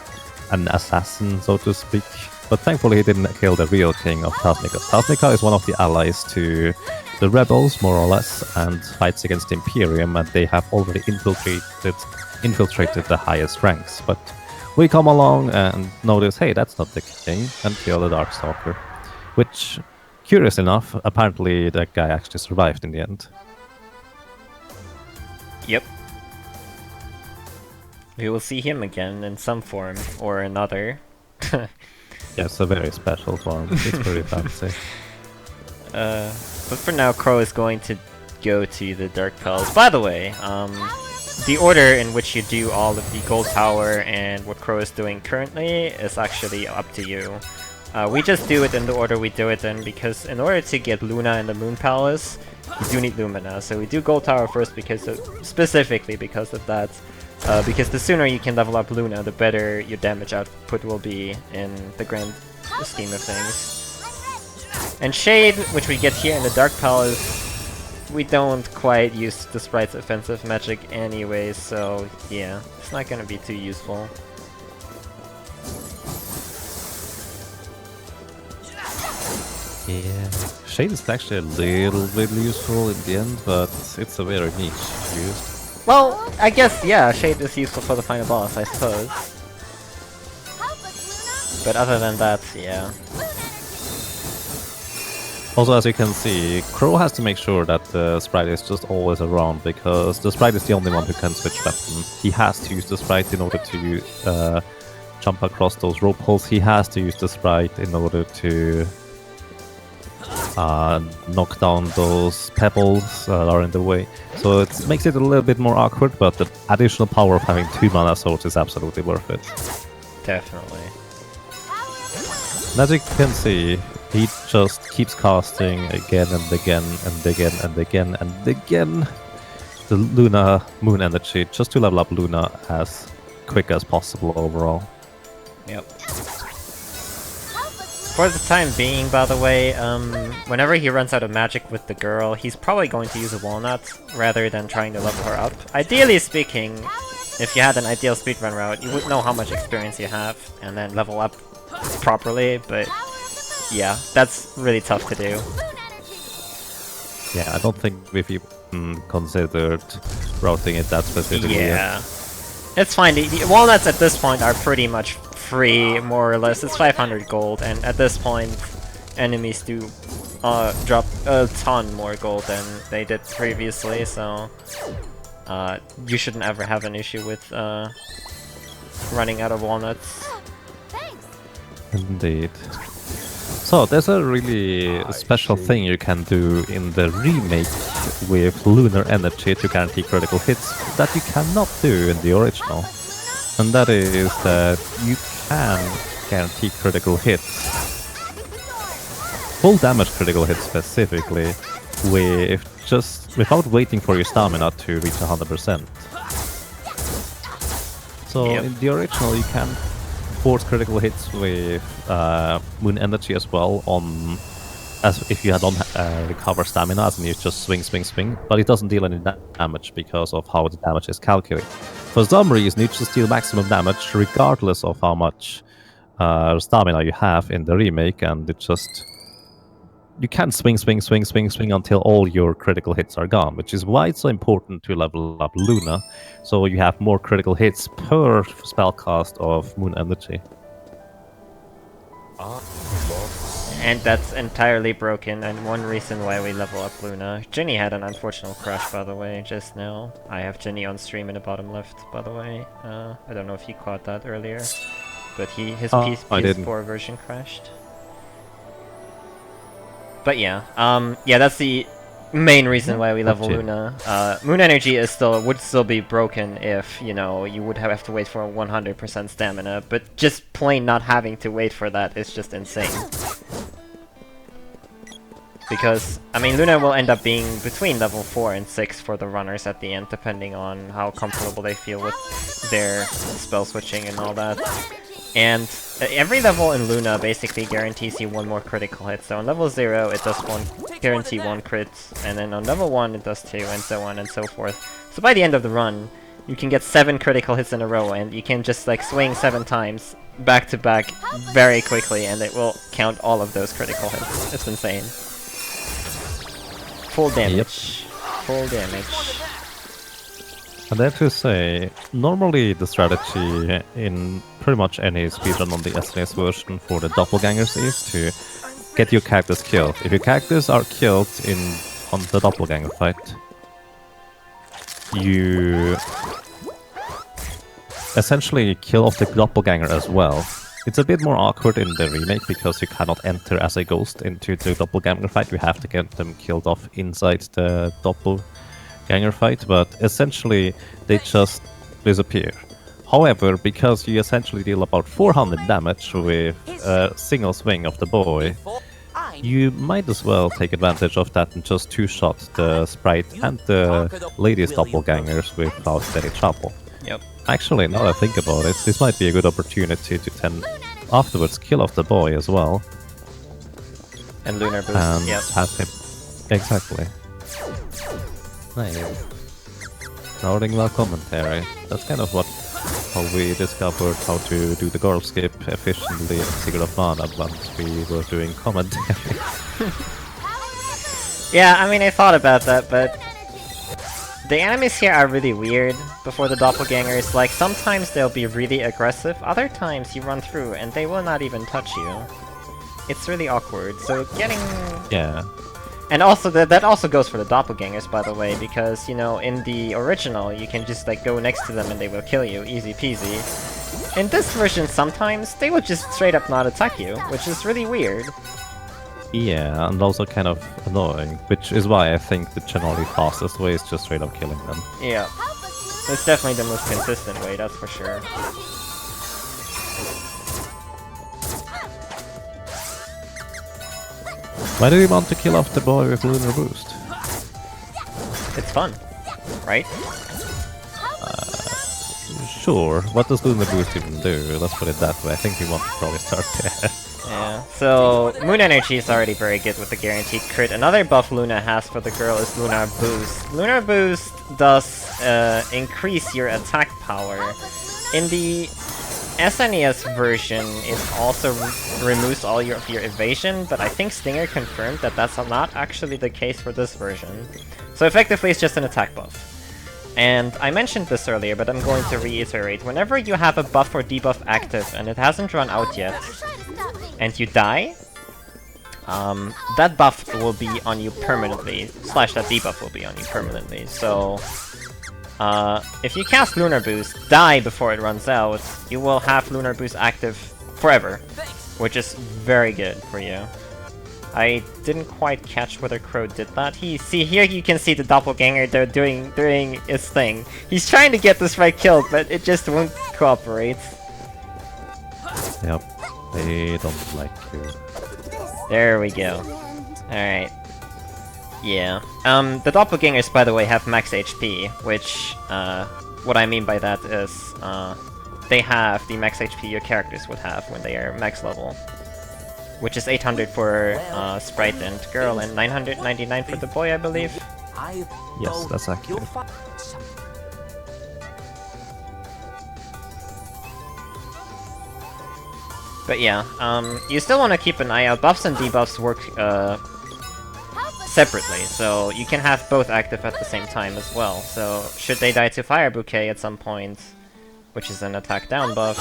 S2: an assassin, so to speak, but thankfully he didn't kill the real king of Tasnica. Tasnica is one of the allies to the rebels, more or less, and fights against the Imperium, and they have already infiltrated the highest ranks, but we come along and notice, hey, that's not the king, and kill the Darkstalker. Which, curious enough, apparently that guy actually survived in the end.
S1: Yep. We will see him again in some form or another.
S2: Yeah, it's a very special form. It's very fancy.
S1: But for now, Crow is going to go to the Dark Palace. By the way, the order in which you do all of the Gold Tower and what Crow is doing currently is actually up to you. We just do it in the order we do it in, because in order to get Luna in the Moon Palace, you do need Lumina. So we do Gold Tower first because specifically because of that. Because the sooner you can level up Luna, the better your damage output will be in the grand scheme of things. And Shade, which we get here in the Dark Palace, we don't quite use the sprite's offensive magic anyway, so yeah, it's not gonna be too useful.
S2: Yeah, Shade is actually a little bit useful in the end, but it's a very niche use.
S1: Well, I guess, yeah, Shade is useful for the final boss, I suppose. But other than that, yeah.
S2: Also, as you can see, Crow has to make sure that the sprite is just always around, because the sprite is the only one who can switch weapon. He has to use the sprite in order to jump across those rope holes. He has to use the sprite in order to knock down those pebbles that are in the way. So it makes it a little bit more awkward, but the additional power of having 2 mana swords is absolutely worth it.
S1: Definitely.
S2: And as you can see, he just keeps casting again and again and again and again and again the Luna Moon energy just to level up Luna as quick as possible overall.
S1: Yep. For the time being, by the way, whenever he runs out of magic with the girl, he's probably going to use a walnut rather than trying to level her up. Ideally speaking, if you had an ideal speedrun route, you would know how much experience you have and then level up properly, but yeah, that's really tough to do.
S2: Yeah, I don't think we've even considered routing it that specifically.
S1: Yeah. It's fine, the walnuts at this point are pretty much free, more or less. It's 500 gold, and at this point, enemies do drop a ton more gold than they did previously, so you shouldn't ever have an issue with running out of walnuts.
S2: Indeed. So there's a really special thing you can do in the remake with lunar energy to guarantee critical hits that you cannot do in the original. And that is that you can guarantee critical hits, full damage critical hits specifically, without waiting for your stamina to reach 100%. So
S1: Yep.
S2: in the original, you can force critical hits with moon energy as well, on as if you don't recover stamina, as in you just swing, but it doesn't deal any damage because of how the damage is calculated. For some reason, you just deal maximum damage regardless of how much stamina you have in the remake, and it just you can swing until all your critical hits are gone, which is why it's so important to level up Luna, so you have more critical hits per spellcast of moon energy.
S1: And that's entirely broken, and one reason why we level up Luna. Jinny had an unfortunate crash, by the way, just now. I have Jinny on stream in the bottom left, by the way. I don't know if you caught that earlier, but his PS4 version crashed. But yeah, that's the main reason why we level Luna. Moon energy would still be broken if, you know, you would have to wait for 100% stamina, but just plain not having to wait for that is just insane. Because, I mean, Luna will end up being between level 4 and 6 for the runners at the end, depending on how comfortable they feel with their spell switching and all that. And every level in Luna basically guarantees you one more critical hit. So on level 0 it does guarantee 1 crit, and then on level 1 it does 2, and so on and so forth. So by the end of the run, you can get 7 critical hits in a row, and you can just like swing 7 times back to back very quickly, and it will count all of those critical hits. It's insane. Full damage.
S2: Yep.
S1: Full damage.
S2: And I have to say, normally the strategy in pretty much any speedrun on the SNES version for the doppelgangers is to get your characters killed. If your characters are killed on the doppelganger fight, you essentially kill off the doppelganger as well. It's a bit more awkward in the remake because you cannot enter as a ghost into the doppelganger fight. You have to get them killed off inside the doppelganger fight, but essentially they just disappear. However, because you essentially deal about 400 damage with a single swing of the boy, you might as well take advantage of that and just two-shot the sprite and the lady's doppelgangers without any trouble.
S1: Yep.
S2: Actually, now that I think about it, this might be a good opportunity to then afterwards kill off the boy as well.
S1: And Lunar Boost,
S2: And
S1: yep.
S2: have him... Exactly. Nice. Rounding well commentary. That's kind of how we discovered how to do the girl skip efficiently in Secret of Mana once we were doing commentary.
S1: Yeah, I mean, I thought about that, but the enemies here are really weird before the doppelgangers. Like, sometimes they'll be really aggressive, other times you run through and they will not even touch you. It's really awkward, so getting...
S2: Yeah.
S1: And also, that also goes for the doppelgangers, by the way, because, you know, in the original, you can just, like, go next to them and they will kill you, easy peasy. In this version, sometimes, they will just straight up not attack you, which is really weird.
S2: Yeah, and also kind of annoying, which is why I think the generally fastest way is just straight up killing them.
S1: Yeah. It's definitely the most consistent way, that's for sure.
S2: Why do you want to kill off the boy with Lunar Boost?
S1: It's fun, right?
S2: Sure. What does Lunar Boost even do? Let's put it that way. I think we want to probably start there.
S1: Yeah, so Moon Energy is already very good with the guaranteed crit. Another buff Luna has for the girl is Lunar Boost. Lunar Boost does increase your attack power. In the SNES version, it also removes all of your evasion, but I think Stinger confirmed that that's not actually the case for this version. So effectively it's just an attack buff. And I mentioned this earlier, but I'm going to reiterate. Whenever you have a buff or debuff active and it hasn't run out yet, and you die, that buff will be on you permanently, slash that debuff will be on you permanently. So, if you cast Lunar Boost, die before it runs out, you will have Lunar Boost active forever, which is very good for you. I didn't quite catch whether Crow did that. See, here you can see the doppelganger doing his thing. He's trying to get this right killed, but it just won't cooperate.
S2: Yep. They don't like you.
S1: There we go. Alright. Yeah. The doppelgangers, by the way, have max HP, which, what I mean by that is, they have the max HP your characters would have when they are max level. Which is 800 for Sprite and Girl, and 999 for the boy, I believe.
S2: Yes, that's accurate.
S1: But yeah, you still want to keep an eye out. Buffs and debuffs work separately, so you can have both active at the same time as well. So should they die to Fire Bouquet at some point, which is an attack down buff,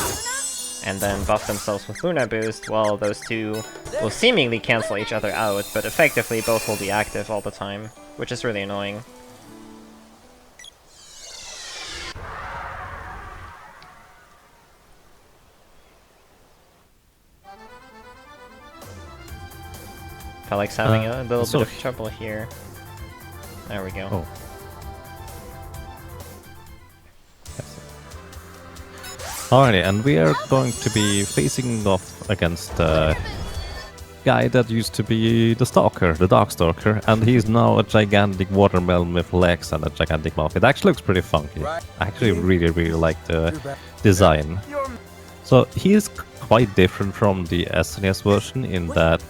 S1: and then buff themselves with Lunar Boost, well, those two will seemingly cancel each other out, but effectively both will be active all the time, which is really annoying. Falexx having a little bit of trouble here. There we go.
S2: Oh. Alrighty, and we are going to be facing off against a guy that used to be the Stalker, the Darkstalker, and he's now a gigantic watermelon with legs and a gigantic mouth. It actually looks pretty funky. I actually really like the design. So he is quite different from the SNES version in that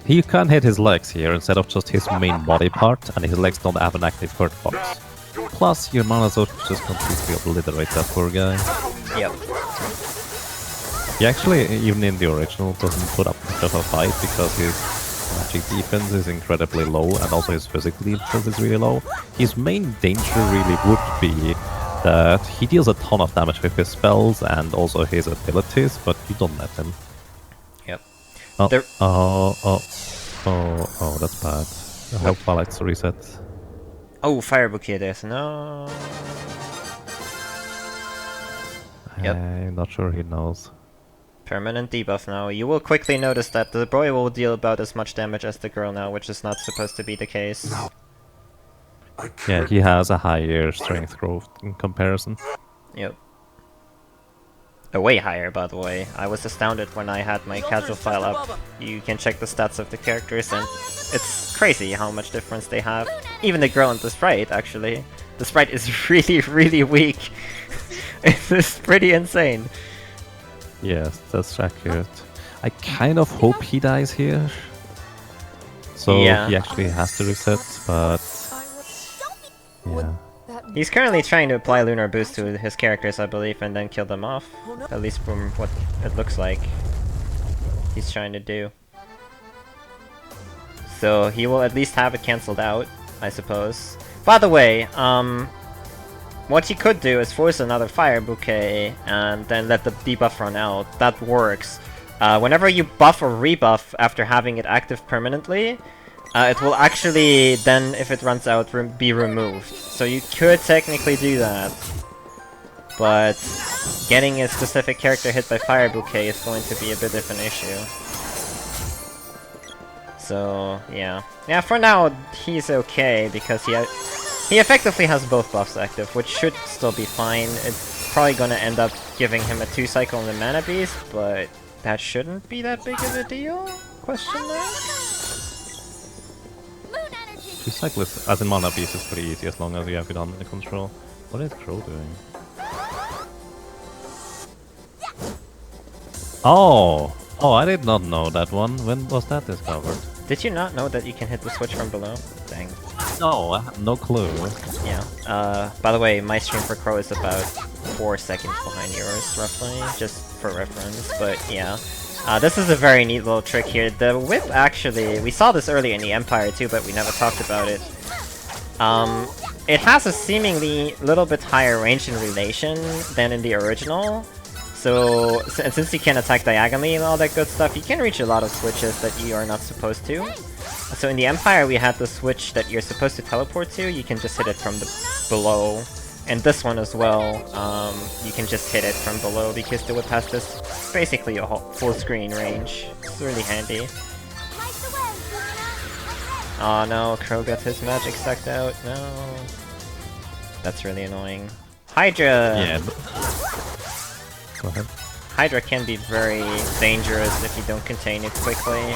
S2: he can hit his legs here instead of just his main body part, and his legs don't have an active hurt box. Plus, your mana source just completely obliterate that poor guy.
S1: Yep.
S2: He actually, even in the original, doesn't put up much of a fight because his magic defense is incredibly low and also his physical defense is really low. His main danger really would be that he deals a ton of damage with his spells and also his abilities, but you don't let him.
S1: Yep.
S2: Oh, that's bad. I hope Falexx resets.
S1: Oh, Fire Bouquet this, no. Yep.
S2: I'm not sure he knows.
S1: Permanent debuff now. You will quickly notice that the boy will deal about as much damage as the girl now, which is not supposed to be the case.
S3: No.
S2: Yeah, he has a higher strength growth in comparison.
S1: Yep. A way higher, by the way. I was astounded when I had my casual file up. You can check the stats of the characters, and it's crazy how much difference they have. Even the girl and the sprite, actually. The sprite is really weak. It's pretty insane.
S2: Yes, that's accurate. I kind of hope he dies here. So
S1: Yeah.
S2: he actually has to reset, but... yeah.
S1: He's currently trying to apply Lunar Boost to his characters, I believe, and then kill them off. At least from what it looks like he's trying to do. So he will at least have it cancelled out, I suppose. By the way, what he could do is force another Fire Bouquet and then let the debuff run out. That works. Whenever you buff or rebuff after having it active permanently, it will actually then, if it runs out, be removed. So you could technically do that. But getting a specific character hit by Fire Bouquet is going to be a bit of an issue. So, yeah. Yeah, for now, he's okay, because he effectively has both buffs active, which should still be fine. It's probably gonna end up giving him a 2-cycle in the Mana Beast, but that shouldn't be that big of a deal? Question mark?
S2: 2 cyclists, as in Mana Beast, is pretty easy as long as you have it under control. What is Crow doing? Oh! Oh, I did not know that one. When was that discovered?
S1: Did you not know that you can hit the switch from below? Dang.
S2: No, I have no clue.
S1: Yeah. By the way, my stream for Crow is about 4 seconds behind yours, roughly, just for reference, but yeah. This is a very neat little trick here. The whip, actually, we saw this earlier in the Empire too, but we never talked about it. It has a seemingly little bit higher range in relation than in the original. So, since you can attack diagonally and all that good stuff, you can reach a lot of switches that you are not supposed to. So in the Empire, we had the switch that you're supposed to teleport to. You can just hit it from the below. And this one as well, you can just hit it from below because the whip has this basically a whole full screen range. It's really handy. Oh no, Crow got his magic sucked out. No. That's really annoying. Hydra!
S2: Yeah. Go ahead.
S1: Hydra can be very dangerous if you don't contain it quickly.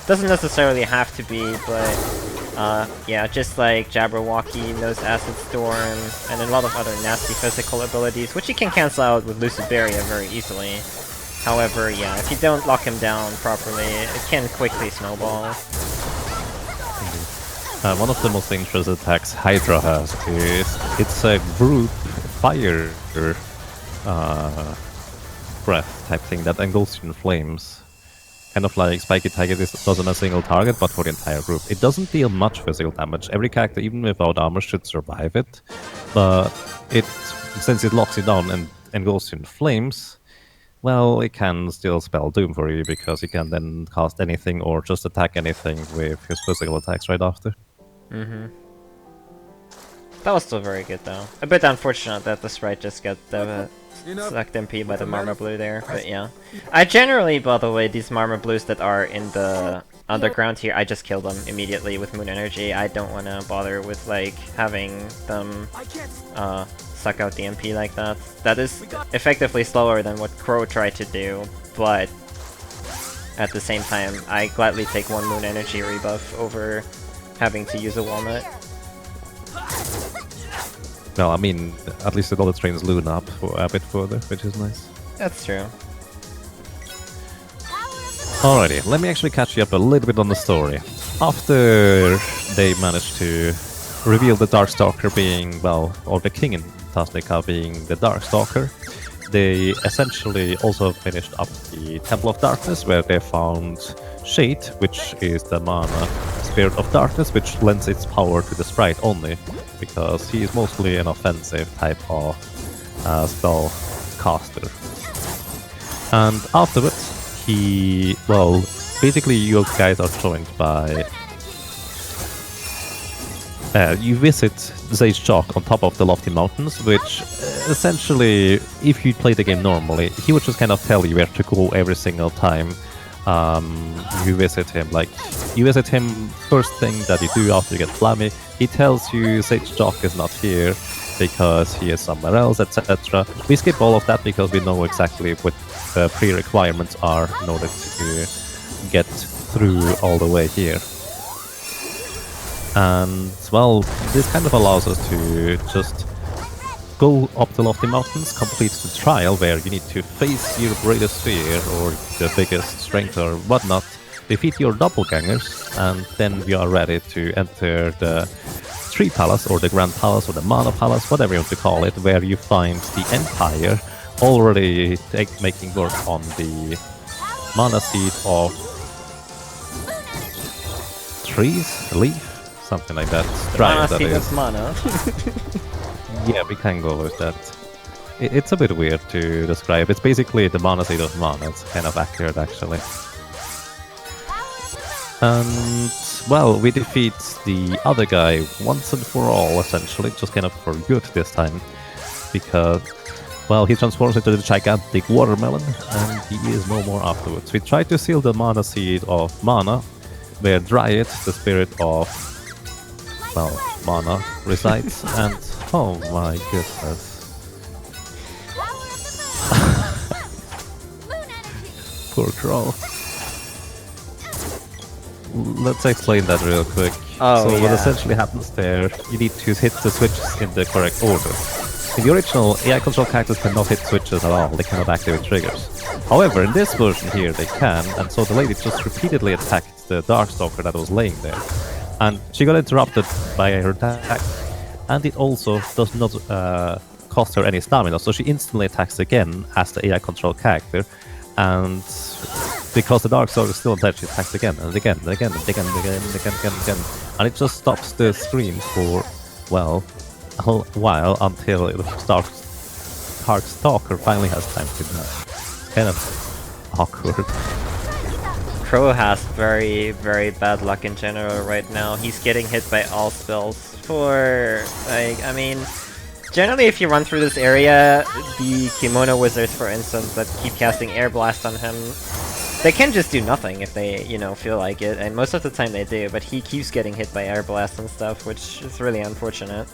S1: Doesn't necessarily have to be, but Yeah, just like Jabberwocky knows Acid Storm, and a lot of other nasty physical abilities, which you can cancel out with Luciferia very easily. However, yeah, if you don't lock him down properly, it can quickly snowball.
S2: One of the most dangerous attacks Hydra has is it's a group fire breath type thing that engulfs you in flames. Kind of like Spiky Tiger does on a single target, but for the entire group. It doesn't deal much physical damage. Every character, even without armor, should survive it. But since it locks you down and engulfs you in flames, well, it can still spell doom for you, because you can then cast anything or just attack anything with his physical attacks right after.
S1: Mm-hmm. That was still very good, though. A bit unfortunate that the sprite just got sucked MP by the Marma Blue there, but yeah. I generally, by the way, these Marma Blues that are in the underground here, I just kill them immediately with Moon Energy. I don't want to bother with, like, having them suck out the MP like that. That is effectively slower than what Crow tried to do, but at the same time, I gladly take one Moon Energy rebuff over having to use a Walnut.
S2: Well, I mean, at least it all trains Luna up a bit further, which is nice.
S1: That's true.
S2: Alrighty, let me actually catch you up a little bit on the story. After they managed to reveal the Darkstalker being, well, or the King in Tasnica being the Darkstalker, they essentially also finished up the Temple of Darkness, where they found Shade, which is the mana Spirit of Darkness, which lends its power to the sprite only, because he is mostly an offensive type of spell caster. And afterwards, basically you guys are joined by... you visit Zage Jock on top of the Lofty Mountains, which essentially, if you play the game normally, he would just kind of tell you where to go every single time you visit him. Like, you visit him first thing that you do after you get Flammy, he tells you Zage Jock is not here because he is somewhere else, etc. We skip all of that because we know exactly what the pre-requirements are in order to get through all the way here. And, well, this kind of allows us to just go up the Lofty Mountains, complete the trial where you need to face your greatest fear or the biggest strength or whatnot, defeat your doppelgangers, and then we are ready to enter the Tree Palace or the Grand Palace or the Mana Palace, whatever you want to call it, where you find the Empire already making work on the Mana Seed of trees, leaf, something like that.
S1: Mana Seed of Mana.
S2: Yeah, we can go with that. It's a bit weird to describe. It's basically the Mana Seed of Mana. It's kind of accurate, actually. And, well, we defeat the other guy once and for all, essentially. Just kind of for good this time. Because, well, he transforms into the gigantic watermelon, and he is no more afterwards. We try to seal the Mana Seed of Mana, where Dryad, the spirit of, well, Mana, resides, and oh my goodness. Poor Crow. Let's explain that real quick.
S1: Oh,
S2: so
S1: yeah.
S2: what essentially happens there, you need to hit the switches in the correct order. In the original, AI control characters cannot hit switches at all, they cannot activate triggers. However, in this version here, they can, and so the lady just repeatedly attacked the Darkstalker that was laying there. And she got interrupted by her attack, and it also does not cost her any stamina, so she instantly attacks again as the AI control character, and because the Darkstalker is still dead, she attacks again, and again, and again, and again, and again, and again, and again, and it just stops the screen for, well, a while until the Darkstalker finally has time to die. It's kind of awkward.
S1: Crow has very, very bad luck in general right now. He's getting hit by all spells for, like, I mean, generally if you run through this area, the Kimono Wizards, for instance, that keep casting Air Blast on him, they can just do nothing if they, you know, feel like it, and most of the time they do, but he keeps getting hit by Air Blast and stuff, which is really unfortunate.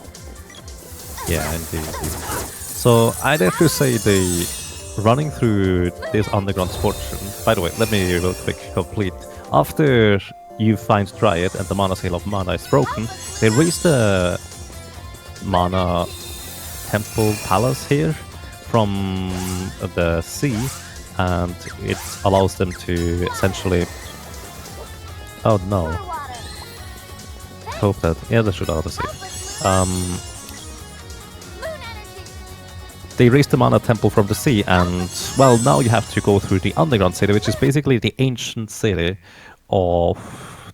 S2: Yeah, indeed. So, I dare to say the running through this underground portion. By the way, let me real quick complete. After you find Dryad and the mana seal of mana is broken, they raise the mana temple palace here from the sea, and it allows them to essentially... Oh no. Hope that... Yeah, they should auto save. They raised the mana temple from the sea, and, well, now you have to go through the underground city, which is basically the ancient city of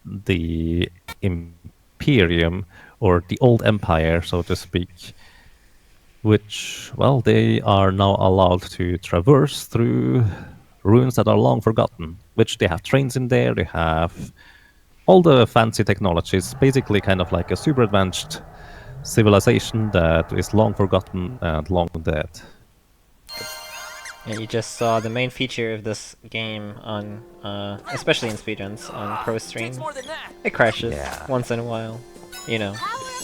S2: the Imperium, or the old empire, so to speak, which, well, they are now allowed to traverse through ruins that are long forgotten, which they have trains in there, they have all the fancy technologies, basically kind of like a super advanced civilization that is long forgotten and long dead.
S1: And you just saw the main feature of this game on, especially in speedruns, on Pro Stream. It crashes once in a while, you know.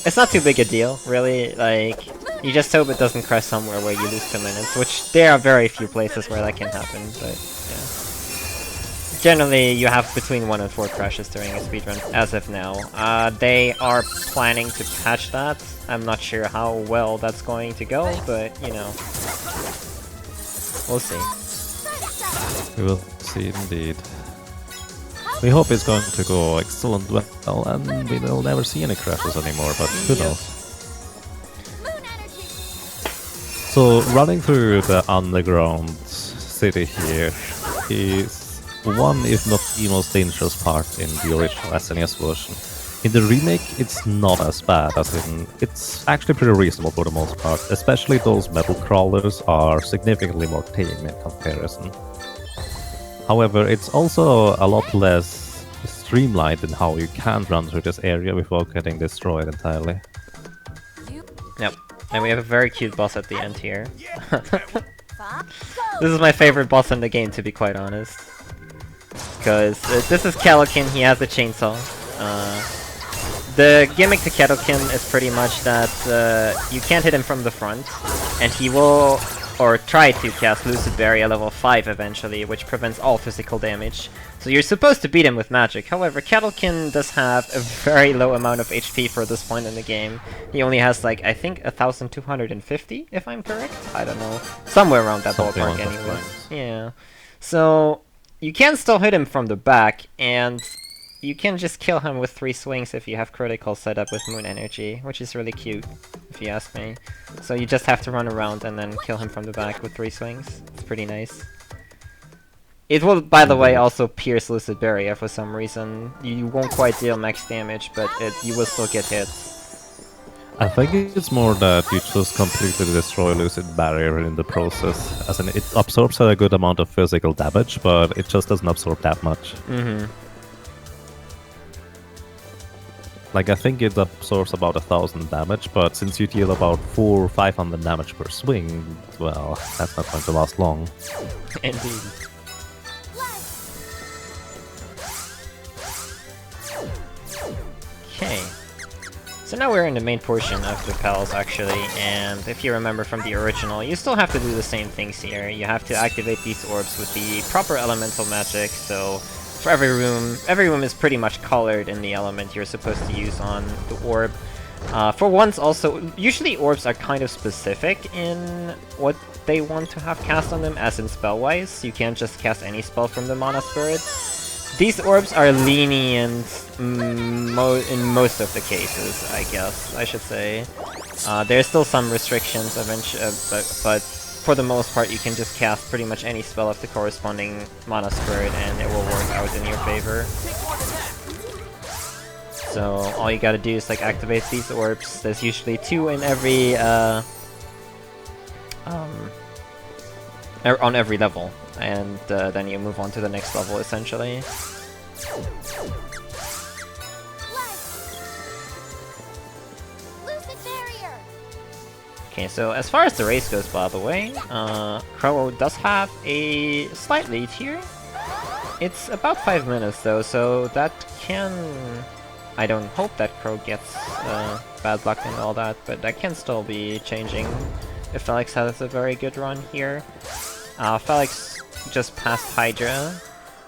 S1: It's not too big a deal, really, like, you just hope it doesn't crash somewhere where you lose 2 minutes, which there are very few places where that can happen, but yeah. Generally, you have between 1 and 4 crashes during a speedrun, as of now. They are planning to patch that. I'm not sure how well that's going to go, but, you know, we'll see.
S2: We will see indeed. We hope it's going to go excellent well, and we will never see any crashes anymore, but who knows. So, running through the underground city here is one, if not the most dangerous part in the original SNES version. In the remake, it's not as bad, as in, it's actually pretty reasonable for the most part, especially those metal crawlers are significantly more tame in comparison. However, it's also a lot less streamlined in how you can run through this area without getting destroyed entirely.
S1: Yep, and we have a very cute boss at the end here. This is my favorite boss in the game, to be quite honest. Because this is Calokin, he has a chainsaw. The gimmick to Calokin is pretty much that you can't hit him from the front, and he will, or try to cast Lucid Berry at level 5 eventually, which prevents all physical damage. So you're supposed to beat him with magic. However, Calokin does have a very low amount of HP for this point in the game. He only has, like, I think 1,250, if I'm correct? I don't know. Somewhere around that ballpark anyway. Yeah. So you can still hit him from the back, and you can just kill him with 3 swings if you have critical set up with Moon Energy, which is really cute, if you ask me. So you just have to run around and then kill him from the back with 3 swings. It's pretty nice. It will, by the way, also pierce Lucid Barrier for some reason. You won't quite deal max damage, but you will still get hit.
S2: I think it's more that you just completely destroy Lucid Barrier in the process. As in, it absorbs a good amount of physical damage, but it just doesn't absorb that much. Like, I think it absorbs about 1,000 damage, but since you deal about 400 or 500 damage per swing, well, that's not going to last long.
S1: Indeed. Okay. So now we're in the main portion of the palace, actually, and if you remember from the original, you still have to do the same things here. You have to activate these orbs with the proper elemental magic, so for every room is pretty much colored in the element you're supposed to use on the orb. For once also, usually orbs are kind of specific in what they want to have cast on them, as in spell-wise. You can't just cast any spell from the Mana Spirit. These orbs are lenient in most of the cases, I guess, I should say. There's still some restrictions eventually, but for the most part you can just cast pretty much any spell of the corresponding Mana Spirit and it will work out in your favor. So all you gotta do is like activate these orbs. There's usually 2 in every on every level, and then you move on to the next level essentially. Okay, so as far as the race goes, by the way, Crow does have a slight lead here. It's about 5 minutes though, so that can... I don't hope that Crow gets bad luck and all that, but that can still be changing if Falexx has a very good run here. Falexx just passed Hydra,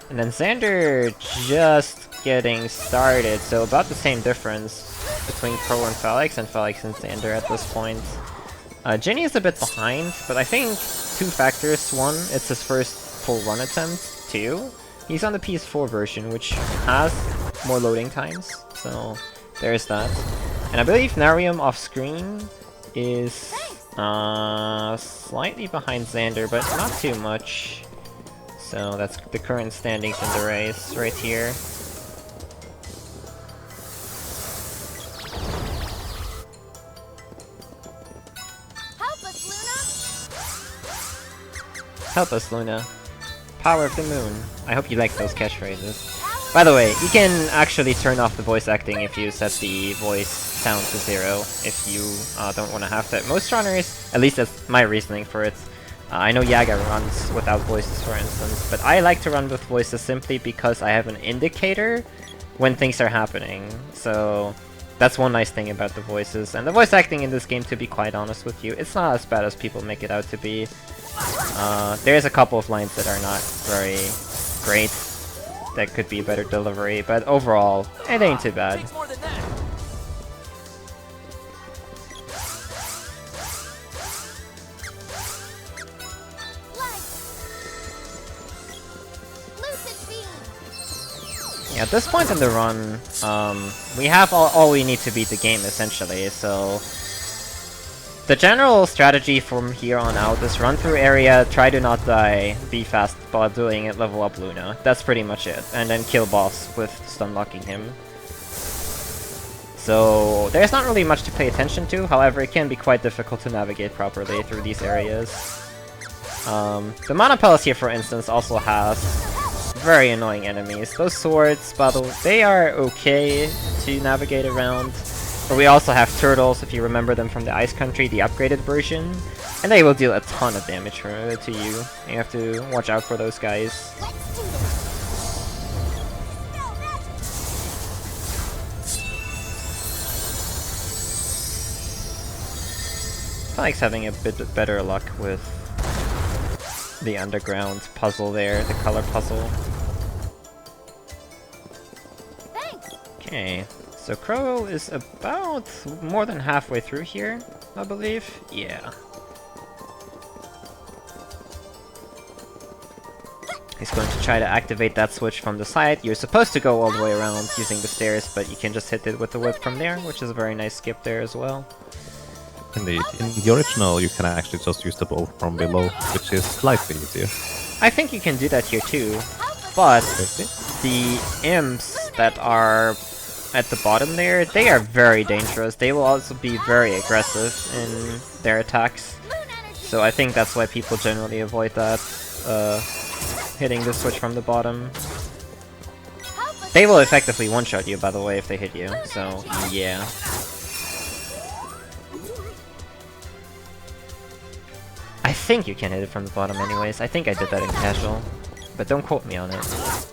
S1: and then Xander just getting started, so about the same difference between Crow and Falexx and Zander at this point. Jinny is a bit behind, but I think two factors. One, it's his first full run attempt. Two, he's on the PS4 version, which has more loading times, so there's that. And I believe Nariom off screen is slightly behind Zander, but not too much. So that's the current standings in the race right here. Help us, Luna. Power of the moon. I hope you like those catchphrases. By the way, you can actually turn off the voice acting if you set the voice sound to 0, if you don't want to have that. Most runners, at least that's my reasoning for it. I know Yaga runs without voices, for instance, but I like to run with voices simply because I have an indicator when things are happening. So that's one nice thing about the voices. And the voice acting in this game, to be quite honest with you, it's not as bad as people make it out to be. There's a couple of lines that are not very great. That could be better delivery, but overall, it ain't too bad. Yeah, at this point in the run, we have all we need to beat the game, essentially, so the general strategy from here on out is run through area, try to not die, be fast while doing it, level up Luna. That's pretty much it. And then kill boss with stun locking him. So there's not really much to pay attention to, however it can be quite difficult to navigate properly through these areas. The Mana Palace here, for instance, also has very annoying enemies. Those swords, by the way, they are okay to navigate around. But we also have turtles, if you remember them from the Ice Country, the upgraded version. And they will deal a ton of damage to you. You have to watch out for those guys. Falexx having a bit better luck with the underground puzzle there, the color puzzle. Okay. So Crow is about more than halfway through here, I believe. Yeah. He's going to try to activate that switch from the side. You're supposed to go all the way around using the stairs, but you can just hit it with the whip from there, which is a very nice skip there as well.
S2: Indeed. In the original, you can actually just use the bow from below, which is slightly easier.
S1: I think you can do that here too, but the imps that are at the bottom there, they are very dangerous. They will also be very aggressive in their attacks. So I think that's why people generally avoid that, hitting the switch from the bottom. They will effectively one-shot you, by the way, if they hit you, so yeah. I think you can hit it from the bottom anyways. I think I did that in casual, but don't quote me on it.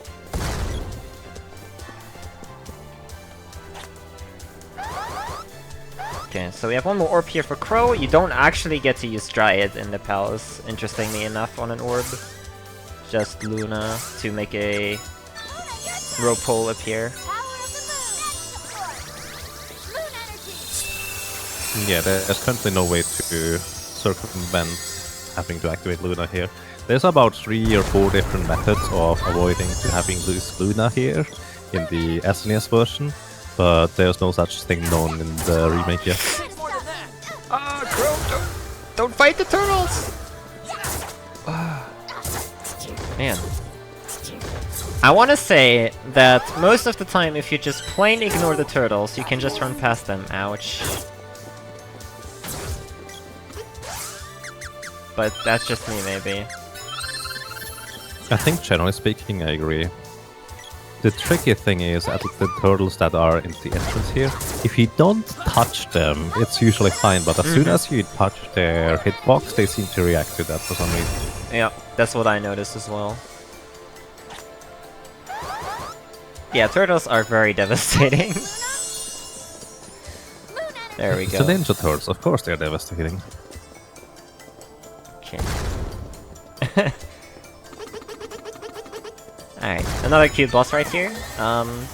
S1: Okay, so we have one more orb here for Crow. You don't actually get to use Dryad in the palace, interestingly enough, on an orb. Just Luna to make a rope pole appear.
S2: Yeah, there's currently no way to circumvent having to activate Luna here. There's about 3 or 4 different methods of avoiding to having lose Luna here in the SNES version. But there's no such thing known in the remake yet.
S1: Ah, Crow, don't fight the turtles! Man. I want to say that most of the time, if you just plain ignore the turtles, you can just run past them. Ouch. But that's just me, maybe.
S2: I think generally speaking, I agree. The tricky thing is that the turtles that are in the entrance here, if you don't touch them, it's usually fine, but as soon as you touch their hitbox, they seem to react to that for some reason.
S1: Yeah, that's what I noticed as well. Yeah, turtles are very devastating. There we go.
S2: The ninja turtles, of course they're devastating.
S1: Okay. Alright, another cute boss right here.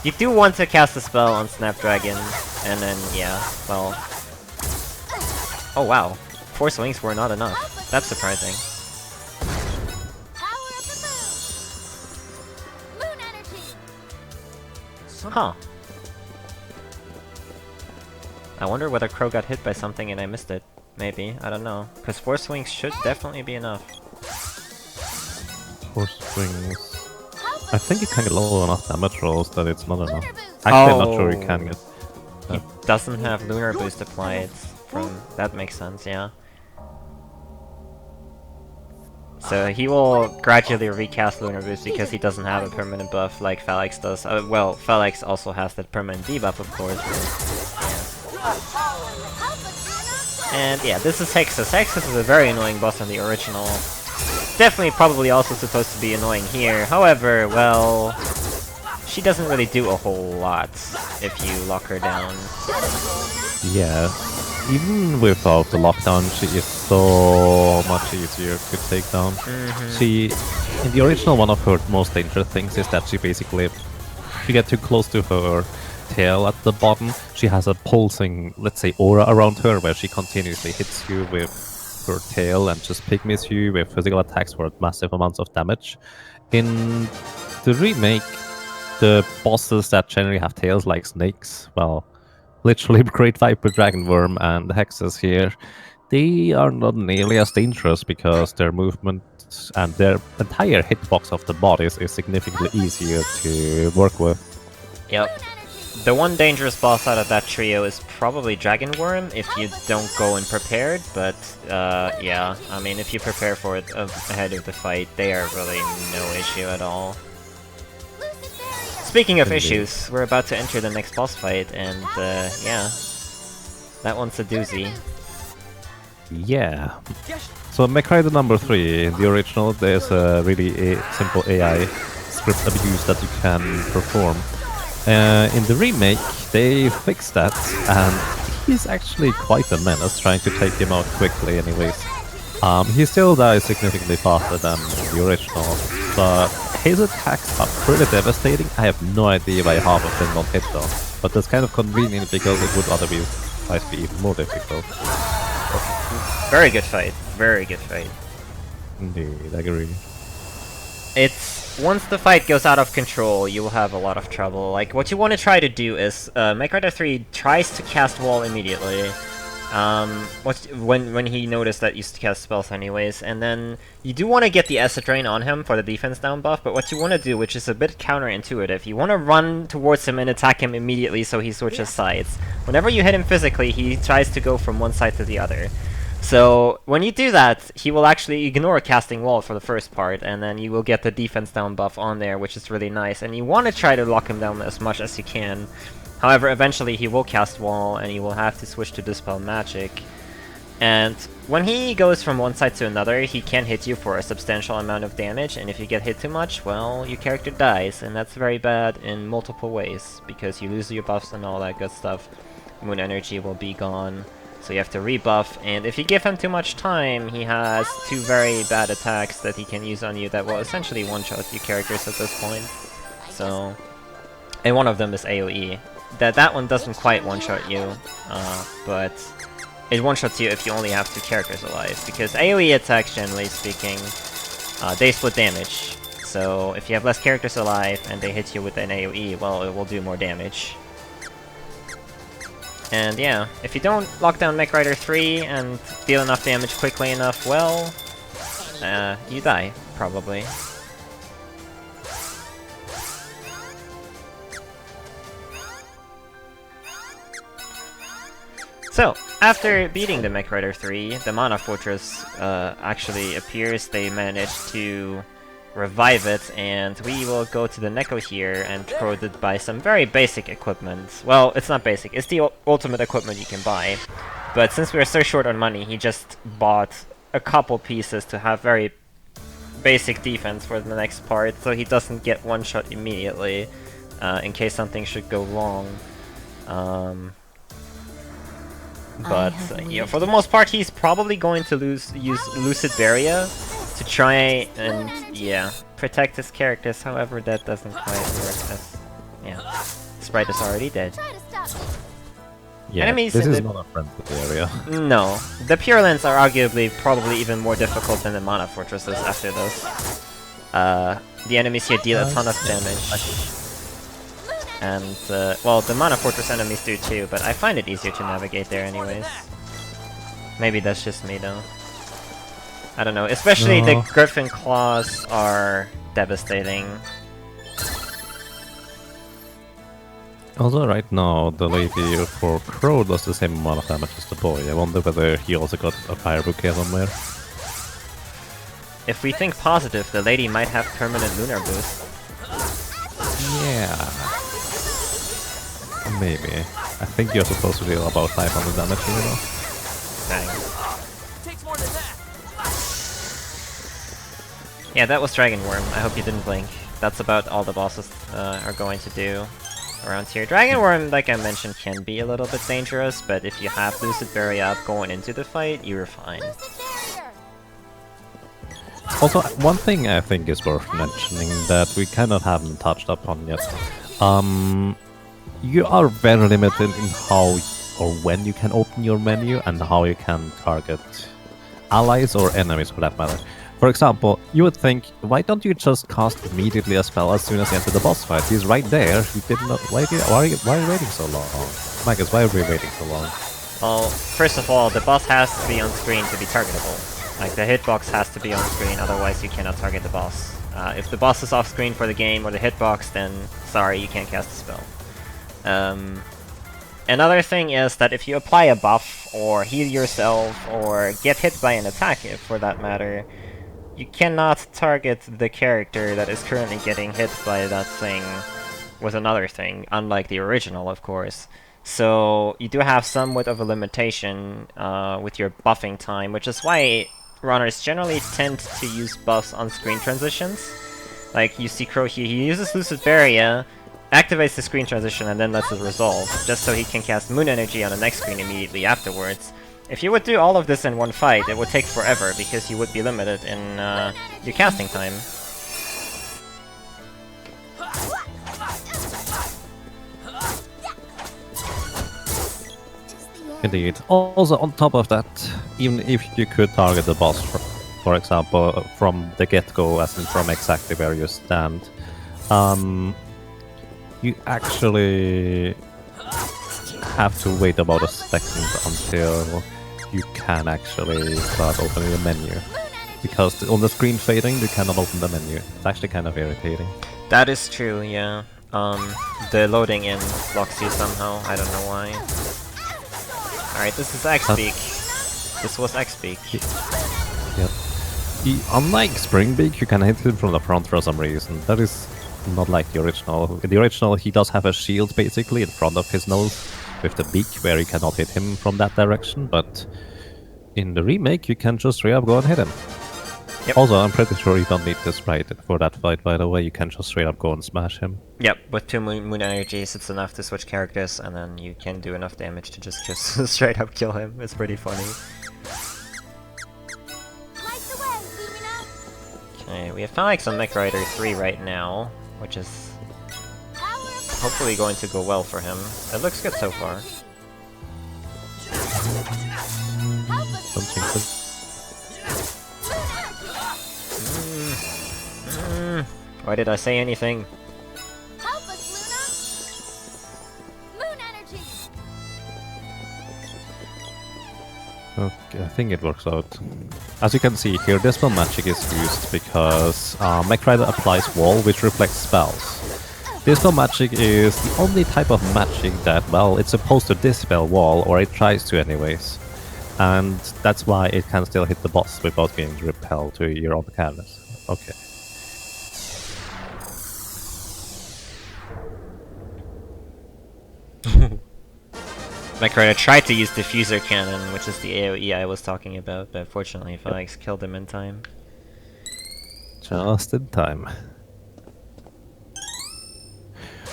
S1: You do want to cast a spell on Snapdragon, and then, yeah, well... Oh wow, 4 swings were not enough. That's surprising. Huh. I wonder whether Crow got hit by something and I missed it. Maybe, I don't know. Because 4 swings should definitely be enough.
S2: 4 swings... I think you can get low enough damage rolls that it's not enough. Actually, I'm not sure you can get...
S1: He doesn't have Lunar Boost applied from... That makes sense, yeah. So he will gradually recast Lunar Boost because he doesn't have a permanent buff like Falexx does. Well, Falexx also has that permanent debuff, of course. But, yeah. And yeah, this is Hexus. Hexus is a very annoying boss in the original. Definitely probably also supposed to be annoying here. However, well... She doesn't really do a whole lot if you lock her down.
S2: Yeah. Even without the lockdown, she is so much easier to take down. She, in the original, one of her most dangerous things is that she basically, if you get too close to her tail at the bottom, she has a pulsing, let's say, aura around her where she continuously hits you with her tail and just pygmies you with physical attacks for massive amounts of damage. In the remake, the bosses that generally have tails like snakes, well, literally Great Viper, Dragon Worm, and Hexus here, they are not nearly as dangerous because their movement and their entire hitbox of the bodies is significantly easier to work with.
S1: Yep. The one dangerous boss out of that trio is probably Dragon Worm if you don't go in prepared, but yeah, I mean if you prepare for it ahead of the fight, they are really no issue at all. Speaking of issues, we're about to enter the next boss fight, and yeah, that one's a doozy.
S2: Yeah. So MechRider number 3, in the original, there's a really simple AI script abuse that you can perform. In the remake, they fixed that, and he's actually quite a menace, trying to take him out quickly anyways. He still dies significantly faster than the original, but his attacks are pretty devastating. I have no idea why half of them don't hit though, but that's kind of convenient because it would otherwise be even more difficult.
S1: Very good fight. Very good fight.
S2: Indeed, I agree.
S1: It's... once the fight goes out of control, you will have a lot of trouble. Like, what you want to try to do is, MechRider 3 tries to cast Wall immediately. When he noticed that you used to cast spells anyways, and then you do want to get the Acid Rain on him for the defense down buff, but what you want to do, which is a bit counterintuitive, you want to run towards him and attack him immediately so he switches sides. Whenever you hit him physically, he tries to go from one side to the other. So, when you do that, he will actually ignore casting Wall for the first part, and then you will get the defense down buff on there, which is really nice, and you want to try to lock him down as much as you can. However, eventually he will cast Wall, and he will have to switch to Dispel Magic. And when he goes from one side to another, he can hit you for a substantial amount of damage, and if you get hit too much, well, your character dies, and that's very bad in multiple ways, because you lose your buffs and all that good stuff. Moon Energy will be gone, so you have to rebuff, and if you give him too much time, he has 2 very bad attacks that he can use on you that will essentially one-shot your characters at this point. So, and one of them is AoE. That one doesn't quite one-shot you, but it one-shots you if you only have 2 characters alive, because AoE attacks, generally speaking, they split damage. So if you have less characters alive and they hit you with an AoE, well, it will do more damage. And yeah, if you don't lock down MechRider 3 and deal enough damage quickly enough, well, you die, probably. So, after beating the MechRider 3, the Mana Fortress actually appears. They managed to revive it, and we will go to the Neko here and try to buy some very basic equipment. Well, it's not basic, it's the ultimate equipment you can buy. But since we are so short on money, he just bought a couple pieces to have very basic defense for the next part, so he doesn't get one-shot immediately, in case something should go wrong. But yeah, for the most part, he's probably going to use Lucid Barrier to try and, yeah, protect his characters. However, that doesn't quite work as, yeah, Sprite is already dead.
S2: Yeah,
S1: Enemies
S2: this
S1: in
S2: is
S1: the-
S2: not a friendly area.
S1: No, the Pure Lands are arguably probably even more difficult than the Mana Fortresses after this. The enemies here deal a ton of damage. And, well, the Mana Fortress enemies do too, but I find it easier to navigate there anyways. Maybe that's just me though. I don't know, especially the
S2: No.
S1: Griffin Claws are devastating.
S2: Also, right now, the lady for Crow does the same amount of damage as the boy. I wonder whether he also got a fire bouquet somewhere.
S1: If we think positive, the lady might have permanent lunar boost.
S2: Yeah. Maybe. I think you're supposed to deal about 500 damage, you know?
S1: Dang.
S3: Takes more than that.
S1: Yeah, that was Dragon Worm. I hope you didn't blink. That's about all the bosses are going to do around here. Dragon Worm, like I mentioned, can be a little bit dangerous, but if you have Lucid Berry up going into the fight, you're fine.
S2: Also, one thing I think is worth mentioning that we kind of haven't touched upon yet. You are very limited in how or when you can open your menu and how you can target allies or enemies for that matter. For example, you would think, why don't you just cast immediately a spell as soon as you enter the boss fight? He's right there. You did not. Why are you waiting so long? Magus, why are we waiting so long?
S1: Well, first of all, the boss has to be on screen to be targetable. Like, the hitbox has to be on screen, otherwise you cannot target the boss. If the boss is off screen for the game or the hitbox, then sorry, you can't cast the spell. Another thing is that if you apply a buff, or heal yourself, or get hit by an attack, for that matter, you cannot target the character that is currently getting hit by that thing with another thing, unlike the original, of course. So you do have somewhat of a limitation with your buffing time, which is why runners generally tend to use buffs on screen transitions. Like, you see Crow here, he uses Lucid Barrier, activates the screen transition, and then lets it resolve, just so he can cast Moon Energy on the next screen immediately afterwards. If you would do all of this in one fight, it would take forever, because you would be limited in your casting time.
S2: Indeed. Also, on top of that, even if you could target the boss, for example, from the get-go, as in from exactly where you stand, you actually have to wait about a second until you can actually start opening the menu. Because on the screen fading, you cannot open the menu. It's actually kind of irritating.
S1: That is true, yeah. The loading in blocks you somehow, I don't know why. Alright, this is X-Peak. This was X-Peak.
S2: Yep. Unlike Springbeak, you can hit him from the front for some reason. That is not like the original. In the original, he does have a shield basically in front of his nose with the beak, where you cannot hit him from that direction, but in the remake, you can just straight up go and hit him.
S1: Yep.
S2: Also, I'm pretty sure you don't need the sprite for that fight, by the way. You can just straight up go and smash him.
S1: Yep, with 2 moon energies, it's enough to switch characters, and then you can do enough damage to just straight up kill him. It's pretty funny. Okay, we have Falexx on Mech Rider 3 right now, which is hopefully going to go well for him. It looks good so far.
S2: Something good.
S1: Why did I say anything?
S4: Help us, Luna! Moon energy!
S2: Okay, I think it works out. As you can see here, Dispel Magic is used because Mech Rider applies Wall, which reflects spells. Dispel Magic is the only type of magic that, well, it's supposed to dispel Wall, or it tries to anyways. And that's why it can still hit the boss without being repelled to your own canvas. Okay.
S1: Mech Rider tried to use Diffuser Cannon, which is the AoE I was talking about, but unfortunately Falexx killed him in time.
S2: Just in time.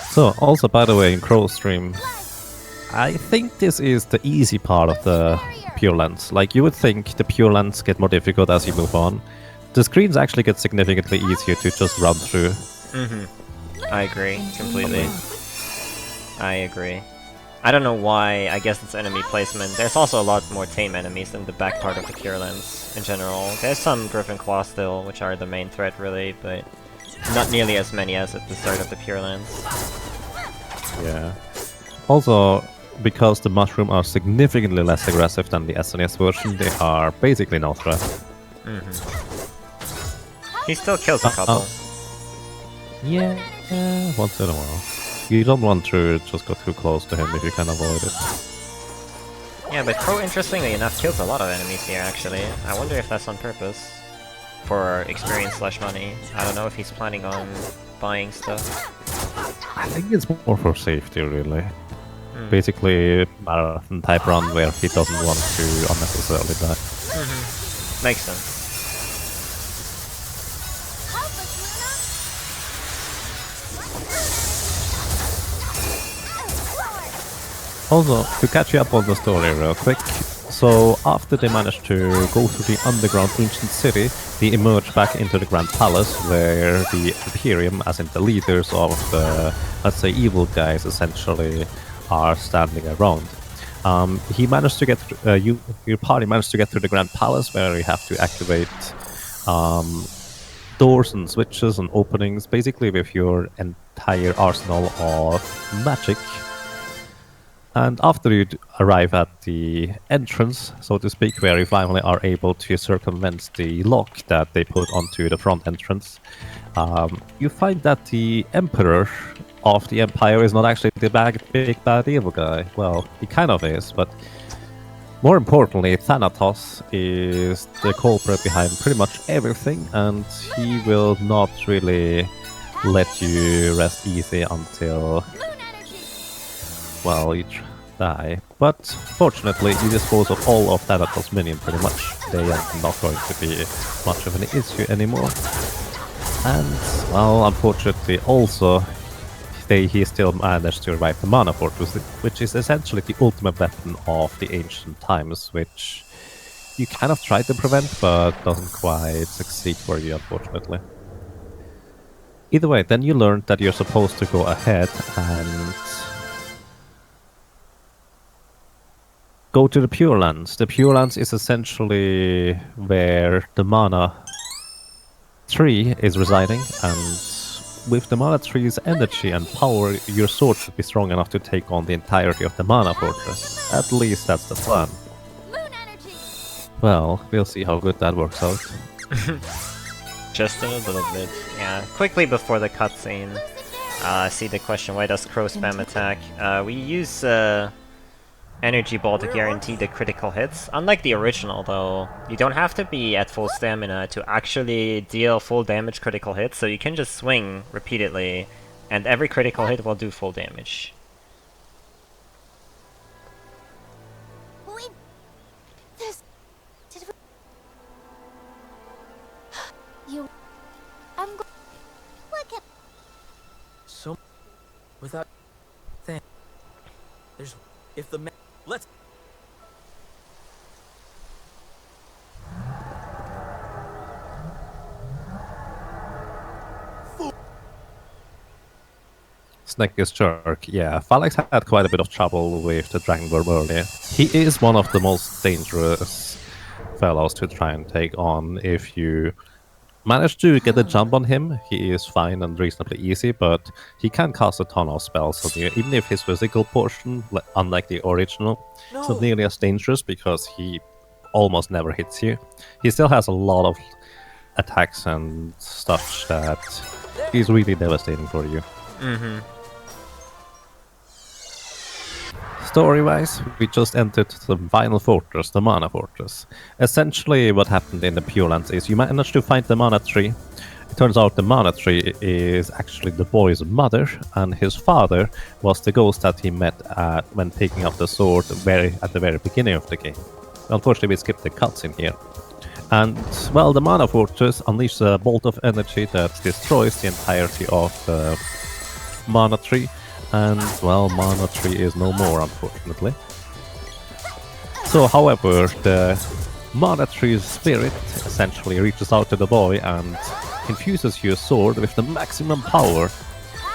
S2: So, also by the way, in Crow Stream, I think this is the easy part of the Pure Lands. Like, you would think the Pure Lands get more difficult as you move on, The screens actually get significantly easier to just run through.
S1: I agree completely. I agree. I don't know why. I guess it's enemy placement. There's also a lot more tame enemies in the back part of the Pure Lands in general. There's some Griffin Claw still, which are the main threat really, but not nearly as many as at the start of the Pure Lands.
S2: Yeah. Also, because the mushroom are significantly less aggressive than the SNES version, they are basically no threat.
S1: He still kills a couple.
S2: Yeah, once in a while. You don't want to just go too close to him if you can avoid it.
S1: Yeah, but Crow, interestingly enough, kills a lot of enemies here, actually. I wonder if that's on purpose. For experience / money. I don't know if he's planning on buying stuff.
S2: I think it's more for safety, really. Basically, marathon type run where he doesn't want to unnecessarily die.
S1: Makes sense.
S4: Help us,
S2: Also, to catch you up on the story real quick, so after they managed to go through the underground ancient city, they emerge back into the Grand Palace, where the Imperium, as in the leaders of the, let's say, evil guys, essentially are standing around. He managed to get your party managed to get to the Grand Palace, where you have to activate doors and switches and openings, basically with your entire arsenal of magic. And after you arrive at the entrance, so to speak, where you finally are able to circumvent the lock that they put onto the front entrance, you find that the Emperor of the Empire is not actually the big bad evil guy. Well, he kind of is, but more importantly, Thanatos is the culprit behind pretty much everything, and he will not really let you rest easy until, well, you die. But fortunately, you dispose of all of Thanatos' minions pretty much. They are not going to be much of an issue anymore. And, well, unfortunately also, he still managed to revive the Mana Fortress, which is essentially the ultimate weapon of the ancient times, which you kind of try to prevent, but doesn't quite succeed for you, unfortunately. Either way, then you learned that you're supposed to go ahead and go to the Pure Lands. The Pure Lands is essentially where the Mana tree is residing, and with the Mana tree's energy and power, your sword should be strong enough to take on the entirety of the Mana Fortress. At least that's the plan. Well, we'll see how good that works out.
S1: Just a little bit, yeah. Quickly before the cutscene, see the question, why does Crow spam attack? We use Energy Ball to guarantee the critical hits. Unlike the original though, you don't have to be at full stamina to actually deal full damage critical hits, so you can just swing repeatedly, and every critical hit will do full damage.
S3: So, without there's if the let's
S2: Sneckus Jerk, yeah, Falexx had quite a bit of trouble with the Dragon Worm earlier. He is one of the most dangerous fellows to try and take on. If you manage to get a jump on him, he is fine and reasonably easy, but he can cast a ton of spells on you, even if his physical portion, unlike the original, is not nearly as dangerous because he almost never hits you. He still has a lot of attacks and stuff that is really devastating for you. Story-wise, we just entered the final fortress, the Mana Fortress. Essentially, what happened in the Pure Lands is you managed to find the Mana Tree. It turns out the Mana Tree is actually the boy's mother, and his father was the ghost that he met when taking up the sword at the very beginning of the game. Unfortunately, we skipped the cutscene here. And, well, the Mana Fortress unleashes a bolt of energy that destroys the entirety of the Mana Tree. And, well, Mana Tree is no more, unfortunately. So, however, the Mana Tree's spirit essentially reaches out to the boy and infuses your sword with the maximum power,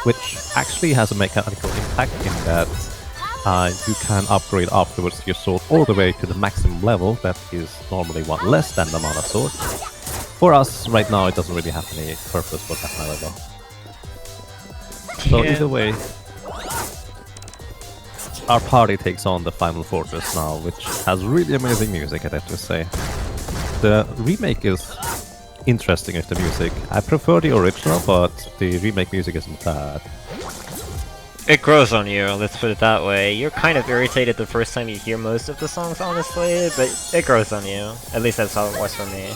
S2: which actually has a mechanical impact in that you can upgrade afterwards your sword all the way to the maximum level that is normally one less than the Mana Sword. For us, right now, it doesn't really have any purpose for that matter though. So
S1: Yeah.
S2: either way, our party takes on the final fortress now, which has really amazing music, I'd have to say. The remake is interesting with the music. I prefer the original, but the remake music isn't bad.
S1: It grows on you, let's put it that way. You're kind of irritated the first time you hear most of the songs, honestly, but it grows on you. At least that's how it was for me.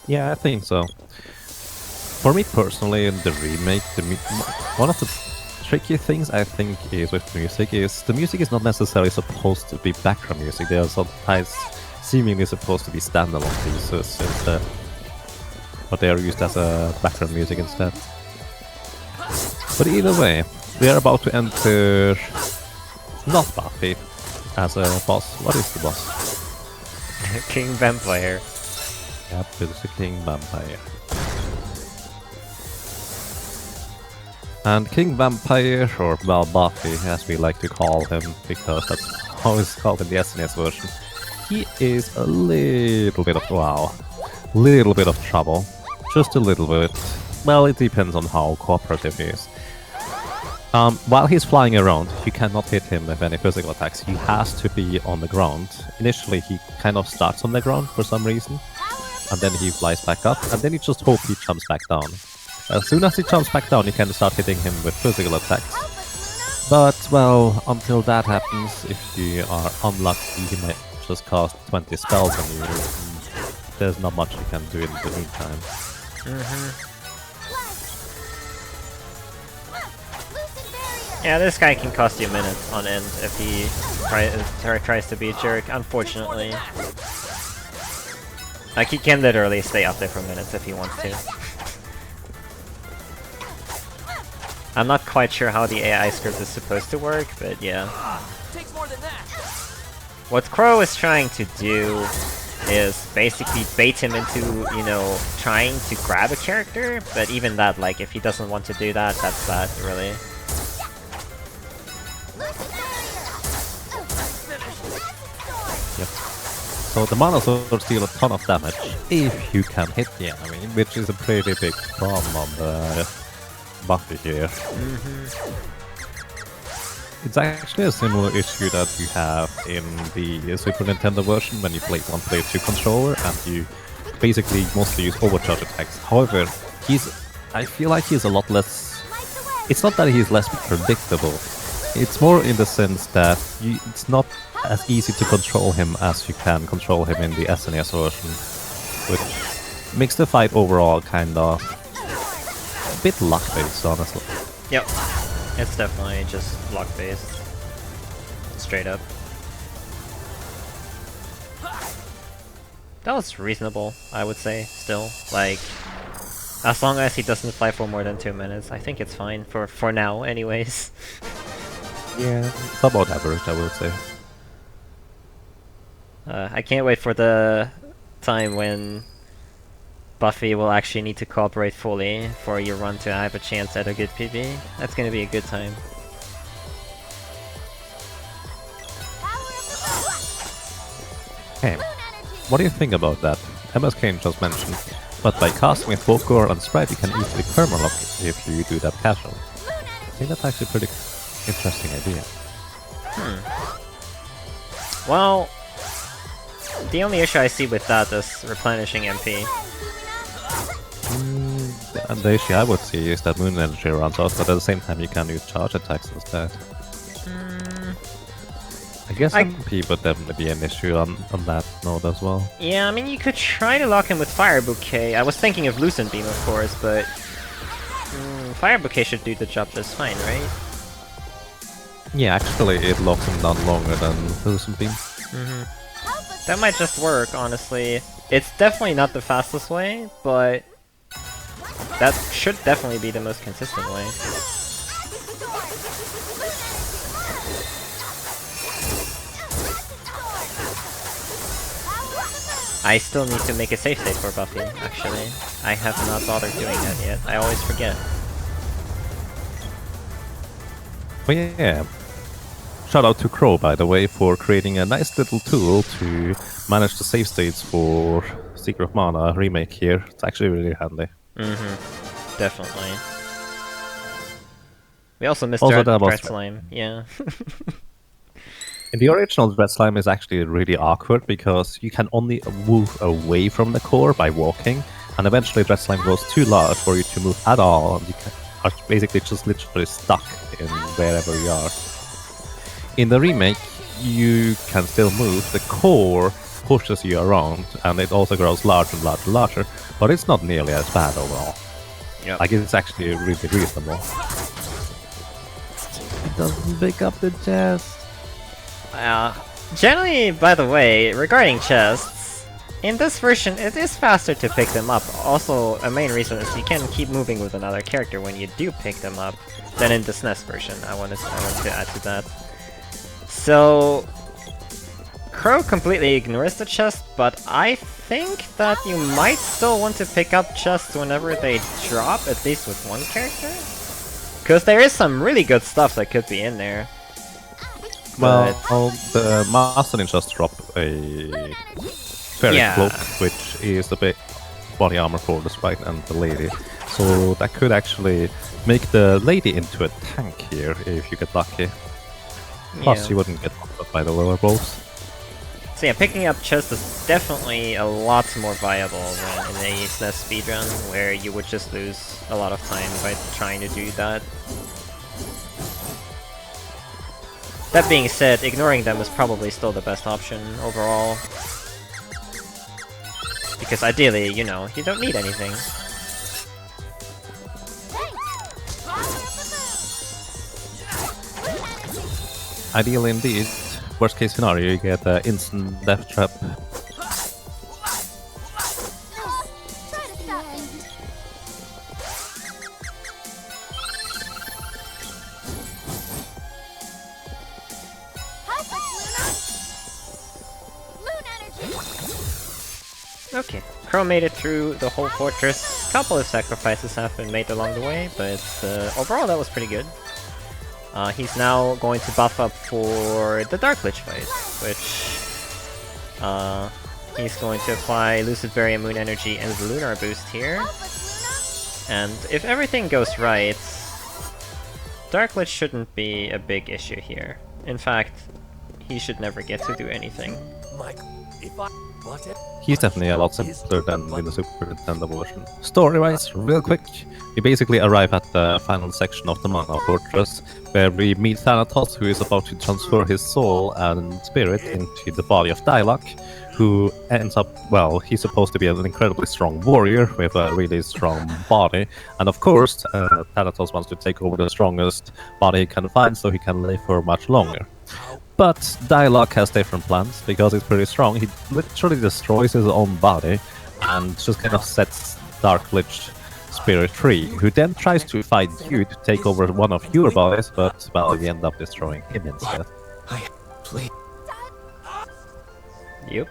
S2: Yeah, I think so. For me personally, in the remake, one of the tricky things I think is with music is the music is not necessarily supposed to be background music. They are sometimes seemingly supposed to be standalone pieces instead, but they are used as a background music instead. But either way, we are about to enter not Buffy as a boss. What is the boss?
S1: King Vampire.
S2: Yep, it's the King Vampire. And King Vampire, or well, Buffy, as we like to call him, because that's how it's called in the SNES version, he is a little bit of, little bit of trouble. Just a little bit. Well, it depends on how cooperative he is. While he's flying around, you cannot hit him with any physical attacks. He has to be on the ground. Initially, he kind of starts on the ground for some reason, and then he flies back up, and then you just hope he jumps back down. As soon as he jumps back down, you can start hitting him with physical attacks. But, well, until that happens, if you are unlucky, he might just cast 20 spells on you. And there's not much you can do in the meantime.
S1: Yeah, this guy can cost you minutes on end if he tries to be a jerk, unfortunately. Like, he can literally stay up there for minutes if he wants to. I'm not quite sure how the AI script is supposed to work, but yeah. What Crow is trying to do is basically bait him into, you know, trying to grab a character, but even that, like, if he doesn't want to do that, that's that, really.
S2: Yep. So the Mana Swords deal a ton of damage if you can hit the enemy, which is a pretty big problem on the Buffy here. It's actually a similar issue that you have in the Super Nintendo version when you play one player 2 controller and you basically mostly use overcharge attacks. However, I feel like he's a lot less... It's not that he's less predictable, it's more in the sense that it's not as easy to control him as you can control him in the SNES version, which makes the fight overall kind of a bit luck-based, honestly.
S1: Yep. It's definitely just luck-based. Straight up. That was reasonable, I would say, still. Like, as long as he doesn't fly for more than 2 minutes, I think it's fine for now, anyways.
S2: Yeah, it's about average, I would say.
S1: I can't wait for the time when Buffy will actually need to cooperate fully for your run to have a chance at a good PB. That's gonna be a good time.
S2: Hey, what do you think about that? MS Kane just mentioned, but by casting with both Gore and Sprite you can easily permalock if you do that casually. I think that's actually a pretty interesting idea.
S1: Well, the only issue I see with that is replenishing MP.
S2: And the issue I would see is that Moon Energy runs out, but at the same time you can use charge attacks instead. I guess MP would definitely be an issue on that node as well.
S1: Yeah, I mean, you could try to lock him with Fire Bouquet. I was thinking of Lucent Beam, of course, but... Fire Bouquet should do the job just fine, right?
S2: Yeah, actually it locks him down longer than Lucent Beam.
S1: That might just work, honestly. It's definitely not the fastest way, but... that should definitely be the most consistent way. I still need to make a save state for Buffy, actually. I have not bothered doing that yet. I always forget.
S2: But yeah. Shout out to Crow, by the way, for creating a nice little tool to manage the save states for Secret of Mana remake here. It's actually really handy.
S1: Mm-hmm. Definitely. We also missed
S2: Also,
S1: Dread
S2: that was-
S1: Slime. Yeah.
S2: In the original, Dread Slime is actually really awkward because you can only move away from the core by walking, and eventually Dread Slime grows too large for you to move at all, and you are basically just literally stuck in wherever you are. In the remake, you can still move. The core pushes you around, and it also grows larger and larger and larger, but it's not nearly as bad overall.
S1: Yep.
S2: Like, it's actually really reasonable. It doesn't pick up the chest.
S1: Generally, by the way, regarding chests, in this version it is faster to pick them up. Also, a main reason is you can keep moving with another character when you do pick them up than in the SNES version. I wanted to add to that. So, Crow completely ignores the chest, but I think that you might still want to pick up chests whenever they drop, at least with one character. Because there is some really good stuff that could be in there.
S2: Well, the Master Ninjas drop a fairy cloak, which is a bit body armor for the sprite and the lady. So that could actually make the lady into a tank here if you get lucky. Plus, you wouldn't get knocked up by the lower balls.
S1: So yeah, picking up chests is definitely a lot more viable than in a SNES speedrun, where you would just lose a lot of time by trying to do that. That being said, ignoring them is probably still the best option overall. Because ideally, you know, you don't need anything.
S2: Ideally indeed. Worst case scenario, you get an instant death trap.
S1: Okay, Crow made it through the whole fortress. A couple of sacrifices have been made along the way, but overall that was pretty good. He's now going to buff up for the Dark Lich fight, which he's going to apply Lucid Berry Moon Energy and the Lunar boost here. And if everything goes right, Dark Lich shouldn't be a big issue here. In fact, he should never get to do anything.
S3: Mike, if I bought it,
S2: He's definitely a lot simpler than in the Super Nintendo version. Story-wise, real quick, we basically arrive at the final section of the Mana Fortress, where we meet Thanatos, who is about to transfer his soul and spirit into the body of Dialog, who ends up, well, he's supposed to be an incredibly strong warrior with a really strong body, and of course, Thanatos wants to take over the strongest body he can find so he can live for much longer. But Dialog has different plans, because he's pretty strong. He literally destroys his own body and just kind of sets Dark Lich Spirit free, who then tries to fight you to take over one of your bodies, but, well, you end up destroying him instead.
S3: please.
S1: Yep.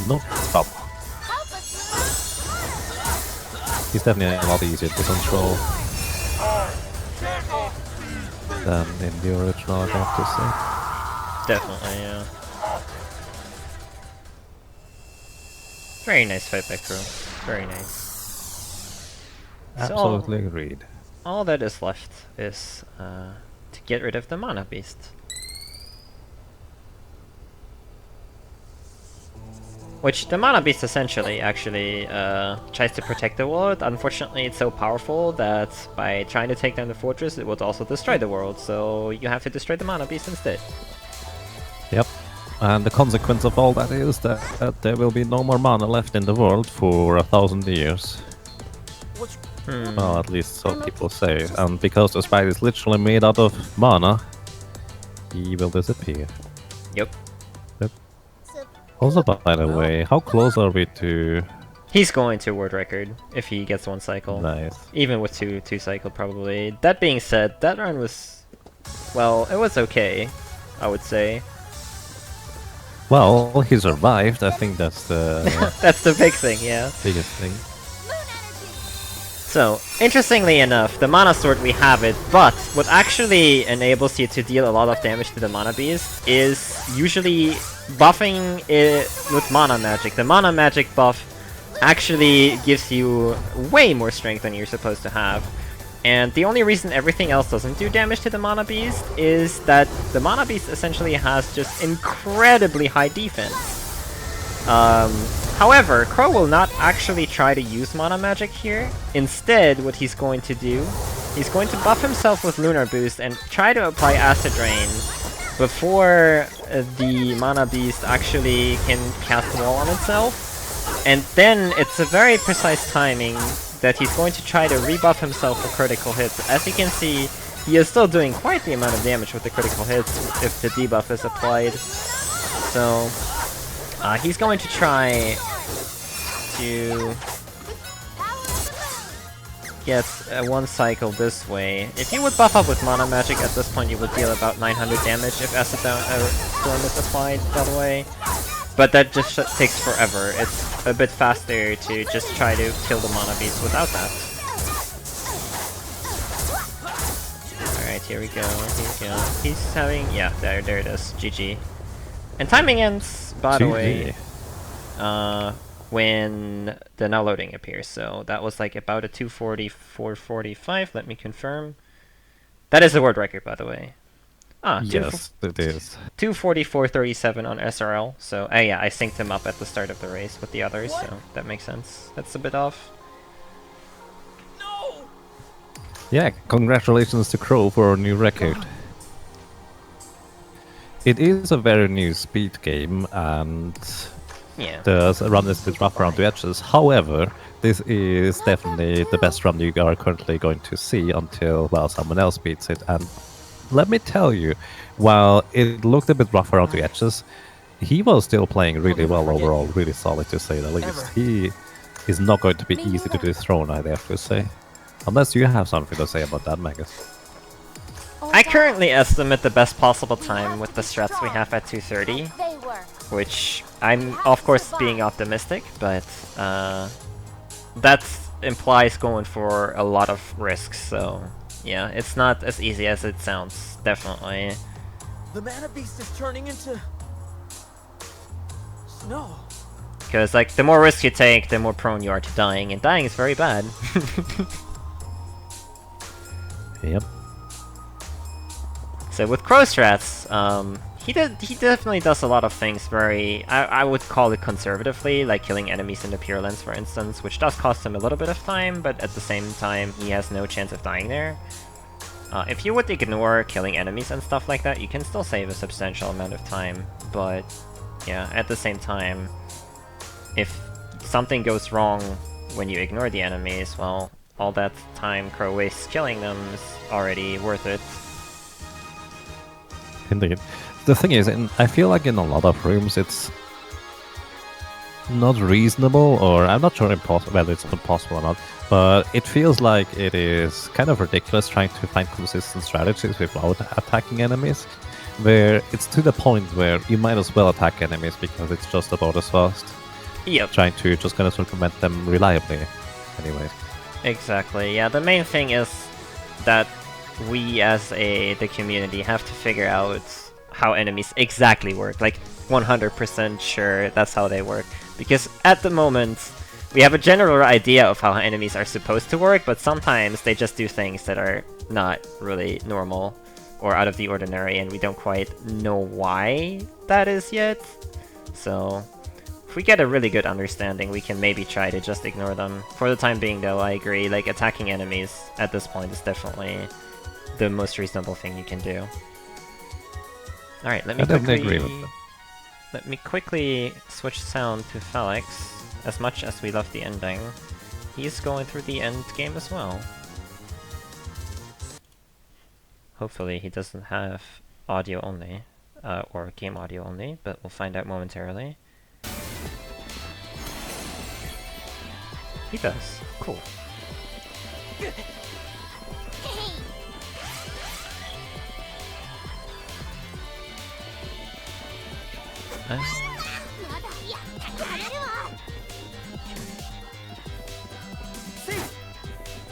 S2: No problem. He's definitely a lot easier to control than in the original, I have to say.
S1: Definitely, yeah. Very nice fight by Crow. Very nice.
S2: Absolutely agreed.
S1: All that is left is to get rid of the Mana Beast. Which, the Mana Beast essentially actually tries to protect the world. Unfortunately, it's so powerful that by trying to take down the fortress, it would also destroy the world, so you have to destroy the Mana Beast instead.
S2: Yep. And the consequence of all that is that there will be no more mana left in the world for 1,000 years. Well, at least so people say. And because the sprite is literally made out of mana, he will disappear.
S1: Yep.
S2: Also, by the way, how close are we to...
S1: He's going to world record if he gets one cycle.
S2: Nice.
S1: Even with two cycle, probably. That being said, that run was... well, it was okay, I would say.
S2: Well, he survived. I think that's the
S1: That's the big thing, yeah.
S2: biggest thing.
S4: Moon energy.
S1: So, interestingly enough, the Mana Sword we have it, but what actually enables you to deal a lot of damage to the Mana Beast is usually buffing it with Mana Magic. The Mana Magic buff actually gives you way more strength than you're supposed to have. And the only reason everything else doesn't do damage to the Mana Beast is that the Mana Beast essentially has just incredibly high defense. However, Crow will not actually try to use Mana Magic here. Instead, what he's going to do, he's going to buff himself with Lunar Boost and try to apply Acid Rain before the Mana Beast actually can cast Wall on itself. And then it's a very precise timing that he's going to try to rebuff himself for critical hits. As you can see, he is still doing quite the amount of damage with the critical hits if the debuff is applied. So, he's going to try to get one cycle this way. If you would buff up with Mana Magic at this point, you would deal about 900 damage if Acid Storm is applied, by the way. But that just takes forever. It's a bit faster to just try to kill the Mana Beast without that. Alright, here we go, here we go. He's having... yeah, there it is. GG. And timing ends, by the way, when the now loading appears. So that was like about a 2:44:45. Let me confirm. That is the world record, by the way. Ah,
S2: yes, it is.
S1: 2:44:37 on SRL. So, yeah, I synced him up at the start of the race with the others, so that makes sense. That's a bit off.
S3: No!
S2: Yeah, congratulations to Crow for a new record. It is a very new speed game, and
S1: Yeah.
S2: the run is a bit rough around the edges. However, this is definitely the best run you are currently going to see until, well, someone else beats it. And let me tell you, while it looked a bit rough around the edges, he was still playing really well overall, really solid to say the least. He is not going to be easy to dethrone, I have to say. Unless you have something to say about that, Magus.
S1: I currently estimate the best possible time with the strats we have at 2:30,
S4: They work.
S1: which I'm, of course, being optimistic, but that implies going for a lot of risks, so yeah, it's not as easy as it sounds, definitely.
S3: The Mana Beast is turning into... snow.
S1: Because, like, the more risk you take, the more prone you are to dying, and dying is very bad.
S2: Yep.
S1: So with Crow strats, he definitely does a lot of things very, I would call it conservatively, like killing enemies in the Pure Lens, for instance, which does cost him a little bit of time, but at the same time, he has no chance of dying there. If you would ignore killing enemies and stuff like that, you can still save a substantial amount of time, but yeah, at the same time, if something goes wrong when you ignore the enemies, well, all that time Crow wastes killing them is already worth it.
S2: Indeed. The thing is, I feel like in a lot of rooms it's not reasonable, or I'm not sure whether it's impossible or not, but it feels like it is kind of ridiculous trying to find consistent strategies without attacking enemies, where it's to the point where you might as well attack enemies because it's just about as fast.
S1: Yep.
S2: Trying to just kind of circumvent them reliably, anyway.
S1: Exactly, yeah, the main thing is that we as the community have to figure out how enemies exactly work, like 100% sure that's how they work. Because at the moment, we have a general idea of how enemies are supposed to work, but sometimes they just do things that are not really normal or out of the ordinary, and we don't quite know why that is yet. So, if we get a really good understanding, we can maybe try to just ignore them. For the time being, though, I agree, like, attacking enemies at this point is definitely the most reasonable thing you can do. Alright, let me quickly switch sound to Falexx. As much as we love the ending, he's going through the end game as well. Hopefully he doesn't have audio only, or game audio only, but we'll find out momentarily. He does. Cool.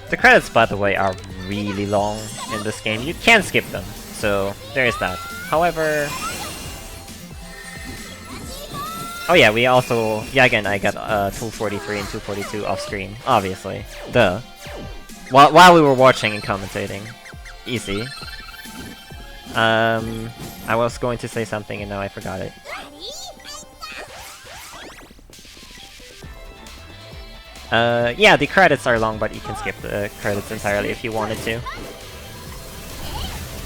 S1: The credits, by the way, are really long in this game. You can skip them, so there is that. However... Oh yeah, we also... Yaga and I got 243 and 242 off screen, obviously. Duh. While we were watching and commentating. Easy. I was going to say something and now I forgot it. Yeah, the credits are long, but you can skip the credits entirely if you wanted to.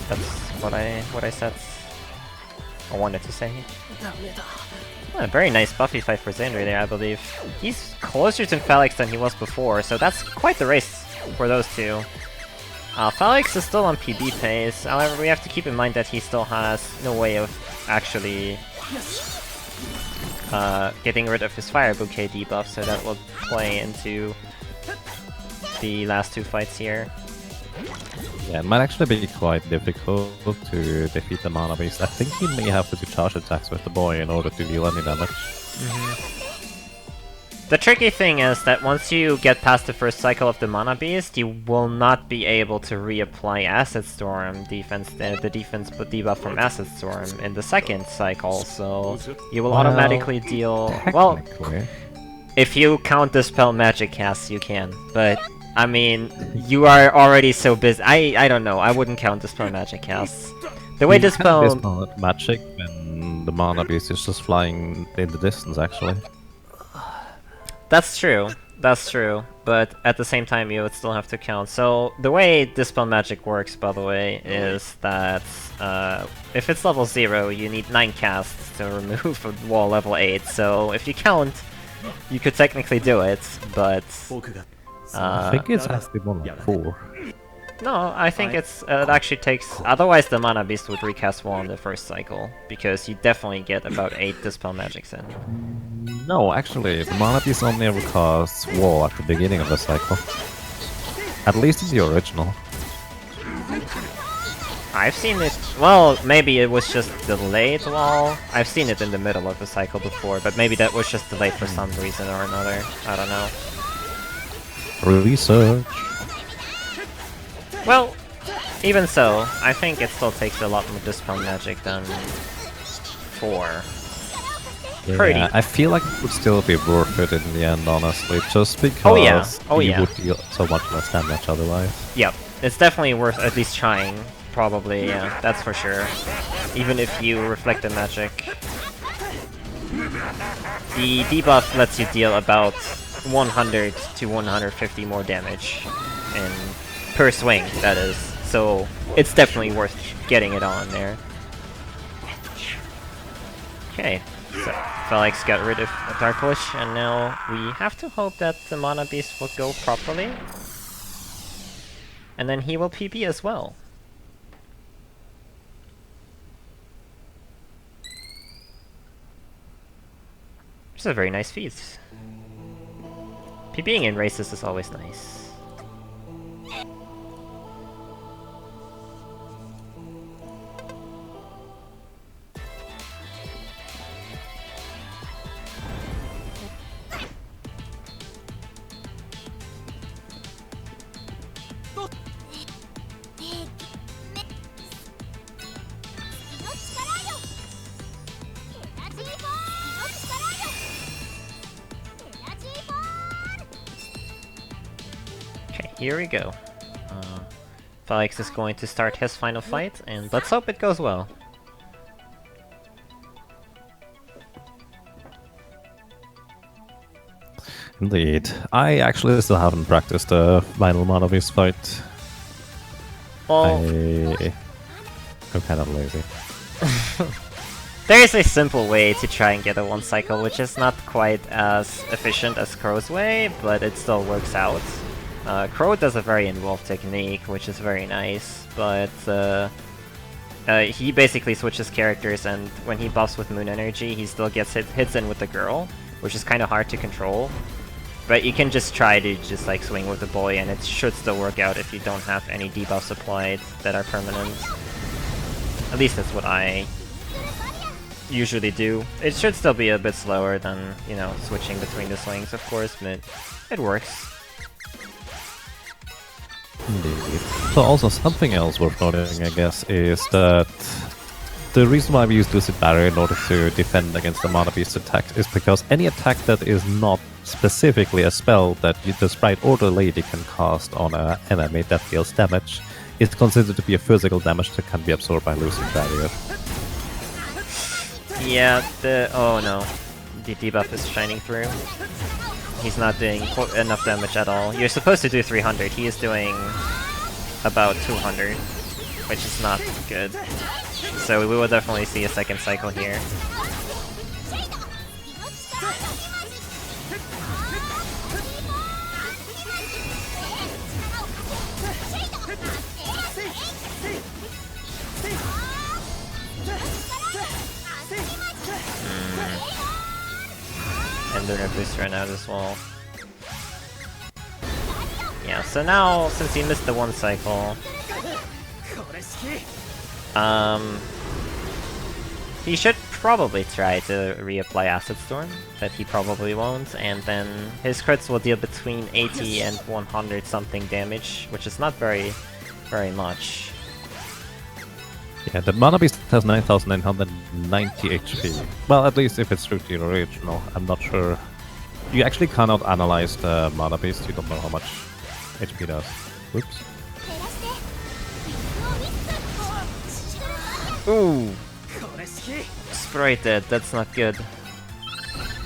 S1: That's what I said. I wanted to say. Oh, a very nice Buffy fight for Xander there, I believe. He's closer to Falexx than he was before, so that's quite the race for those two. Falexx is still on PB pace, however we have to keep in mind that he still has no way of actually getting rid of his Fire Bouquet debuff, so that will play into the last two fights here.
S2: Yeah, it might actually be quite difficult to defeat the Mana Beast. I think he may have to do charge attacks with the boy in order to deal any damage.
S1: The tricky thing is that once you get past the first cycle of the Mana Beast, you will not be able to reapply Acid Storm defense, the defense debuff from Acid Storm in the second cycle, so you will automatically deal... Well, if you count Dispel Magic casts, you can, but I mean, you are already so busy. I don't know, I wouldn't count Dispel Magic casts. The way Dispel
S2: Magic when the Mana Beast is just flying in the distance, actually.
S1: That's true, but at the same time you would still have to count. So the way Dispel Magic works, by the way, is that if it's level 0, you need 9 casts to remove a wall level 8, so if you count, you could technically do it, but...
S2: I think it's actually more like 4.
S1: No, I think it actually takes... Otherwise the Mana Beast would recast wall in the first cycle, because you definitely get about 8 Dispel Magics in.
S2: No, actually, the Mana Beast only ever casts wall at the beginning of the cycle. At least in the original.
S1: I've seen it... Well, maybe it was just delayed wall. I've seen it in the middle of the cycle before, but maybe that was just delayed for some reason or another. I don't know.
S2: Research.
S1: Well, even so, I think it still takes a lot more Dispel Magic than 4.
S2: Yeah, I feel like it would still be worth it in the end, honestly, just because you would deal so much less damage otherwise.
S1: Yep, it's definitely worth at least trying, probably, yeah, that's for sure. Even if you reflect the magic. The debuff lets you deal about 100 to 150 more damage per swing, that is. So it's definitely worth getting it on there. Okay, so Falexx got rid of Dark Wish, and now we have to hope that the Mana Beast will go properly. And then he will PB as well. Which is a very nice feat. PBing in races is always nice. Here we go. Falexx is going to start his final fight, and let's hope it goes well.
S2: Indeed. I actually still haven't practiced the final Mana Beast fight.
S1: Well,
S2: I'm kind of lazy.
S1: there is a simple way to try and get a 1 cycle, which is not quite as efficient as Crow's way, but it still works out. Crow does a very involved technique, which is very nice, but he basically switches characters, and when he buffs with Moon Energy, he still gets hits in with the girl, which is kind of hard to control. But you can just try to just like swing with the boy, and it should still work out if you don't have any debuffs applied that are permanent. At least that's what I usually do. It should still be a bit slower than, you know, switching between the swings, of course, but it works.
S2: Indeed. So also something else worth noting, I guess, is that the reason why we use Lucid Barrier in order to defend against the Mana Beast attack is because any attack that is not specifically a spell that the sprite or the lady can cast on an enemy that deals damage is considered to be a physical damage that can be absorbed by Lucid Barrier.
S1: Yeah, oh no. The debuff is shining through. He's not doing enough damage at all. You're supposed to do 300, he is doing about 200, which is not good. So we will definitely see a second cycle here. And then a boost ran out as well. Yeah, so now, since he missed the one cycle, he should probably try to reapply Acid Storm, but he probably won't, and then his crits will deal between 80 and 100 something damage, which is not very much.
S2: Yeah, the Mana Beast has 9,990 HP. Well, at least if it's true to your original. I'm not sure. You actually cannot analyze the Mana Beast, you don't know how much HP it does. Whoops.
S1: Ooh! Sprite dead, that's not good.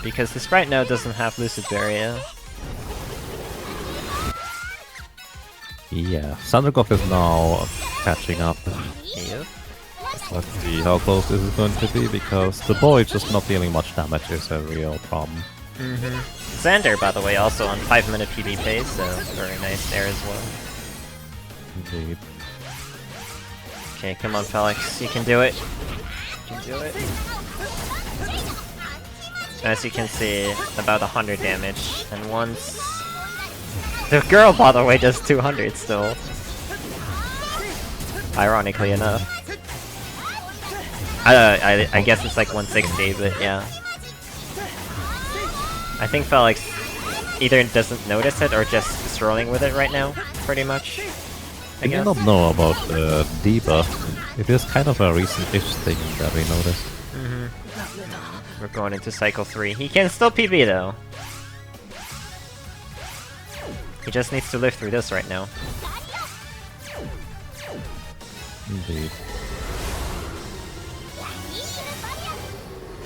S1: Because the sprite now doesn't have Lucid Barrier.
S2: Yeah, ZanderGoth is now catching up.
S1: Yep.
S2: Let's see how close this is going to be, because the boy just not dealing much damage is a real problem.
S1: Xander, by the way, also on 5-minute PB pace, so very nice there as well.
S2: Indeed.
S1: Okay, come on Falexx, you can do it. You can do it. As you can see, about 100 damage, and once... The girl, by the way, does 200 still. Ironically enough. I guess it's like 160, but yeah. I think Falexx either doesn't notice it or just strolling with it right now, pretty much.
S2: I do not know about debuff. It is kind of a recent-ish thing that we noticed.
S1: We're going into cycle 3. He can still PB though. He just needs to live through this right now.
S2: Indeed.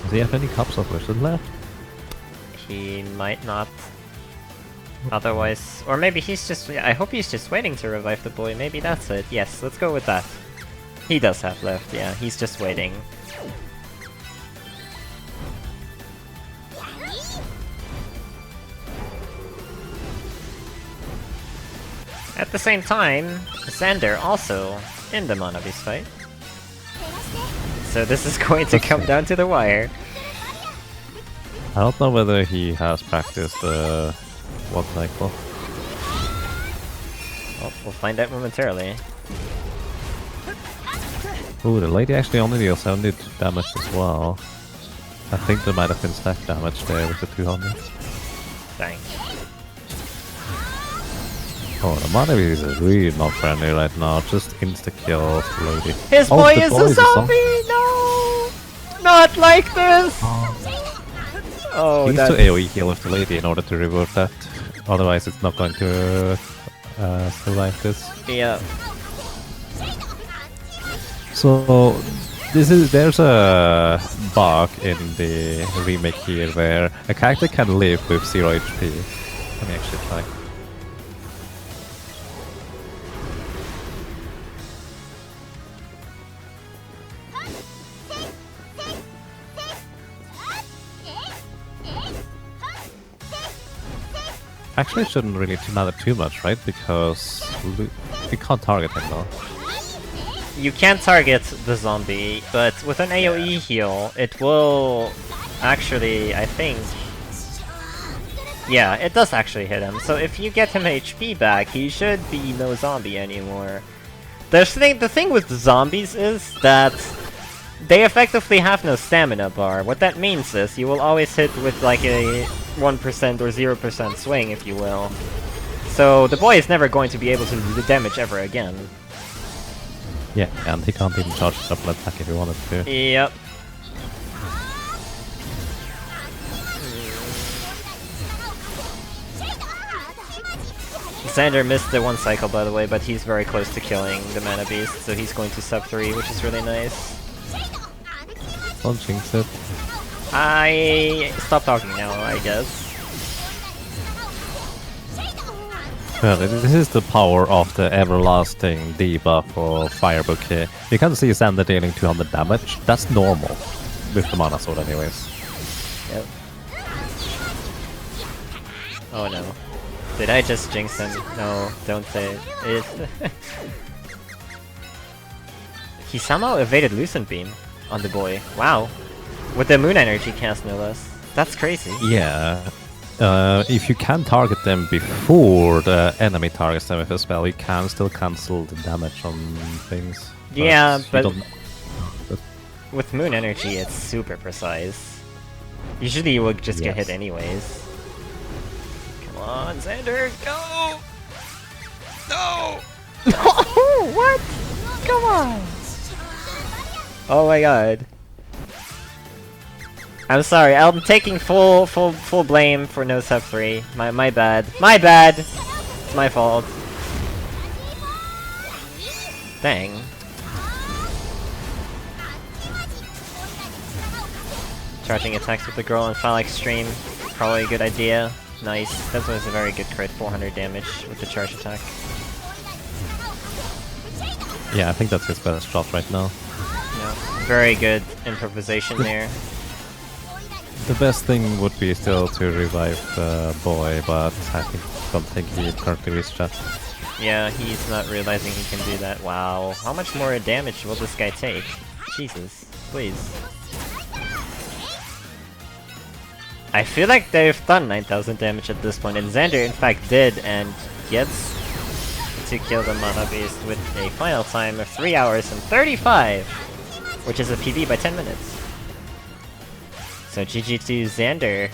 S2: Does he have any Cups of Wisdom left?
S1: He might not. Otherwise... Or maybe he's just... I hope he's just waiting to revive the boy. Maybe that's it. Yes, let's go with that. He does have left, yeah. He's just waiting. At the same time, Xander also in the Mana Beast fight. So this is going to come down to the wire.
S2: I don't know whether he has practiced one cycle.
S1: Well, we'll find out momentarily.
S2: Ooh, the lady actually only deals 70 damage as well. I think there might have been stack damage there with the 200.
S1: Dang.
S2: Oh, the Mana Beast is really not friendly right now. Just insta-kills the lady.
S1: His
S2: Oh,
S1: boy
S2: the
S1: is
S2: boy
S1: a zombie! No! Not like this! Oh,
S2: He needs
S1: that's...
S2: to AoE heal with the lady in order to revert that. Otherwise it's not going to survive this.
S1: Yeah.
S2: So there's a bug in the remake here where a character can live with 0 HP. Let me actually try. Actually, it shouldn't really matter too much, right? Because we can't target him though.
S1: You can target the zombie, but with an AoE heal, it will actually, I think, Yeah, it does actually hit him. So if you get him HP back, he should be no zombie anymore. The thing with the zombies is that they effectively have no stamina bar. What that means is you will always hit with like a 1% or 0% swing, if you will. So the boy is never going to be able to do the damage ever again.
S2: Yeah, and he can't even charge double attack if he wanted to.
S1: Yep. Xander missed the one cycle, by the way, but he's very close to killing the Mana Beast, so he's going to sub 3, which is really nice.
S2: Don't jinx it.
S1: I stop talking now, I guess.
S2: Well, this is the power of the everlasting debuff for Fire Bouquet. You can see Xander dealing 200 damage. That's normal with the Mana Sword anyways.
S1: Yep. Oh no. Did I just jinx him? No, don't say it. He somehow evaded Lucent Beam on the boy. Wow. With the Moon Energy cast, no less. That's crazy.
S2: Yeah. If you can target them before the enemy targets them with a spell, you can still cancel the damage on things.
S1: Yeah, but
S2: you don't...
S1: with Moon Energy, it's super precise. Usually you would just get
S2: Yes.
S1: hit anyways. Come on, Xander, go! No! No! What? Come on! Oh my god. I'm sorry, I'm taking full blame for no sub 3. My bad. My bad! It's my fault. Dang. Charging attacks with the girl on Falexx stream. Probably a good idea. Nice. That was a very good crit, 400 damage with the charge attack.
S2: Yeah, I think that's his best shot right now.
S1: Yeah. Very good improvisation there.
S2: The best thing would be still to revive the boy, but don't think he currently reached that.
S1: Yeah, he's not realizing he can do that. Wow. How much more damage will this guy take? Jesus. Please. I feel like they've done 9,000 damage at this point, and Xander in fact did, and gets to kill the Mana Beast with a final time of 3 hours and 35, which is a PB by 10 minutes. So GG to Xander.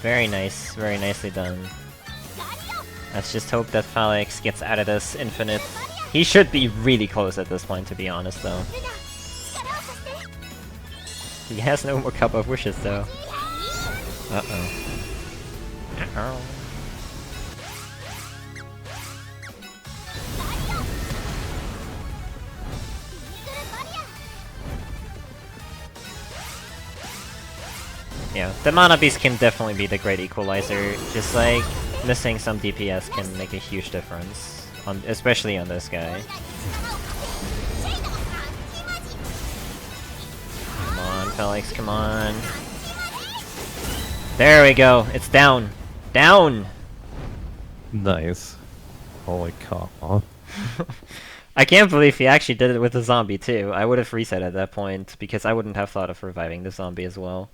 S1: Very nice, very nicely done. Let's just hope that Falexx gets out of this infinite. He should be really close at this point, to be honest, though. He has no more Cup of Wishes, though. Uh-oh. Uh-oh. Yeah, the Mana Beast can definitely be the great equalizer, just like missing some DPS can make a huge difference, especially on this guy. Come on, Falexx, come on. There we go, it's down! Down!
S2: Nice. Holy cow.
S1: I can't believe he actually did it with the zombie too. I would have reset at that point, because I wouldn't have thought of reviving the zombie as well.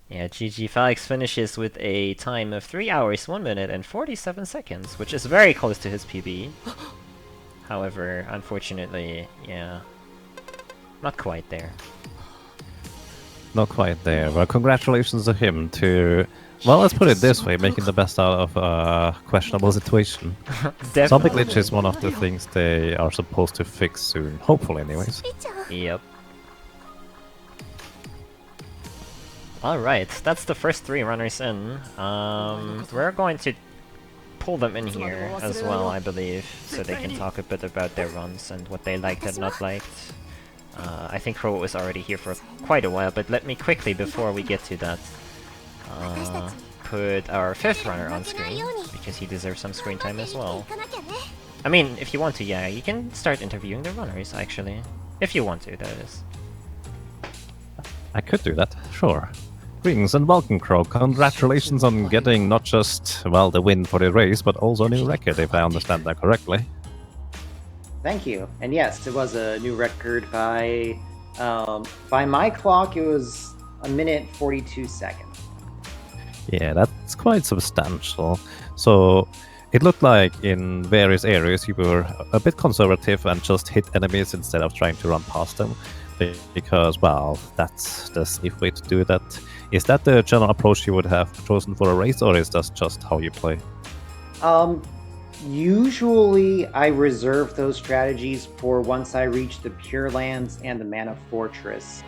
S1: Yeah, GG. Falexx finishes with a time of 3 hours, 1 minute, and 47 seconds, which is very close to his PB. However, unfortunately, yeah, not quite there.
S2: Not quite there, but congratulations to him to... Well, let's put it this way, making the best out of a questionable situation. Zombie glitch is one of the things they are supposed to fix soon. Hopefully, anyways.
S1: Yep. Alright, that's the first 3 runners in. We're going to pull them in here as well, I believe, so they can talk a bit about their runs and what they liked and not liked. I think Crow was already here for quite a while, but let me quickly, before we get to that, put our 5th runner on screen, because he deserves some screen time as well. I mean, if you want to, yeah, you can start interviewing the runners, actually. If you want to, that is.
S2: I could do that, sure. Greetings and welcome, Crow. Congratulations on getting not just, well, the win for the race, but also a new record, if I understand that correctly.
S5: Thank you. And yes, it was a new record by my clock. It was 1 minute 42 seconds.
S2: Yeah, that's quite substantial. So it looked like in various areas you were a bit conservative and just hit enemies instead of trying to run past them. Because, well, that's the safe way to do that. Is that the general approach you would have chosen for a race, or is that just how you play?
S5: Usually I reserve those strategies for once I reach the Pure Lands and the Mana Fortress.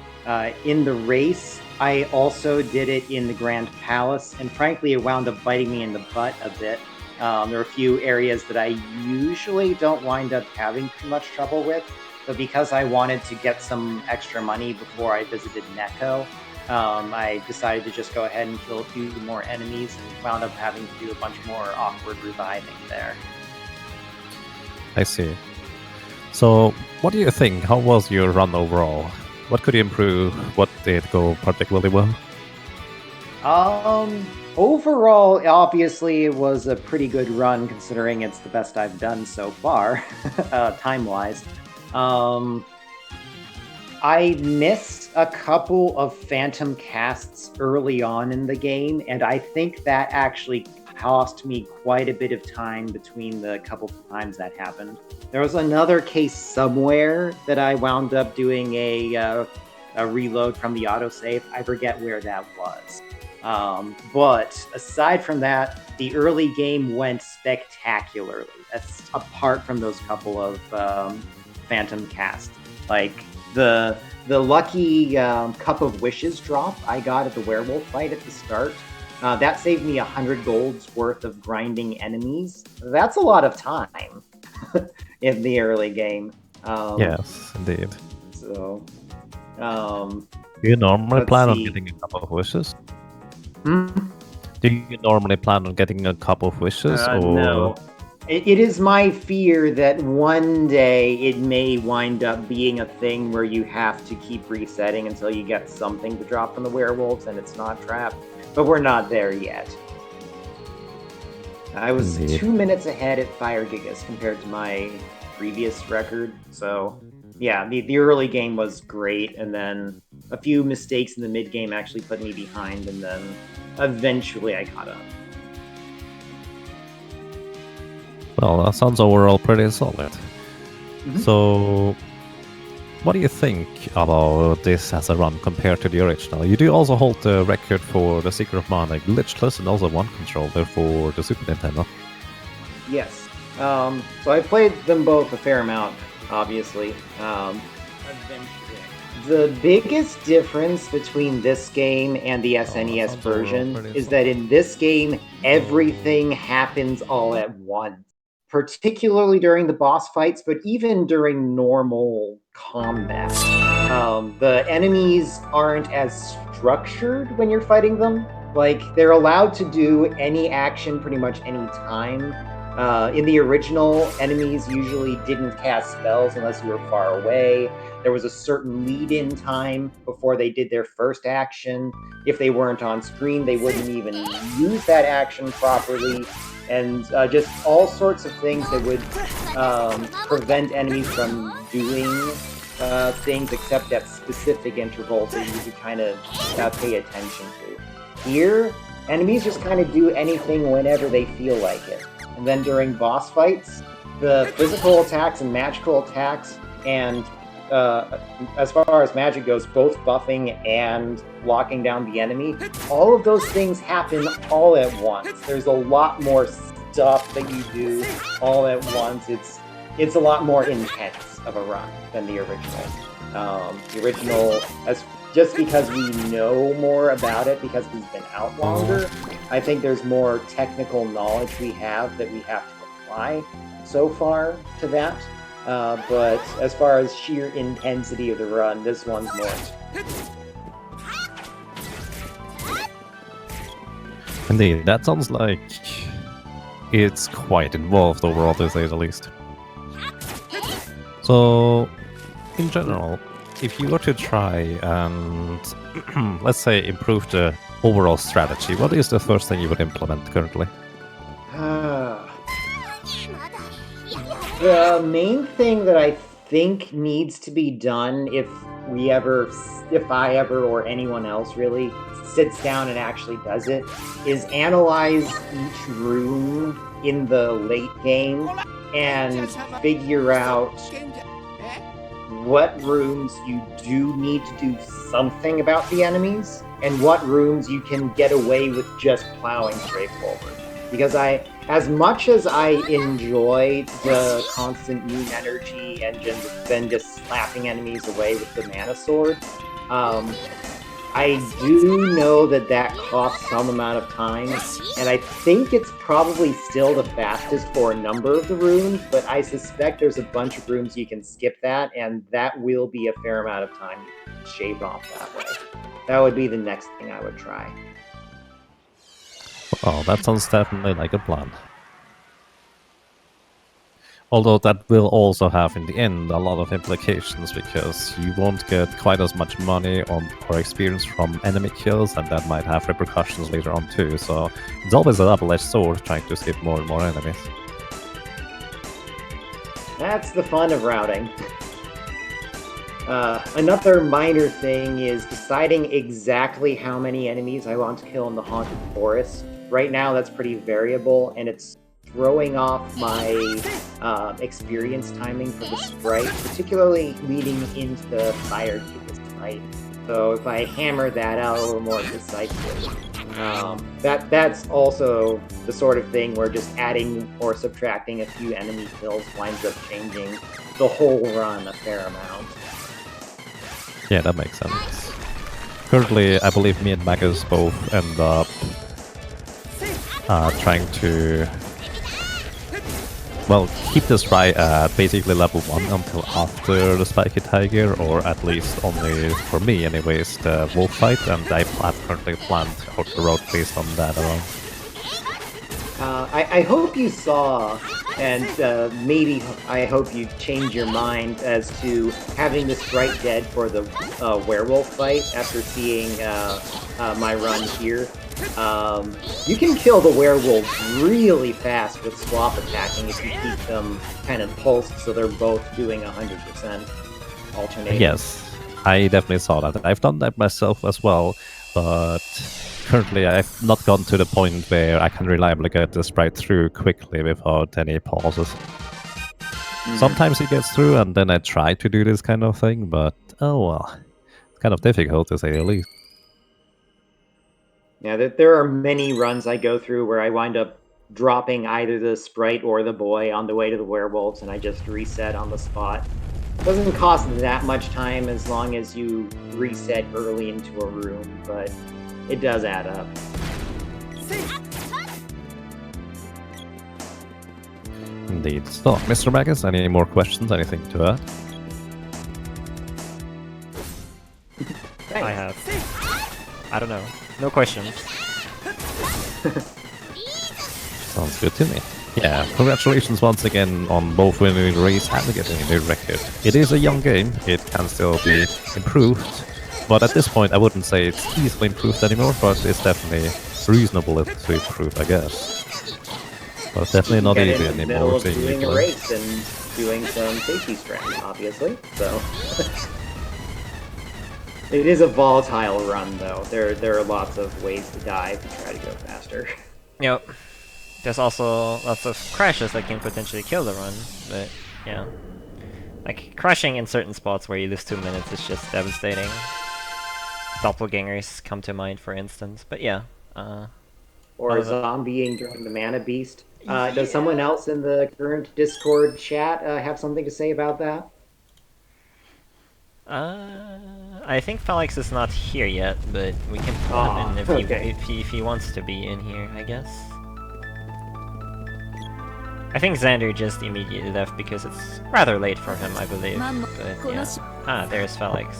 S5: In the race, I also did it in the Grand Palace, and frankly, it wound up biting me in the butt a bit. There are a few areas that I usually don't wind up having too much trouble with, but because I wanted to get some extra money before I visited Neko, I decided to just go ahead and kill a few more enemies and wound up having to do a bunch more awkward reviving there.
S2: I see. So, what do you think? How was your run overall? What could you improve? What did go particularly well?
S5: Overall, obviously, it was a pretty good run considering it's the best I've done so far, time-wise. I missed a couple of phantom casts early on in the game, and I think that actually cost me quite a bit of time between the couple of times that happened. There was another case somewhere that I wound up doing a reload from the autosave. I forget where that was. But aside from that, the early game went spectacularly. That's apart from those couple of phantom casts. Like, the lucky Cup of Wishes drop I got at the werewolf fight at the start, that saved me 100 gold's worth of grinding enemies. That's a lot of time in the early game.
S2: Yes, indeed.
S5: So,
S2: do you normally plan on getting a Cup of Wishes?
S5: Hmm?
S2: Do you normally plan on getting a Cup of Wishes? Or...
S5: No. It is my fear that one day it may wind up being a thing where you have to keep resetting until you get something to drop from the werewolves and it's not trapped. But we're not there yet. I was 2 minutes ahead at Fire Gigas compared to my previous record. So, yeah, the early game was great, and then a few mistakes in the mid game actually put me behind, and then eventually I caught up.
S2: Well, that sounds overall pretty solid.
S5: Mm-hmm.
S2: So, what do you think about this as a run compared to the original? You do also hold the record for the Secret of Mana glitchless and also one controller for the Super Nintendo.
S5: Yes. So I played them both a fair amount, obviously. The biggest difference between this game and the SNES version is that in this game, everything happens all at once. Particularly during the boss fights, but even during normal combat. The enemies aren't as structured when you're fighting them. Like, they're allowed to do any action pretty much any time. In the original, enemies usually didn't cast spells unless you were far away. There was a certain lead-in time before they did their first action. If they weren't on screen, they wouldn't even use that action properly. And just all sorts of things that would prevent enemies from doing things except at specific intervals that you could kind of pay attention to. Here, enemies just kind of do anything whenever they feel like it. And then during boss fights, the physical attacks and magical attacks, and as far as magic goes, both buffing and locking down the enemy, all of those things happen all at once. There's a lot more stuff that you do all at once. It's a lot more intense of a run than the original. The original, just because we know more about it because it's been out longer, I think there's more technical knowledge we have that we have to apply so far to that. But as far as sheer intensity of the run, this one's more.
S2: Indeed, that sounds like it's quite involved overall, to say the least. So, in general, if you were to try and, let's say, improve the overall strategy, what is the first thing you would implement currently?
S5: The main thing that I think needs to be done if I ever, or anyone else really, sits down and actually does it, is analyze each room in the late game and figure out what rooms you do need to do something about the enemies, and what rooms you can get away with just plowing straight forward. Because as much as I enjoy the constant moon energy engine, then just slapping enemies away with the mana sword, I do know that costs some amount of time, and I think it's probably still the fastest for a number of the rooms, but I suspect there's a bunch of rooms you can skip that, and that will be a fair amount of time shaved off that way. That would be the next thing I would try.
S2: Oh, that sounds definitely like a plan. Although that will also have, in the end, a lot of implications, because you won't get quite as much money or experience from enemy kills, and that might have repercussions later on too, so it's always a double-edged sword trying to skip more and more enemies.
S5: That's the fun of routing. Another minor thing is deciding exactly how many enemies I want to kill in the Haunted Forest. Right now that's pretty variable, and it's throwing off my experience timing for the sprite, particularly leading into the Fire Gigas fight. So if I hammer that out a little more precisely, that's also the sort of thing where just adding or subtracting a few enemy kills winds up changing the whole run a fair amount.
S2: Yeah, that makes sense. Currently, I believe me and iLmaGus both end up trying to, well, keep this right at basically level 1 until after the Spiky Tiger, or at least only, for me anyways, the wolf fight, and I've currently planned out the road based on that alone.
S5: I hope you saw, and maybe I hope you change your mind as to having the sprite dead for the werewolf fight after seeing my run here. You can kill the werewolves really fast with swap attacking if you keep them kind of pulsed so they're both doing 100% alternating.
S2: Yes, I definitely saw that. I've done that myself as well, but currently I've not gotten to the point where I can reliably get the sprite through quickly without any pauses. Sometimes it gets through, and then I try to do this kind of thing, but oh well. It's kind of difficult, to say the least.
S5: Yeah, there are many runs I go through where I wind up dropping either the sprite or the boy on the way to the werewolves, and I just reset on the spot. It doesn't cost that much time as long as you reset early into a room, but it does add up.
S2: Indeed. So, Mr. iLmaGus, any more questions? Anything to add?
S1: I have. I don't know. No questions.
S2: Sounds good to me. Yeah, congratulations once again on both winning the race and getting a new record. It is a young game, it can still be improved, but at this point I wouldn't say it's easily improved anymore, but it's definitely reasonable to improve, I guess. But definitely not easy anymore.
S5: In the middle of doing a race and doing some safety strats, obviously, so... It is a volatile run, though. There are lots of ways to die to try to go faster.
S1: Yep. There's also lots of crashes that can potentially kill the run, but yeah. Like, crashing in certain spots where you lose 2 minutes is just devastating. Doppelgangers come to mind, for instance, but yeah.
S5: Or zombieing during the Mana Beast. Does someone else in the current Discord chat have something to say about that?
S1: I think Falexx is not here yet, but we can pull him in if he wants to be in here, I guess. I think Xander just immediately left because it's rather late for him, I believe. But yeah. Ah, there's Falexx.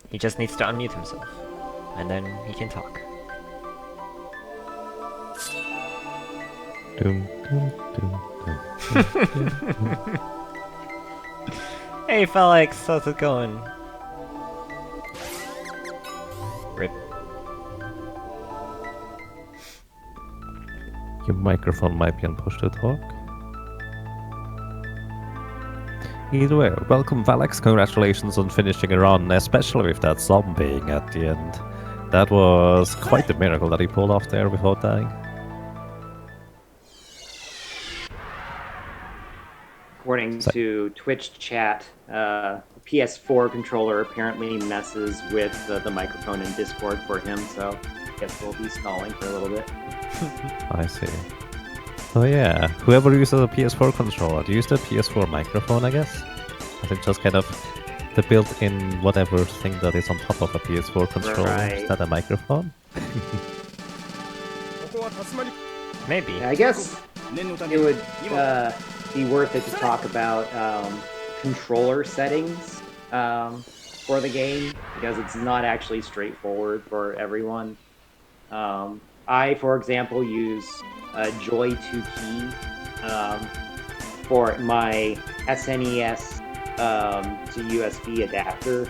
S1: He just needs to unmute himself, and then he can talk. Hey Falexx, how's it going? Rip.
S2: Your microphone might be on push to talk. Either way, welcome Falexx, congratulations on finishing a run, especially with that zombieing at the end. That was quite the miracle that he pulled off there without dying.
S5: According to Twitch chat, the PS4 controller apparently messes with the microphone in Discord for him, so I guess we'll be stalling for a little bit.
S2: I see. So yeah, whoever uses a PS4 controller, use the PS4 microphone, I guess? I think just kind of the built-in whatever thing that is on top of a PS4 controller.
S5: Right.
S2: Is that a microphone?
S1: Maybe.
S5: Yeah, I guess it would be worth it to talk about controller settings for the game, because it's not actually straightforward for everyone. I, for example, use Joy 2 key for my SNES to USB adapter,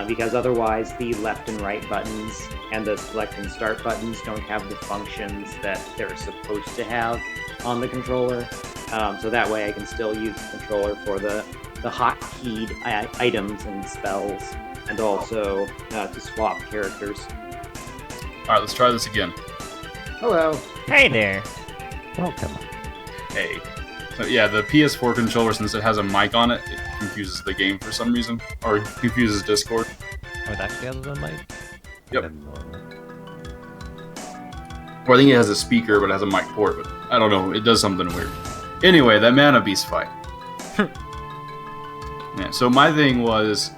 S5: because otherwise the left and right buttons and the select and start buttons don't have the functions that they're supposed to have on the controller. So that way I can still use the controller for the hotkeyed items and spells, and also to swap characters.
S6: Alright, let's try this again.
S5: Hello.
S1: Hey there.
S2: Welcome.
S6: Hey. So yeah, the PS4 controller, since it has a mic on it, it confuses the game for some reason. Or it confuses Discord.
S2: Oh, it actually has a mic?
S6: Yep.
S2: I didn't know.
S6: Or I think it has a speaker, but it has a mic port, but I don't know, it does something weird. Anyway, that Mana Beast fight. Yeah, so my thing was,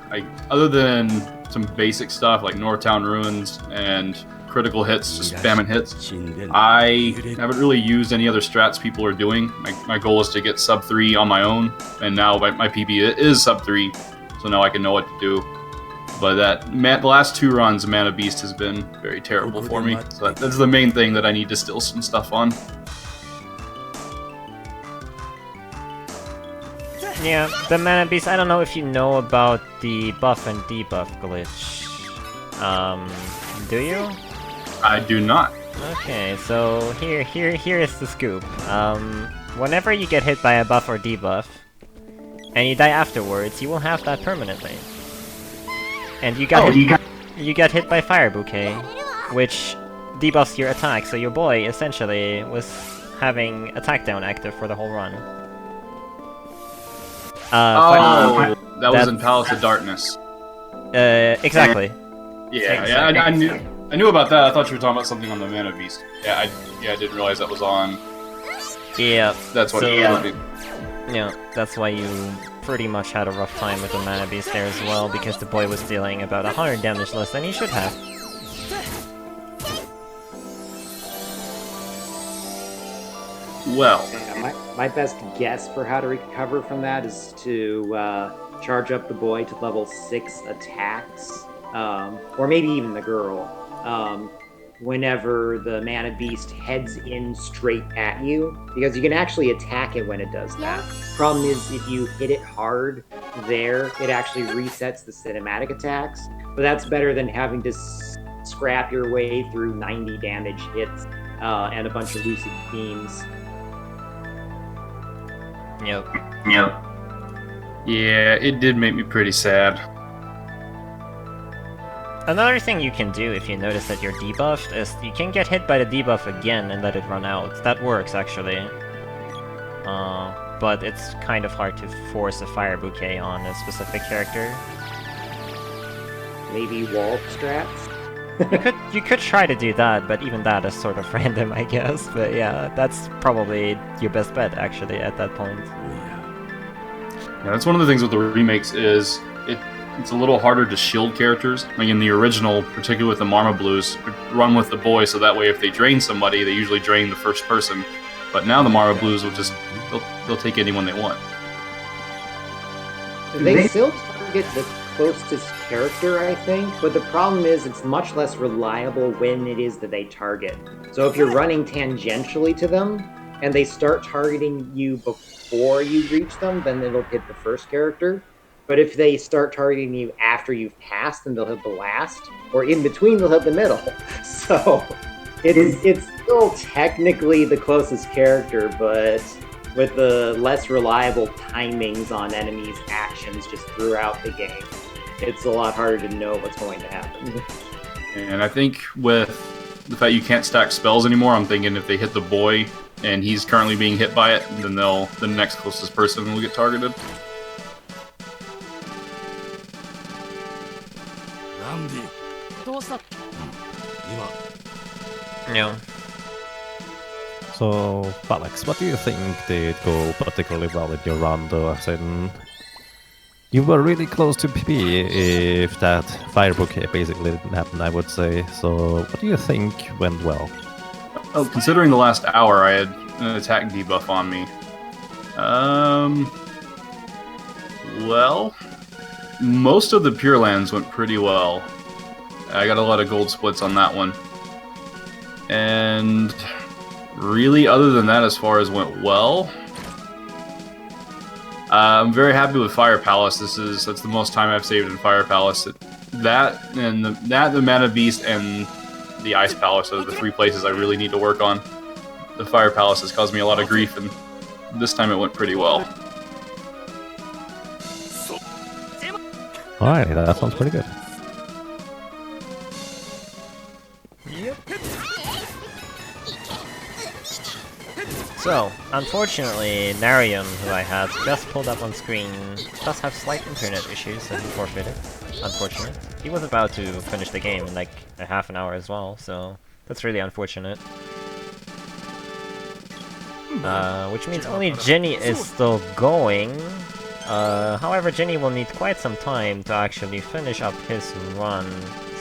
S6: other than some basic stuff like Northtown Ruins and critical hits, just spamming hits, I haven't really used any other strats people are doing. My goal is to get sub 3 on my own, and now my PB is sub 3, so now I can know what to do. But the last 2 runs, Mana Beast has been very terrible for me, so that's the main thing that I need to still some stuff on.
S1: Yeah, the Mana Beast, I don't know if you know about the buff and debuff glitch. Do you?
S6: I do not.
S1: Okay, so here is the scoop. Whenever you get hit by a buff or debuff, and you die afterwards, you will have that permanently. And you got hit by Fire Bouquet, which debuffs your attack, so your boy essentially was having attack down active for the whole run.
S6: That was in Palace of Darkness.
S1: Exactly.
S6: Yeah, I knew about that. I thought you were talking about something on the Mana Beast. Yeah, I didn't realize that was on.
S1: Yeah.
S6: That's what.
S1: Yeah, that's why you pretty much had a rough time with the Mana Beast there as well, because the boy was dealing about 100 damage less than he should have.
S6: Well,
S5: my best guess for how to recover from that is to charge up the boy to level 6 attacks, or maybe even the girl, whenever the Mana Beast heads in straight at you, because you can actually attack it when it does that. Problem is, if you hit it hard there, it actually resets the cinematic attacks, but that's better than having to scrap your way through 90 damage hits and a bunch of lucid beams.
S1: Yep.
S6: Yeah, it did make me pretty sad.
S1: Another thing you can do if you notice that you're debuffed is you can get hit by the debuff again and let it run out. That works, actually. But it's kind of hard to force a Fire Bouquet on a specific character.
S5: Maybe wall strats?
S1: You could try to do that, but even that is sort of random, I guess. But yeah, that's probably your best bet, actually, at that point.
S6: Yeah, that's one of the things with the remakes is it's a little harder to shield characters. Like in the original, particularly with the Marma Blues, run with the boy, so that way if they drain somebody, they usually drain the first person. But now the Marma Blues will just they'll take anyone they want.
S5: They still target the closest character, I think, but the problem is it's much less reliable when it is that they target. So if you're running tangentially to them, and they start targeting you before you reach them, then it'll hit the first character. But if they start targeting you after you've passed, then they'll hit the last, or in between, they'll hit the middle. So It's still technically the closest character, but with the less reliable timings on enemies' actions just throughout the game, it's a lot harder to know what's going to happen.
S6: And I think with the fact you can't stack spells anymore, I'm thinking if they hit the boy and he's currently being hit by it, then the next closest person will get targeted.
S1: Yeah.
S2: So, Falexx, what do you think did go particularly well in your run, though? As in, you were really close to PP if that firebook basically didn't happen, I would say. So, what do you think went well?
S6: Oh, considering the last hour, I had an attack debuff on me. Well, most of the Pure Lands went pretty well. I got a lot of gold splits on that one. And really, other than that, as far as went well, I'm very happy with Fire Palace. That's the most time I've saved in Fire Palace. The Mana Beast and the Ice Palace are the three places I really need to work on. The Fire Palace has caused me a lot of grief, and this time it went pretty well.
S2: Alright, that sounds pretty good.
S1: So, unfortunately, Nariom, who I had just pulled up on screen, does have slight internet issues and he forfeited. Unfortunate. He was about to finish the game in like a half an hour as well, so that's really unfortunate. Which means only Jinny is still going. However, Jinny will need quite some time to actually finish up his run.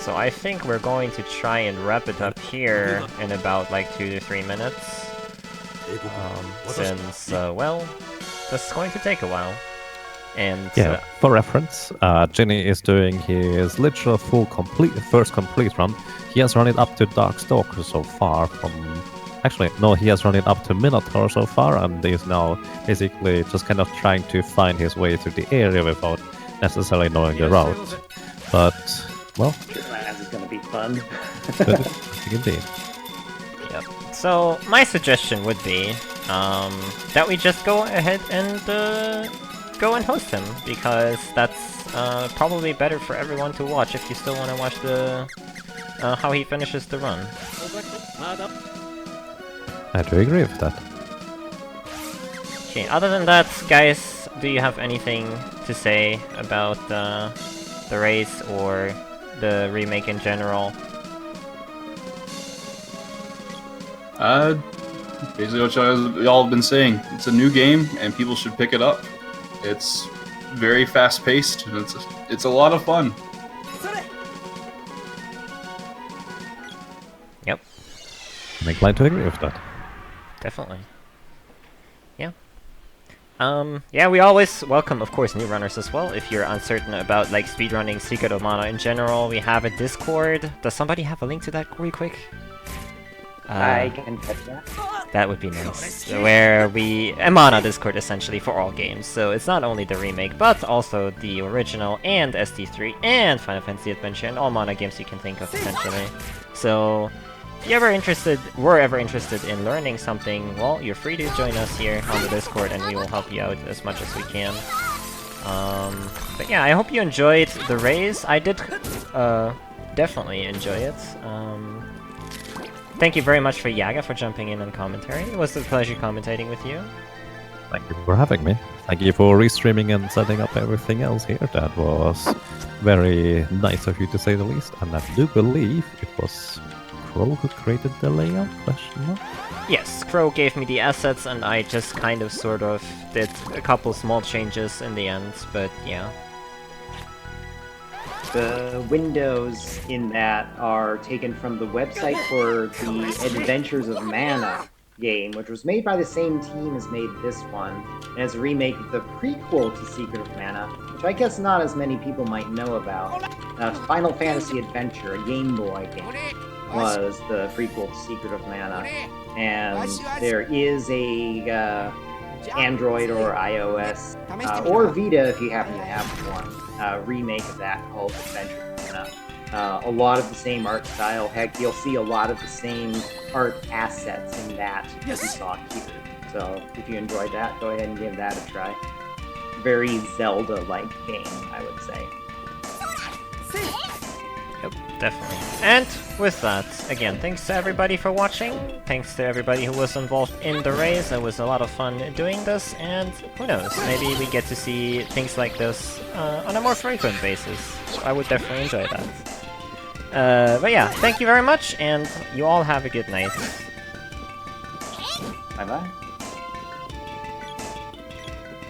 S1: So I think we're going to try and wrap it up here in about like 2 to 3 minutes. Since, well, this is going to take a while. And
S2: yeah, for reference, Jinny is doing his literal first complete run. He has run it up to Darkstalker so far actually, no, he has run it up to Minotaur so far, and is now basically just kind of trying to find his way through the area without necessarily knowing the route. But, well,
S5: This is gonna be fun.
S2: indeed.
S1: Yep. So, my suggestion would be that we just go ahead and go and host him, because that's probably better for everyone to watch if you still want to watch the how he finishes the run.
S2: I do agree with that.
S1: Okay, other than that, guys, do you have anything to say about the race or the remake in general?
S6: Basically what y'all have been saying. It's a new game, and people should pick it up. It's very fast-paced, and it's a lot of fun.
S1: Yep.
S2: I'm inclined to agree with that.
S1: Definitely. Yeah. Yeah, we always welcome, of course, new runners as well. If you're uncertain about, like, speedrunning Secret of Mana in general, we have a Discord. Does somebody have a link to that really quick?
S5: I can catch that.
S1: That would be nice. Where a Mana Discord, essentially, for all games. So it's not only the remake, but also the original, and ST3, and Final Fantasy Adventure, and all Mana games you can think of, essentially. So, if you were ever interested in learning something, well, you're free to join us here on the Discord, and we will help you out as much as we can. But yeah, I hope you enjoyed the race. I did definitely enjoy it. Thank you very much for Yaga for jumping in on commentary. It was a pleasure commentating with you.
S2: Thank you for having me. Thank you for restreaming and setting up everything else here. That was very nice of you, to say the least. And I do believe it was Crow who created the layout, question mark?
S1: Yes, Crow gave me the assets, and I just kind of sort of did a couple small changes in the end, but yeah.
S5: The windows in that are taken from the website for the Adventures of Mana game, which was made by the same team as made this one, and is a remake of the prequel to Secret of Mana, which I guess not as many people might know about. Final Fantasy Adventure, a Game Boy game, was the prequel to Secret of Mana, and there is a Android or iOS, or Vita if you happen to have one, remake of that called Adventure of Mana. A lot of the same art style. Heck, you'll see a lot of the same art assets in that as you saw here. So if you enjoyed that, go ahead and give that a try. Very Zelda-like game, I would say.
S1: Yep, definitely. And with that, again, thanks to everybody for watching. Thanks to everybody who was involved in the race. It was a lot of fun doing this, and who knows, maybe we get to see things like this on a more frequent basis. I would definitely enjoy that. But yeah, thank you very much, and you all have a good night.
S5: Bye-bye.